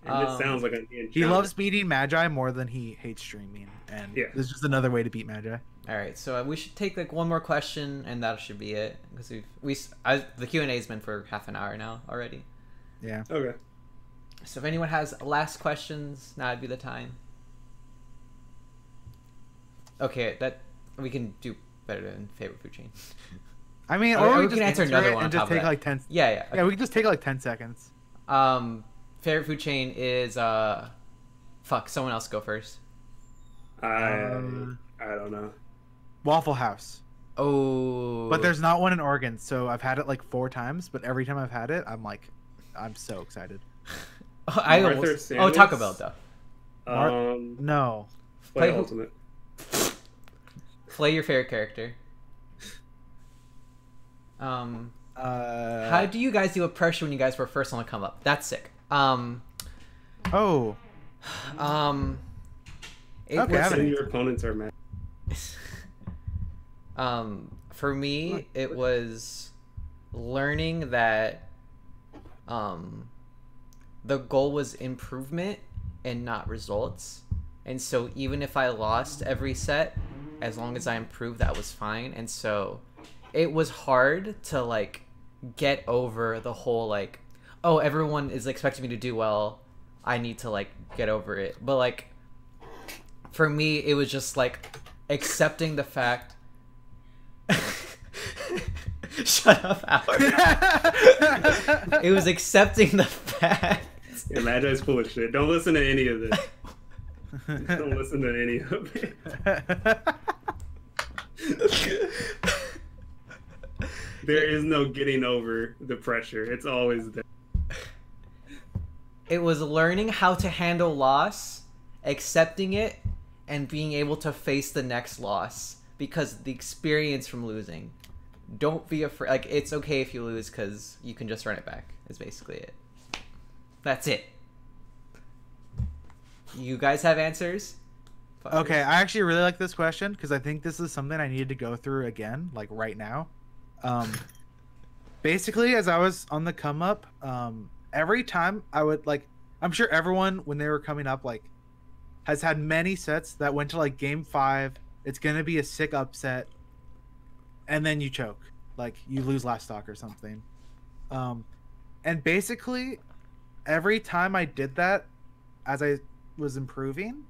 C: And it sounds like I'm being
B: He
C: challenged.
B: loves beating Magi more than he hates streaming, and
C: Yeah.
B: this is just another way to beat Magi.
A: All right, so we should take like one more question, and that should be it because the Q&A's been for half an hour now already.
B: Yeah.
C: Okay.
A: So if anyone has last questions, now would be the time. Okay, that we can do better than favorite food chain.
B: I mean,
A: Or
B: or
A: we
B: we
A: can
B: just
A: answer
B: answer
A: another
B: it
A: one on
B: and
A: top
B: just
A: of
B: take
A: that.
B: like 10.
A: Yeah, yeah.
B: Yeah, we can just take like 10 seconds.
A: Favorite food chain is fuck. Someone else go first.
C: I don't know.
B: Waffle House.
A: Oh,
B: But there's not one in Oregon, so I've had it like 4 times. But every time I've had it, I'm so excited.
A: I
C: Arthur
A: almost.
C: Sandwich?
A: Taco Bell though.
B: No.
C: Play
A: Play-
C: Ultimate.
A: Play your favorite character. How do you guys deal with pressure when you guys were first on the come up? That's sick.
B: Oh.
A: It
B: Okay, I
A: was,
B: haven't-
C: And your opponents are mad.
A: for me, it was learning that the goal was improvement and not results. And so even if I lost every set, as long as I improved, that was fine. And so it was hard to like get over the whole like, oh, everyone is expecting me to do well, I need to like get over it. But like for me, it was just like accepting the fact. Shut up, Howard. It was accepting the fact.
C: Yeah, Magi's full of shit. Don't listen to any of this. Don't listen to any of it. There is no getting over the pressure. It's always there.
A: It was learning how to handle loss, accepting it, and being able to face the next loss because the experience from losing. Don't be afraid. Like, it's okay if you lose because you can just run it back, is basically it. That's it. You guys have answers? Fuckers.
B: Okay, I actually really like this question because I think this is something I needed to go through again, like right now. Basically, as I was on the come up, every time I would like, I'm sure everyone when they were coming up like has had many sets that went to like game 5. It's gonna be a sick upset, and then you choke, like you lose last stock or something. And basically, every time I did that, as I was improving,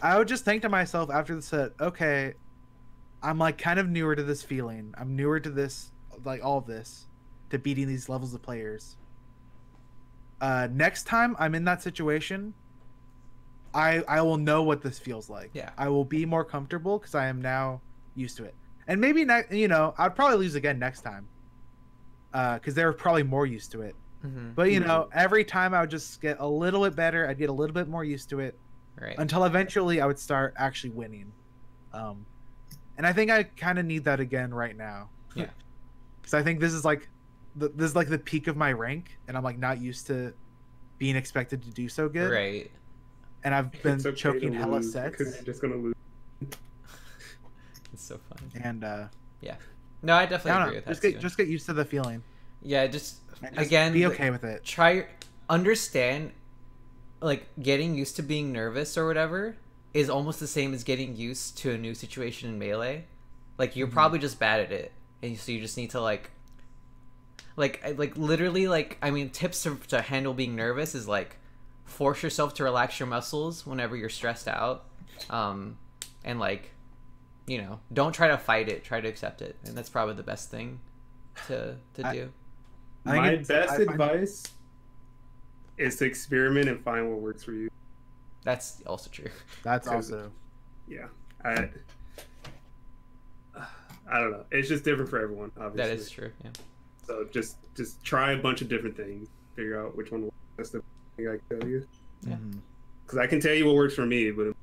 B: I would just think to myself after the set, okay, I'm like kind of newer to this feeling. I'm newer to this, like all of this, to beating these levels of players. Next time I'm in that situation, I will know what this feels like.
A: Yeah.
B: I will be more comfortable because I am now used to it. And maybe I'd probably lose again next time, because they were probably more used to it.
A: Mm-hmm.
B: But every time I would just get a little bit better. I'd get a little bit more used to it
A: Right.
B: until eventually I would start actually winning. And I think I kind of need that again right now.
A: Yeah.
B: Because I think this is like the peak of my rank, and I'm like not used to being expected to do so good.
A: Right.
B: And I've been
C: It's okay
B: choking
C: to
B: hella
C: lose
B: sets.
C: because you're just gonna lose.
A: It's so fun.
B: And
A: Yeah. No, I
B: I
A: definitely
B: don't
A: agree
B: know,
A: with that too.
B: just get used to the feeling.
A: Yeah, just
B: And just
A: again,
B: be okay with it.
A: understand, like getting used to being nervous or whatever is almost the same as getting used to a new situation in Melee. Like you're probably just bad at it, and so you just need to like literally I mean, tips to handle being nervous is like force yourself to relax your muscles whenever you're stressed out, And like, you know, don't try to fight it, try to accept it, and that's probably the best thing to do.
C: My best advice is to experiment and find what works for you.
A: That's also true.
B: That's also,
C: yeah. I don't know. It's just different for everyone, obviously.
A: That is true. Yeah.
C: So just try a bunch of different things, figure out which one works. That's the thing I can tell you.
A: Yeah.
C: Because I can tell you what works for me, but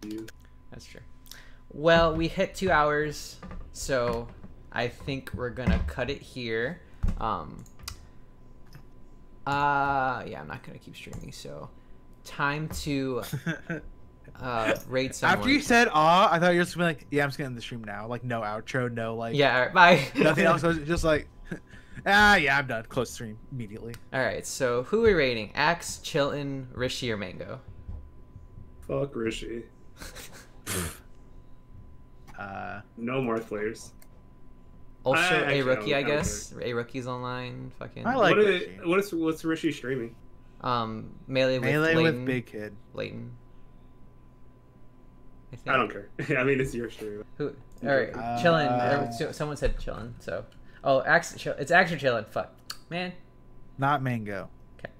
C: you.
A: That's true. Well, we hit 2 hours, so I think we're gonna cut it here. Yeah, I'm not gonna keep streaming, so time to raid someone.
B: After you said I thought you were just gonna be like, yeah, I'm just gonna end the stream now. Like no outro, no like
A: yeah, all right, bye.
B: nothing else. I was just like yeah, I'm done. Close stream immediately.
A: Alright, so who are we rating? Axe, Chilton, Rishi, or Mango?
C: Fuck Rishi. No more players.
A: Also a rookie, I guess. A rookie's online. Fucking.
B: I like Rishi.
C: What's Rishi streaming?
A: Melee with
B: Melee
A: Leighton.
B: with Big Kid.
A: Leighton.
C: I don't care. I mean, it's your stream.
A: Who? All right, chillin'. Someone said chillin'. So, Axe. It's actually chillin'. Fuck, man.
B: Not Mango.
A: Okay.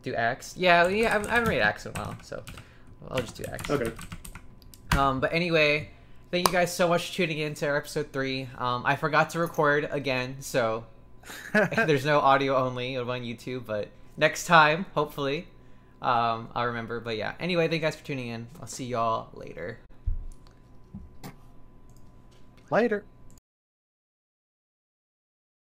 A: Do Axe. Yeah. I haven't rated Axe in a while, so I'll just do Axe.
C: Okay.
A: But anyway, thank you guys so much for tuning in to our episode 3. I forgot to record again, so there's no audio only on YouTube. But next time, hopefully, I'll remember. But yeah. Anyway, thank you guys for tuning in. I'll see y'all later.
B: Later.